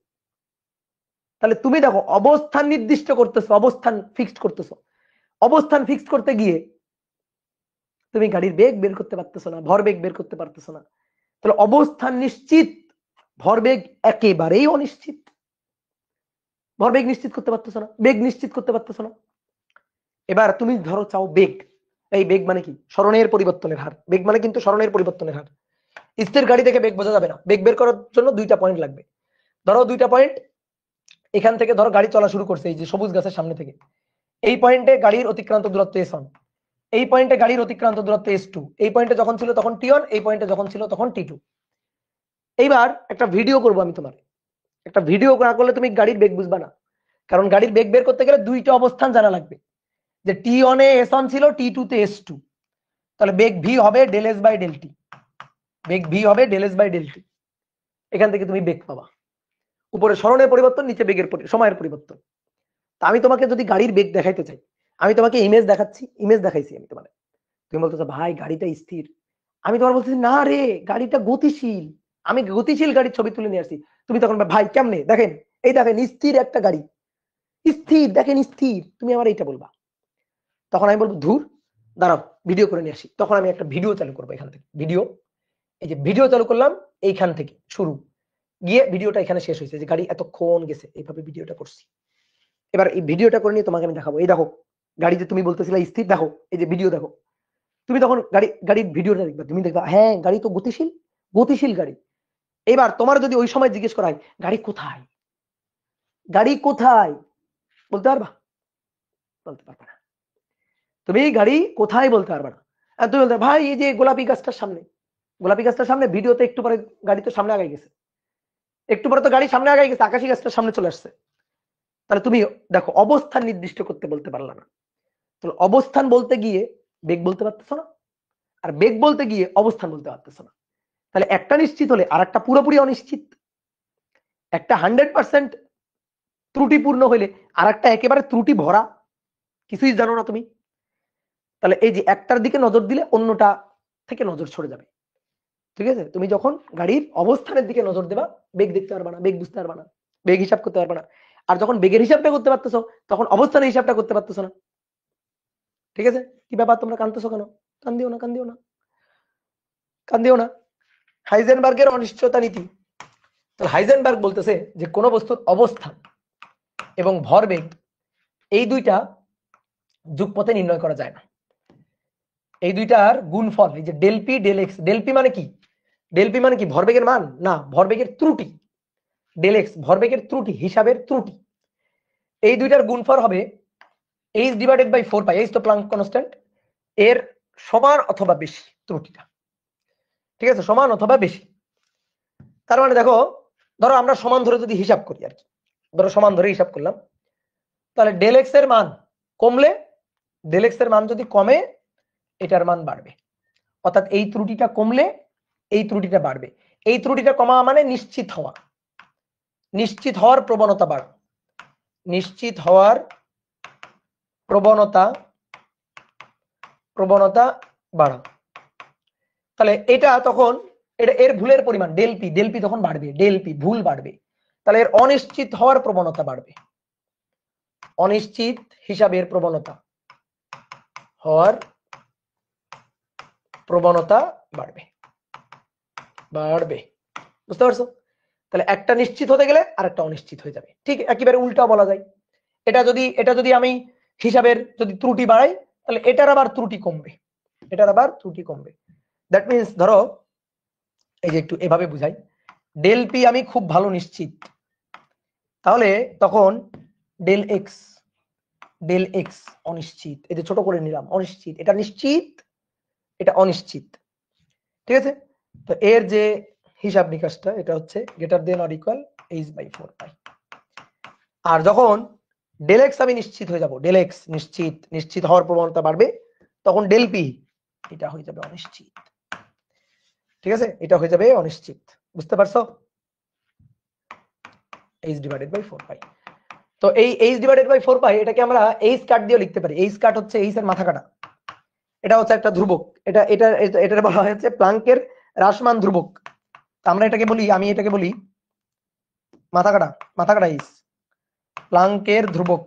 তাহলে তুমি দেখো অবস্থান নির্দিষ্ট করতেছো, অবস্থান ফিক্সড করতেছো, অবস্থান ফিক্সড করতে গিয়ে তুমি গাড়ির বেগ বের করতে পারতেছো না, ভরবেগ বের করতে পারতেছো না। তাহলে অবস্থান নিশ্চিত, ভরবেগ একেবারেই অনিশ্চিত। ভরবেগ নিশ্চিত করতে পারতেছো না, বেগ নিশ্চিত করতে পারতেছো না। এবার তুমি ধরো চাও বেগ, এই বেগ মানে কি? স্মরণের পরিবর্তনের হার। বেগ মানে কিন্তু স্মরণের পরিবর্তনের হার। স্থির গাড়ি থেকে বেগ বোঝা যাবে না, বেগ বের করার জন্য দুইটা পয়েন্ট লাগবে। ধরো দুইটা পয়েন্ট, এখান থেকে ধরো গাড়ি চলা শুরু করছে এই যে সবুজ গাছের সামনে থেকে, এই পয়েন্টে গাড়ির অতিক্রান্ত দূরত্ব S1, এই পয়েন্টে গাড়ির অতিক্রান্ত দূরত্ব S2, এই পয়েন্টে যখন ছিল তখন T1, এই পয়েন্টে যখন ছিল তখন T2। এইবার একটা ভিডিও করব আমি তোমার, একটা ভিডিও না করলে তুমি গাড়ির বেগ বুঝবা না। কারণ গাড়ির বেগ বের করতে গেলে দুইটা অবস্থান জানা লাগবে, যে T1 এ S1 ছিল, T2 তে S2, তাহলে বেগ V হবে del S by del T, বেগ V হবে del S by del T। এখান থেকে তুমি বেগ পাবা, উপরে স্মরণের পরিবর্তন, নিচে বেগের সময়ের পরিবর্তন। তা আমি তোমাকে যদি গাড়ির বেগ দেখাইতে চাই, আমি তোমাকে ইমেজ দেখাচ্ছি, ইমেজ দেখাইছি আমি তোমার, তুমি বলতেছো ভাই গাড়িটা স্থির, আমি তোমার বলতেছি না রে গাড়িটা গতিশীল, আমি গতিশীল গাড়ির ছবি তুলে নিয়ে আসছি। তুমি তখন ভাই কেমনে? দেখেন এই দেখেন স্থির একটা গাড়ি, স্থির দেখেন স্থির, তুমি আমার এইটা বলবা। তখন আমি বলবো ধুর দাঁড়াও ভিডিও করে নিয়ে আসি। তখন আমি একটা ভিডিও চালু করবো এখান থেকে, ভিডিও, এই যে ভিডিও চালু করলাম এইখান থেকে শুরু, গিয়ে ভিডিওটা এখানে শেষ হয়েছে, যে গাড়ি এতক্ষণ গেছে, এইভাবে ভিডিওটা করছি। এবার এই ভিডিওটা করে নিয়ে তোমাকে আমি দেখাবো, এই দেখো গাড়ি যে তুমি বলতেছিলে স্থির, দেখো এই যে ভিডিও দেখো। তুমি তখন গাড়ির ভিডিওটা দেখবা, তুমি দেখবা হ্যাঁ গাড়ি তো গতিশীল, গতিশীল গাড়ি। এবার তোমার যদি ওই সময় জিজ্ঞেস করা হয় গাড়ি কোথায়, গাড়ি কোথায়, বলতে পারবা? বলতে পারবে না। তুমি গাড়ি কোথায় বলতে পারবে না। আর তুমি বলতে ভাই এই যে গোলাপি গাছটার সামনে, গোলাপি গাছটার সামনে, ভিডিওতে একটু পরে গাড়ি তো সামনে আগাই গেছে, একটু পরে তো গাড়ি সামনে আগাই গেছে, আকাশি গাছটার সামনে চলে আসছে। তাহলে তুমি দেখো অবস্থান নির্দিষ্ট করতে বলতে পারলা না। তাহলে অবস্থান বলতে গিয়ে বেগ বলতে পারতেছো না, আর বেগ বলতে গিয়ে অবস্থান বলতে পারতেছো না। তাহলে একটা নিশ্চিত হলে আর একটা পুরোপুরি অনিশ্চিত, একটা 100% ত্রুটিপূর্ণ হইলে আর একটা একেবারে ত্রুটি ভরা, কিছুই জানো না তুমি। তাহলে এই যে একটার দিকে নজর দিলে অন্যটা থেকে নজর সরে যাবে। ঠিক আছে, তুমি যখন গাড়ির অবস্থানের দিকে নজর দেবা বেগ দেখতে পারবা না, বেগ বুঝতে পারবা না, বেগ হিসাব করতে পারবা না। আর যখন বেগের হিসাবটা করতে পারতেছো তখন অবস্থানের হিসাবটা করতে পারতেছো না। ঠিক আছে? কি ব্যাপার, তোমরা কাঁদতেছো কেন? কান্দিও না, কান্দিও না, কান্দিও না। হাইজেনবার্গের অনিশ্চয়তা নীতি। তাহলে হাইজেনবার্গ বলতেছে যে কোন বস্তুর অবস্থান এবং ভরবেগ এই দুইটা যুগপথে নির্ণয় করা যায় না। এই দুইটার গুণফল, এই যে del P del X. Del P মানে কি? ডেল পি মানে কি? ভরবেগের মান না, ভরবেগের ত্রুটি। ডেল এক্স ভরবেগের ত্রুটি, হিসাবের ত্রুটি। এই দুইটার গুণফল হবে H divided by 4 pi. H তো প্লাঙ্ক কনস্ট্যান্ট, এর সমান অথবা বেশি ত্রুটিটা। ঠিক আছে, সমান অথবা বেশি। তার মানে দেখো, ধরো আমরা সমান ধরে যদি হিসাব করি আর কি, ধরো সমান ধরে হিসাব করলাম, তাহলে ডেল এক্স এর মান কমলে, ডেল এক্স এর মান যদি কমে এটার মান বাড়বে, অর্থাৎ এই ত্রুটিটা কমলে এই ত্রুটিটা বাড়বে। এই ত্রুটিটা কমা মানে নিশ্চিত হওয়া, নিশ্চিত হওয়ার প্রবণতা বাড়ে, নিশ্চিত হওয়ার প্রবণতা প্রবণতা বাড়া। তাহলে এটা তখন এটা এর ভুলের পরিমাণ ডেল পি, ডেল পি তখন বাড়বে, ডেল পি ভুল বাড়বে, তাহলে এর অনিশ্চিত হওয়ার প্রবণতা বাড়বে, অনিশ্চিত হিসাবের প্রবণতা হওয়ার প্রবণতা বাড়বে, বাড়বে। বুঝতে পারছো? তাহলে একটা নিশ্চিত হতে গেলে আরেকটা অনিশ্চিত হয়ে যাবে। ঠিক একেবারে উল্টা বলা যায়। এটা যদি আমি হিসাবের যদি ত্রুটি বাড়াই, তাহলে এটার আবার ত্রুটি কমবে, এটার আবার ত্রুটি কমবে। দ্যাট মিন্স ধরো এই যে একটু এভাবে বুঝাই, ডেল পি আমি খুব ভালো নিশ্চিত, তাহলে তখন ডেল এক্স অনিশ্চিত। এই যে ছোট করে নিলাম, অনিশ্চিত, এটা নিশ্চিত, এটা অনিশ্চিত। ঠিক আছে? তো এর যে হিসাব নিকাশটা এটা হচ্ছে greater than or equal h/4 পাই। আর যখন ডেল এক্স আমি নিশ্চিত হয়ে যাব, ডেল এক্স নিশ্চিত, নিশ্চিত হওয়ার প্রবণতা বাড়বে, তখন ডেল পি এটা হয়ে যাবে অনিশ্চিত। ঠিক আছে, এটা হয়ে যাবে অনিশ্চিত। বুঝতে পারছো? h/4 পাই। তো এই h/4 পাই এটাকে আমরা h কাট দিয়ে লিখতে পারি। h কাট হচ্ছে h এর মাথা কাটা, এটা হচ্ছে একটা ধ্রুবক, এটা বলা হচ্ছে প্লাঙ্কের হ্রাসমান ধ্রুবক। আমরা এটাকে বলি, আমি এটাকে বলি মাথা কাটা h, প্লাঙ্কের ধ্রুবক,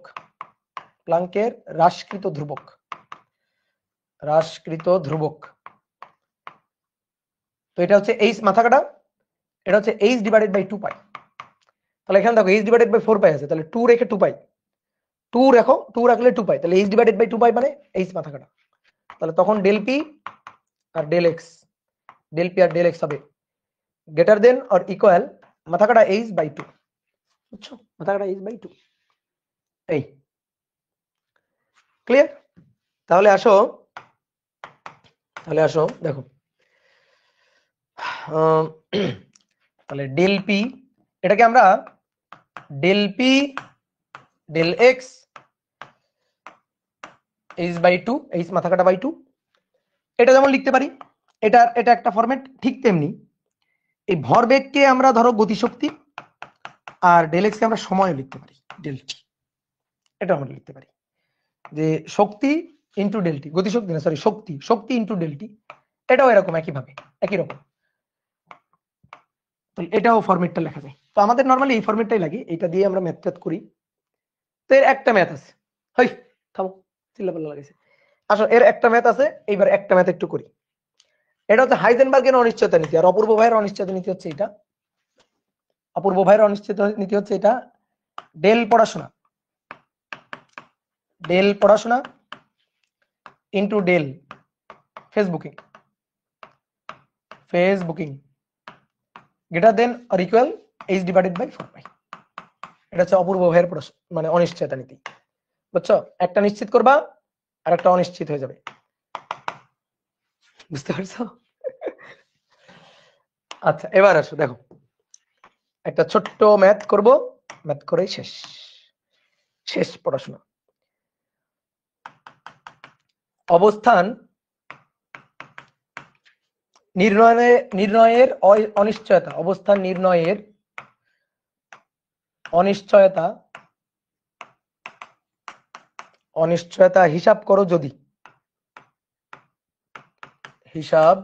প্লাঙ্কের হ্রাসকৃত ধ্রুবক, হ্রাসকৃত ধ্রুবক। তো এটা হচ্ছে h মাথা কাটা, এটা হচ্ছে h/2 পাই। তাহলে এখানে দেখো h/4 পাই আছে, তাহলে 2 রেখে 2 পাই, 2 রাখো, 2 রাখলে 2 পাই, তাহলে h/2 পাই মানে h মাথা কাটা। তাহলে তখন del P R del X, del P R del x হবে গ্রেটার দেন অর ইকুয়াল মাথা কাটা h/2। বুঝছো? মাথা কাটা h/2। এই ক্লিয়ার? তাহলে আসো দেখো, তাহলে ডেল পি, এটাকে আমরা del P del X h/2, h মাথা কাটা বাই 2, এটা যেমন লিখতে পারি, এটা একটা ফরম্যাট। ঠিক তেমনি এই ভরবেগকে আমরা ধরো গতিশক্তি, আর ডেল এক্স কে আমরা সময় লিখতে পারি, ডেল টি। এটা আমরা লিখতে পারি যে শক্তি ইনটু ডেল টি, গতিশক্তি না সরি, শক্তি ইনটু ডেল টি। এটাও এরকম একইভাবে, একই রকম। তাহলে এটাও ফরম্যাটটা লেখা যায়। তো আমাদের নরমালি এই ফরম্যাটটাই লাগে, এটা দিয়ে আমরা ম্যাথ করি। তো এর একটা ম্যাথ আছে, হই থামো, চিল্লাপাল্লা লাগাইছে। আসো এর একটা ম্যাথ আছে, এইবার একটা ম্যাথ একটু করি। এটা হচ্ছে হাইজেনবার্গের অনিশ্চয়তা নীতি, আর অপূর্ব ভাইয়ের অনিশ্চয়তা নীতি হচ্ছে এটা। অপূর্ব ভাইয়ের অনিশ্চয়তা নীতি হচ্ছে এটা। ডেল পড়াশোনা into del Facebooking greater than or equal h/4 pi. এটা হচ্ছে অপূর্ব ভাইয়ের মানে অনিশ্চয়তা নীতি। বুঝছো? একটা নিশ্চিত করবা আর একটা অনিশ্চিত হয়ে যাবে। বুঝতে পারছো? আচ্ছা এবার আসো দেখো, একটা ছোট্ট ম্যাথ করব, ম্যাথ করেই শেষ পড়াশোনা। অবস্থান নির্ণয়ের অনিশ্চয়তা, অবস্থান নির্ণয়ের অনিশ্চয়তা হিসাব করো যদি, হিসাব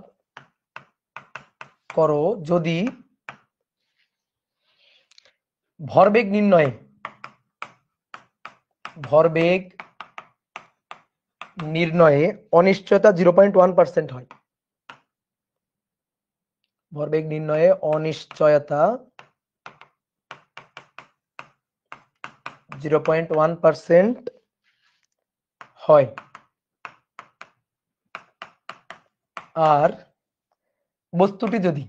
করো যদি ভরবেগ নির্ণয়ে নির্ণয়ে অনিশ্চয়তা 0.1% হয়। ভরবেগ নির্ণয়ে অনিশ্চয়তা 0.1% হয়। আর বস্তুটি যদি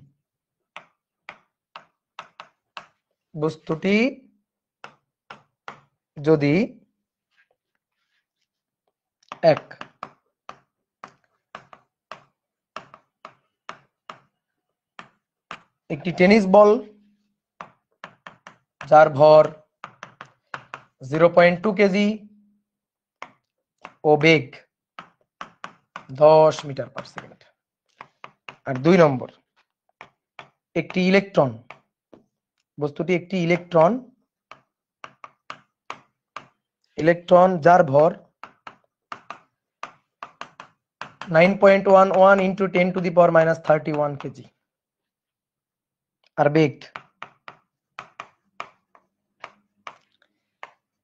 একটি টেনিস বল যার ভর 0.2 কেজি ও বেগ 10 মিটার পার সেকেন্ড। আর 2 নম্বর, একটি ইলেকট্রন, বস্তুটি একটি ইলেকট্রন যার ভর 9.11 into 10 to the power minus 31 কেজি আর বেগ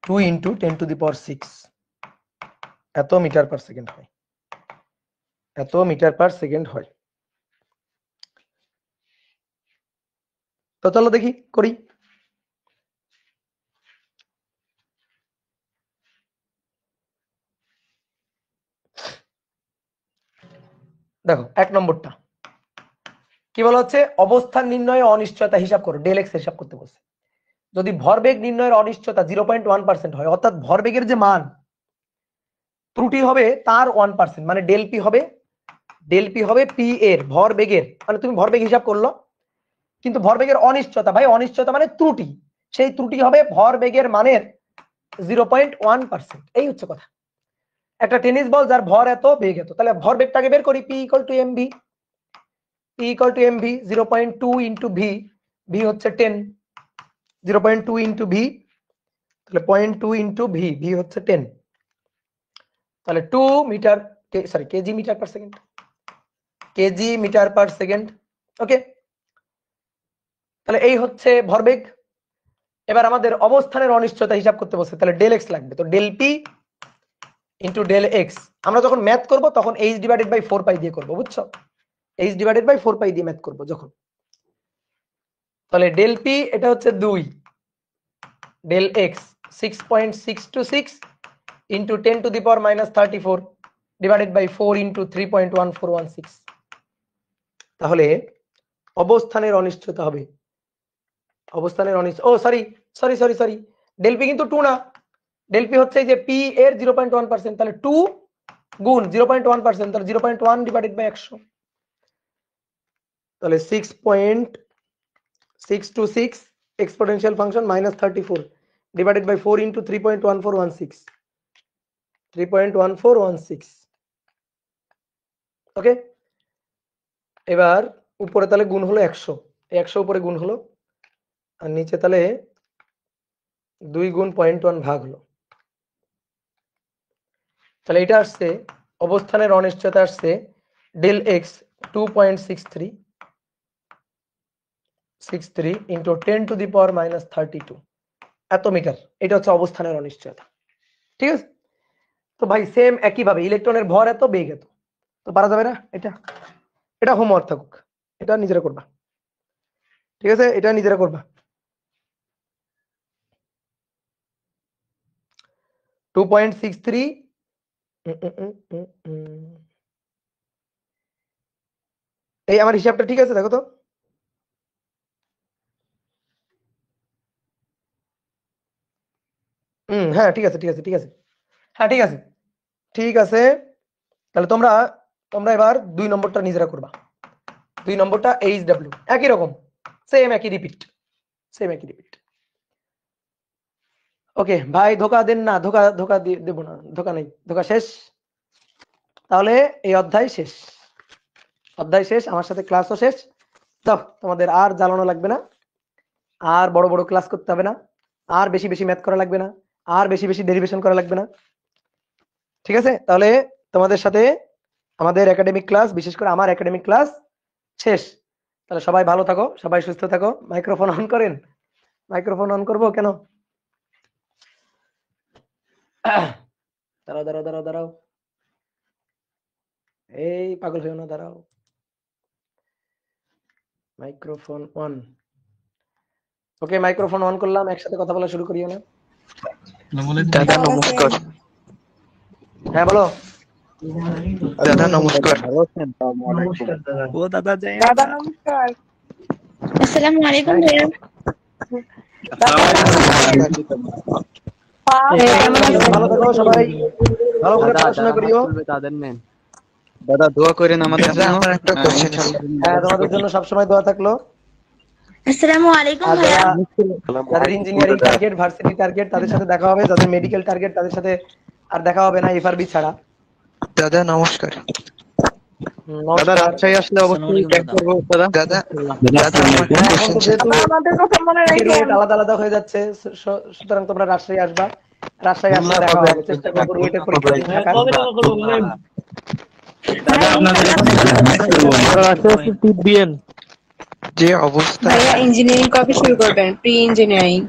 2 into 10 to the power 6 এত মিটার পার সেকেন্ড হয়। তো চলো দেখি করি। দেখো 1 নম্বরটা কি বলা হচ্ছে, অবস্থান নির্ণয়ে অনিশ্চয়তা হিসাব করো, ডেল এক্স হিসাব করতে বলছে। যদি ভরবেগ নির্ণয়ের অনিশ্চয়তা 0.1% হয়, অর্থাৎ ভরবেগের যে মান ত্রুটি হবে তার 1%, মানে ডেল পি হবে পি এর ভরবেগের, মানে তুমি ভরবেগ হিসাব করলো কিন্তু ভরবেগের অনিশ্চয়তা, ভাই অনিশ্চয়তা মানে ত্রুটি, সেই ত্রুটি হবে ভরবেগের মানের 0.1%। এই হচ্ছে কথা। একটা টেনিস বল যার ভর এত বেগ এত, তাহলে ভরবেগটাকে বের করি, P equal two MV. 0.2 into V হচ্ছে 10, 0.2 ইন্টু ভি, তাহলে 0.2 ইন্টু ভি হচ্ছে 10, তাহলে 2 metre K G metre per second. Okay, তাহলে এই হচ্ছে ভরবেগ। এবার আমাদের অবস্থানের অনিশ্চয়তা হিসাব করতে বলছে, তাহলে ডেল এক্স লাগবে। তো del P into del X, আমরা যখন ম্যাথ করব তখন এইচ ডিভাইডেড বাই 4 পাই দিয়ে করবো, বুঝছো? এইচ ডিভাইডেড বাই 4 পাই দিয়ে ম্যাথ করবো যখন। তাহলে ডেল পি এটা হচ্ছে 2, del X 6.626 into 10 to the power minus 34 divided by 4 into 3.1416। তাহলে অবস্থানের অনিশ্চয়তা হবে, সরি ডেল পি কিন্তু 2 না, ডেল পি হচ্ছে যে পি এর 0.1%, তাহলে 2 গুণ 0.1%, তাহলে 0.1 ডিভাইডেড বাই 100, তাহলে 6.626 exponential function minus 34 divided by 4 into 3.1416। Okay, এবার উপরে তাহলে গুণ হলো 100, 100 উপরে গুণ হলো, আর নিচে তাহলে 2 গুণ 0.1 ভাগ হলো। তাহলে এটা আসছে অবস্থানের অনিশ্চয়তা আসছে del X 2.63 into 10 to the power minus 32 এত মিটার। এটা হচ্ছে অবস্থানের অনিশ্চয়তা, ঠিক আছে? তো ভাই সেম একই ভাবে ইলেকট্রনের ভর এত বেগ এত, তো পারা যাবে না? এটা হোমওয়ার্ক থাকুক, এটা নিজেরা করবা, ঠিক আছে? এটা নিজেরা করবা। 2.63 এই আমার হিসাবটা ঠিক আছে? দেখো তো, হ্যাঁ ঠিক আছে হ্যাঁ ঠিক আছে। তাহলে তোমরা এবার 2 নম্বরটা নিজেরা করবা। 2 নম্বরটা এইচ ডাব্লিউ একই রকম, সেম একই রিপিট। ওকে ভাই, ধোকা দেন না, ধোকা দেব না, ধোকা নেই, ধোকা শেষ। তাহলে এই অধ্যায় শেষ, আমার সাথে ক্লাসও শেষ। দাও, তোমাদের আর জ্বালানো লাগবে না, আর বড় বড় ক্লাস করতে হবে না, আর বেশি বেশি ম্যাথ করা লাগবে না, আর বেশি বেশি ডেরিভেশন করা লাগবে না, ঠিক আছে? তাহলে তোমাদের সাথে আমাদের একাডেমিক ক্লাস, বিশেষ করে আমার একাডেমিক ক্লাস শেষ। তাহলে সবাই ভালো থাকো, সবাই সুস্থ থাকো। মাইক্রোফোন অন করেন, মাইক্রোফোন অন করবো কেন? দাঁড়াও। এই পাগল হয়েও না, দাঁড়াও। Microphone on. Okay, microphone on করলাম, একসাথে কথা বলা শুরু করিও না। দাদা নমস্কার। হ্যাঁ বলো। দাদা নমস্কার। নমস্কার দাদা। ও দাদা জয় দাদা নমস্কার। আসসালামু আলাইকুম ভাইয়া। ভালো থাকো সবাই, ভালো করে পড়াশোনা করিও। দাদা দোয়া করেন আমাদের জন্য। আমার একটা কোশ্চেন আছে। হ্যাঁ, তোমাদের জন্য সবসময় দোয়া থাকলো। আসসালামু আলাইকুম আর ভাইয়া। যাদের ইঞ্জিনিয়ারিং টার্গেট, ভার্সিটি টার্গেট, তাদের সাথে দেখা হবে। যাদের মেডিকেল টার্গেট, তাদের সাথে আর দেখা হবে না এফআরবি ছাড়া। দাদা নমস্কার। দাদা রাজশাহী আসলে অবশ্যই ত্যাগ করবো দাদা। দাদা দাদা আমার একটা এখন কোশ্চেন তো ছিল। যেহেতু আমাদের কথা মনে রুট রাখেন। আলাদা আলাদা হয়ে যাচ্ছে, সুতরাং তোমরা রাজশাহী আসবা। রাজশাহী আসলে দেখা হবে। চেষ্টা করবো রুটের পরীক্ষা দিতে থাকার। যে অবস্থা ভাইয়া ইঞ্জিনিয়ারিং কবে শুরু করবেন? Pre engineering.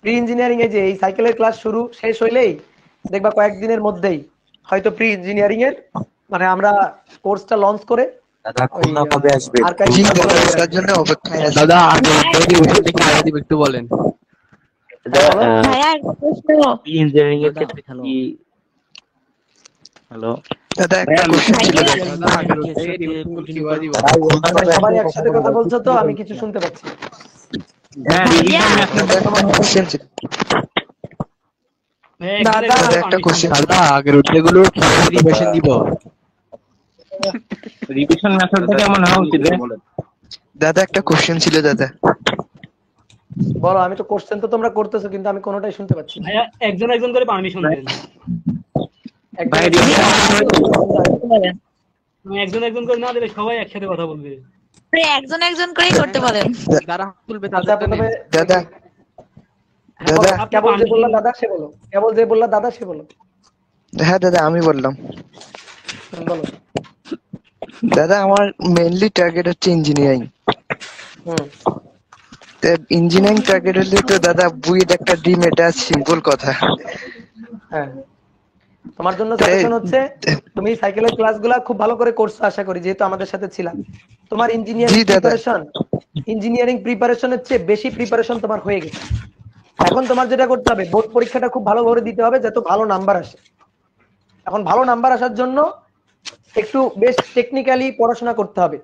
প্রি ইঞ্জিনিয়ারিং এই যে এই সাইকেলের ক্লাস শুরু শেষ হইলেই দেখবা কয়েকদিনের মধ্যেই হয়তো প্রি ইঞ্জিনিয়ারিং এর মানে আমরা কোর্সটা লঞ্চ করে দাদা খুলনা কবে আসবে? জি দাদা তার জন্য অপেক্ষায় আছি। দাদা আগে একটু বলেন। ভাইয়া একটা প্রশ্ন। ইঞ্জিনিয়ারিং এর ক্ষেত্রে কি হ্যালো দাদা একটা কোশ্চেন ছিল। সবাই একসাথে কথা বলছো তো আমি কিছু শুনতে পাচ্ছি। ভাইয়া দাদা আমার কোশ্চেন ছিল। দাদা দাদা একটা কোশ্চেন ছিল। দাদা আগের উঠেগুলো রিভিশন দিব। রিভিশন মেথডটা কেমন হওয়া উচিত রে? দাদা একটা কোশ্চেন ছিল দাদা। বলো। আমি তো কোশ্চেন তো তোমরা করতেছো কিন্তু আমি কোনোটাই শুনতে পাচ্ছি না। ভাইয়া একজন একজন করে পারমিশন দেন। একদম একজন একজন করে না দিলে সবাই একসাথে কথা বলবে। একজন একজন করেই করতে বলেন। আচ্ছা, প্রথমে দাদা বলো, দাদা কেবল যে বললা দাদা সে বলো। কেবল যে বললা দাদা সে বলো। হ্যাঁ দাদা আমি বললাম। বলো। দাদা আমার মেইনলি টার্গেট হচ্ছে ইঞ্জিনিয়ারিং। হুম। ইঞ্জিনিয়ারিং টার্গেট হলে তো দাদা বুয়েট একটা ড্রিম, এটা সিম্পল কথা। হ্যাঁ, তোমার জন্য সাজেশন হচ্ছে তুমি সাইকেলের ক্লাসগুলা খুব ভালো করে করছো আশা করি, যেহেতু আমাদের সাথে ছিলা। তোমার জি দাদা। ইঞ্জিনিয়ারিং প্রিপারেশনের চেয়ে বেশি প্রিপারেশন তোমার হয়ে গেছে। এখন তোমার যেটা করতে হবে, বোর্ড পরীক্ষাটা খুব ভালো করে দিতে হবে যাতে ভালো নাম্বার আসে। এখন ভালো নাম্বার আসার জন্য একটু বেশ টেকনিক্যালি পড়াশোনা করতে হবে।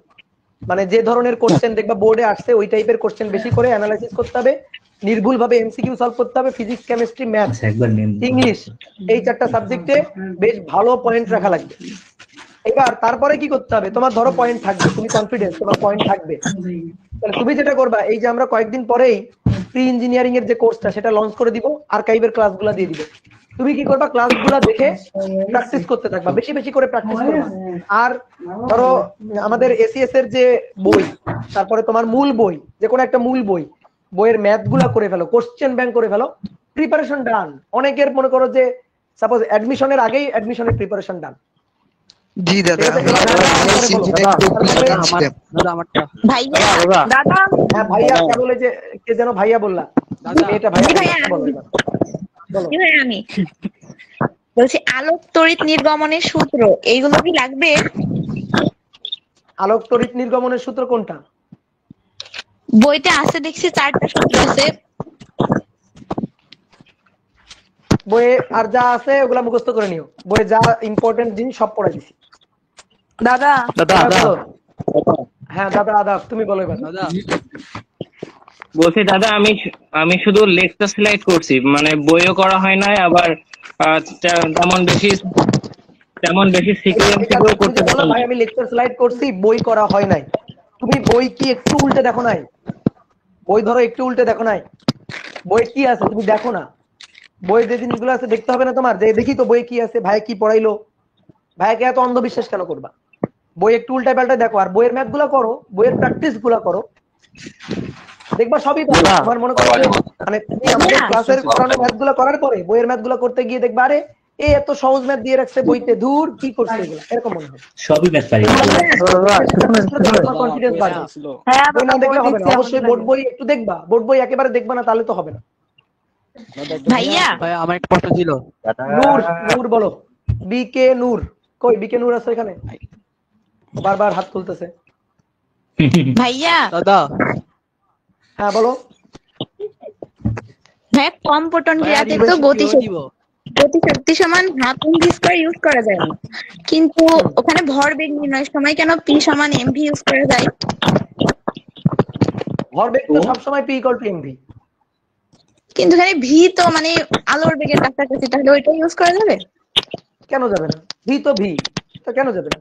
মানে যে ধরনের কোশ্চেন দেখবা বোর্ডে আসছে ওই টাইপের কোশ্চেন বেশি করে অ্যানালাইসিস করতে হবে, নির্ভুলভাবে এমসিকিউ সলভ করতে হবে। ফিজিক্স, কেমিস্ট্রি, ম্যাথস, ইংলিশ, এই চারটা সাবজেক্টে বেশ ভালো পয়েন্ট রাখা লাগবে। এবার তারপরে কি করতে হবে, তোমার ধরো পয়েন্ট থাকবে, তুমি কনফিডেন্স, তোমার পয়েন্ট থাকবে, তাহলে তুমি যেটা করবা, এই যে আমরা কয়েকদিন পরেই প্রি ইঞ্জিনিয়ারিং এর যে কোর্সটা সেটা লঞ্চ করে দিব, আর্কাইভের ক্লাসগুলো দিয়ে দিব। তুমি কি করবা, ক্লাসগুলো দেখে প্র্যাকটিস করতে থাকবা, বেশি বেশি করে প্র্যাকটিস করবা। আর ধরো আমাদের এসিএস এর যে বই, তারপরে তোমার মূল বই, যে কোনো একটা মূল বই, বইয়ের ম্যাথ গুলা করে ফেলো, কোশ্চেন ব্যাংক করে ফেলো, প্রিপারেশন ডান। অনেকের মনে করো যে সাপোজ অ্যাডমিশনের আগেই অ্যাডমিশনের প্রিপারেশন ডান। জি দাদা ভাইয়া দাদা হ্যাঁ ভাইয়া, কেবল যে কে যেন ভাইয়া বললা, এটা ভাইয়া বলো এবার। বলো। কি ভাই আমি বলছি আলোক তড়িৎ নির্গমনের সূত্র এইগুলো কি লাগবে? আলোক তড়িৎ নির্গমনের সূত্র কোনটা? বইতে আছে দেখছি 4টা সূত্র আছে। বইয়ে আর যা আছে ওগুলা মুখস্থ করে নিও, বইয়ে যা ইম্পর্টেন্ট জিনিস সব পড়াই দিছি। দাদা বলো। হ্যাঁ দাদা আদাব, তুমি বলো এবার। বলছি দাদা আমি শুধু লেকচার সিলেক্ট করছি, মানে বইও করা হয় নাই, আবার তেমন বেশি সিকিউরিটি করতে পারলাম না। ভাই আমি লেকচার স্লাইড করছি, বই করা হয় নাই। তুমি বই কি একটু উল্টে দেখো নাই? বই ধরো একটু উল্টে দেখো নাই? বই কি আছে তুমি দেখো না? বই যে জিনিসগুলো আছে দেখতে হবে না তোমার? যে দেখি তো বই কি আছে, ভাই কি পড়াইলো, ভাইকে এত অন্ধবিশ্বাস কেন করবা? বই একটু উল্টায় পাল্টায় দেখো, আর বইয়ের ম্যাথ গুলা করো, বইয়ের প্র্যাকটিস গুলা করো, দেখবা সবই পারো। তোমার মনে করো মানে তুমি আমাদের ক্লাসের করানো ম্যাথ গুলা করার পরে বইয়ের ম্যাথ গুলা করতে গিয়ে দেখবা আরে এ এত সহজ ম্যাথ দিয়ে রাখছে বইতে, দূর কি করছে এগুলা, এরকম মনে হবে। সবই ম্যাথ পারি। কনফিডেন্স বাড়বে। বই না দেখলে হবে না, অবশ্যই বোর্ড বই একটু দেখবা, বোর্ড বই একেবারে দেখবা না তাহলে তো হবে না। ভাইয়া ভাই আমার একটা প্রশ্ন ছিল। নূর, নূর বলো। বি কে নূর, কই বিকে নূর আছে এখানে? বারবার হাত তুলতেছে। ভাইয়া দাদা হ্যাঁ বলো। ভাইয়া কম্পটন ক্রিয়াতে তো গতিশক্তি সমান হাফ এমভি স্কয়ার ইউজ করা যায় না, কিন্তু ওখানে ভরবেগ নির্ণয়ের সময় কেন পি সমান এমভি ইউজ করা যায়? ভরবেগ তো সবসময় পি ইকুয়াল টু এমভি। কিন্তু এখানে ভি তো মানে আলোর বেগের কাছাকাছি, তাহলে ওইটা ইউজ করা যাবে? কেন যাবে না? ভি তো ভি, তো কেন যাবে না?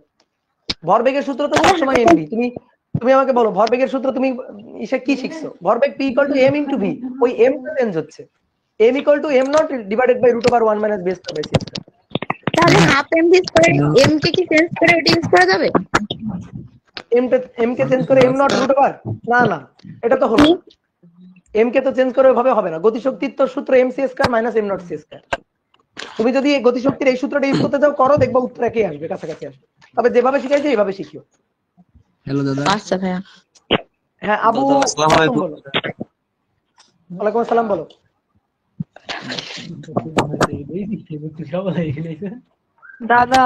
ভরবেগের সূত্র তো সবসময় এমভি। তুমি আমাকে বলো ভরবেগের সূত্র তুমি ইসে কি শিখছো? ভরবেগ P equal to M into V, ওই এম টা চেঞ্জ হচ্ছে। M equal to M not divided by root over 1 minus base by C. তাহলে হাফ এমভি স্কয়ার এম কে কি চেঞ্জ করে ওটা ইউজ করা যাবে? এম কে চেঞ্জ করে এম নট রুট ওভার, না না এটা তো হলো। এম কে তো চেঞ্জ করে ওইভাবে হবে না। গতিশক্তির তো সূত্র M C square minus M nought C square. তুমি যদি এই গতিশক্তির এই সূত্রটা ইউজ করতে যাও করো, দেখবা উত্তর একই আসবে, কাছাকাছি আসবে। তবে যেভাবে শিখাইছে এইভাবে শিখিও। হ্যালো দাদা। আচ্ছা ভাইয়া। হ্যাঁ আবু আসসালামু আলাইকুম। ওয়ালাইকুম আসসালাম বলো। দাদা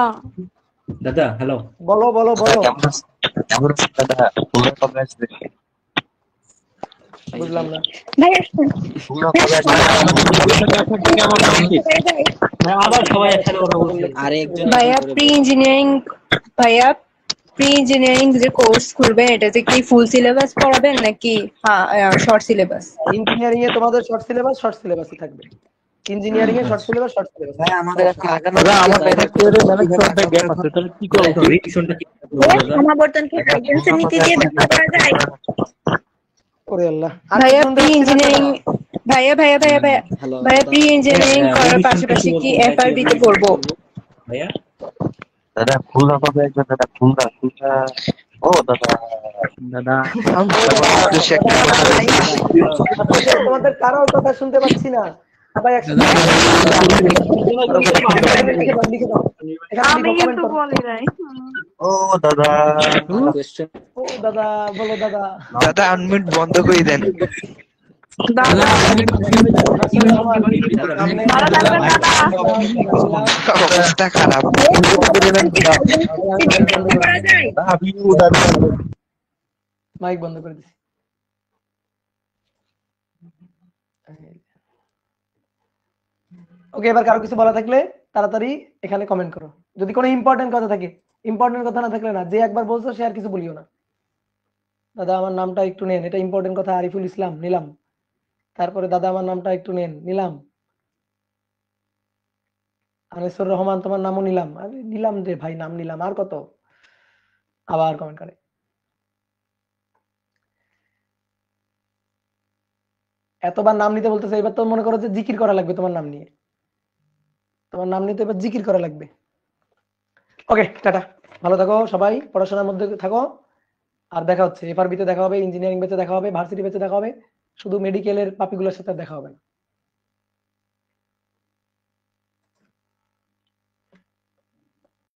দাদা হ্যালো। বলো বলো বলো। বুঝলাম না ভাইয়া আবার সবাই একসাথে কথা বলছে। ভাইয়া প্রি ইঞ্জিনিয়ারিং যে কোর্স খুলবেন এটাতে কি ফুল সিলেবাস পড়াবেন নাকি শর্ট সিলেবাস? ইঞ্জিনিয়ারিং এ তোমাদের শর্ট সিলেবাসই থাকবে। Engineering a short syllabus. ভাই আমাদের একটা আগানো সমাবর্তন কি হাইডেন্সের নীতি দিয়ে ব্যাখ্যা করা যায়? ওরে আল্লাহ। আর ভাইয়া কি প্রি শুনতে ইঞ্জিনিয়ারিং ভাইয়া প্রি ইঞ্জিনিয়ারিং করার পাশাপাশি কি এফআরবি তে পড়বো? ভাইয়া দাদা খুলনা কবে একজন দাদা খুলনা ও দাদা দাদা তোমাদের কারোর কথা শুনতে পাচ্ছি না। সবাই একসাথে লিখে দাও। আমি কিন্তু বলি নাই। ও দাদা ও দাদা বলো দাদা। দাদা আনমিউট বন্ধ করে দেন। দাদা অবস্থা খারাপ। মাইক বন্ধ করে দিছি। ওকে, এবার কারো কিছু বলা থাকলে তাড়াতাড়ি এখানে কমেন্ট করো। যদি কোনো ইম্পর্টেন্ট কথা থাকে, ইম্পর্টেন্ট কথা না থাকলে না, যে একবার বলছো সে আর কিছু বলিও না। দাদা আমার নামটা একটু নেন, এটা ইম্পর্টেন্ট কথা। আরিফুল ইসলাম নিলাম। তারপরে দাদা আমার নামটা একটু নেন, নিলাম। আনিসুর রহমান তোমার নামও নিলাম। আরে নিলাম রে ভাই, নাম নিলাম। আর কত? আবার কমেন্ট করে। এতবার নাম নিতে বলতেছে, এবার তো মনে করো যে জিকির করা লাগবে তোমার নাম নিয়ে। তোমার নাম নিতে এবার জিকির করা লাগবে। ওকে টাটা, ভালো থাকো সবাই, পড়াশোনার মধ্যে থাকো। আর দেখা হচ্ছে এফআরবি তে দেখা হবে, ইঞ্জিনিয়ারিং বেচে দেখা হবে, ভার্সিটি বেচে দেখা হবে। শুধু মেডিকেলের পাপিগুলোর সাথে দেখা হবে না।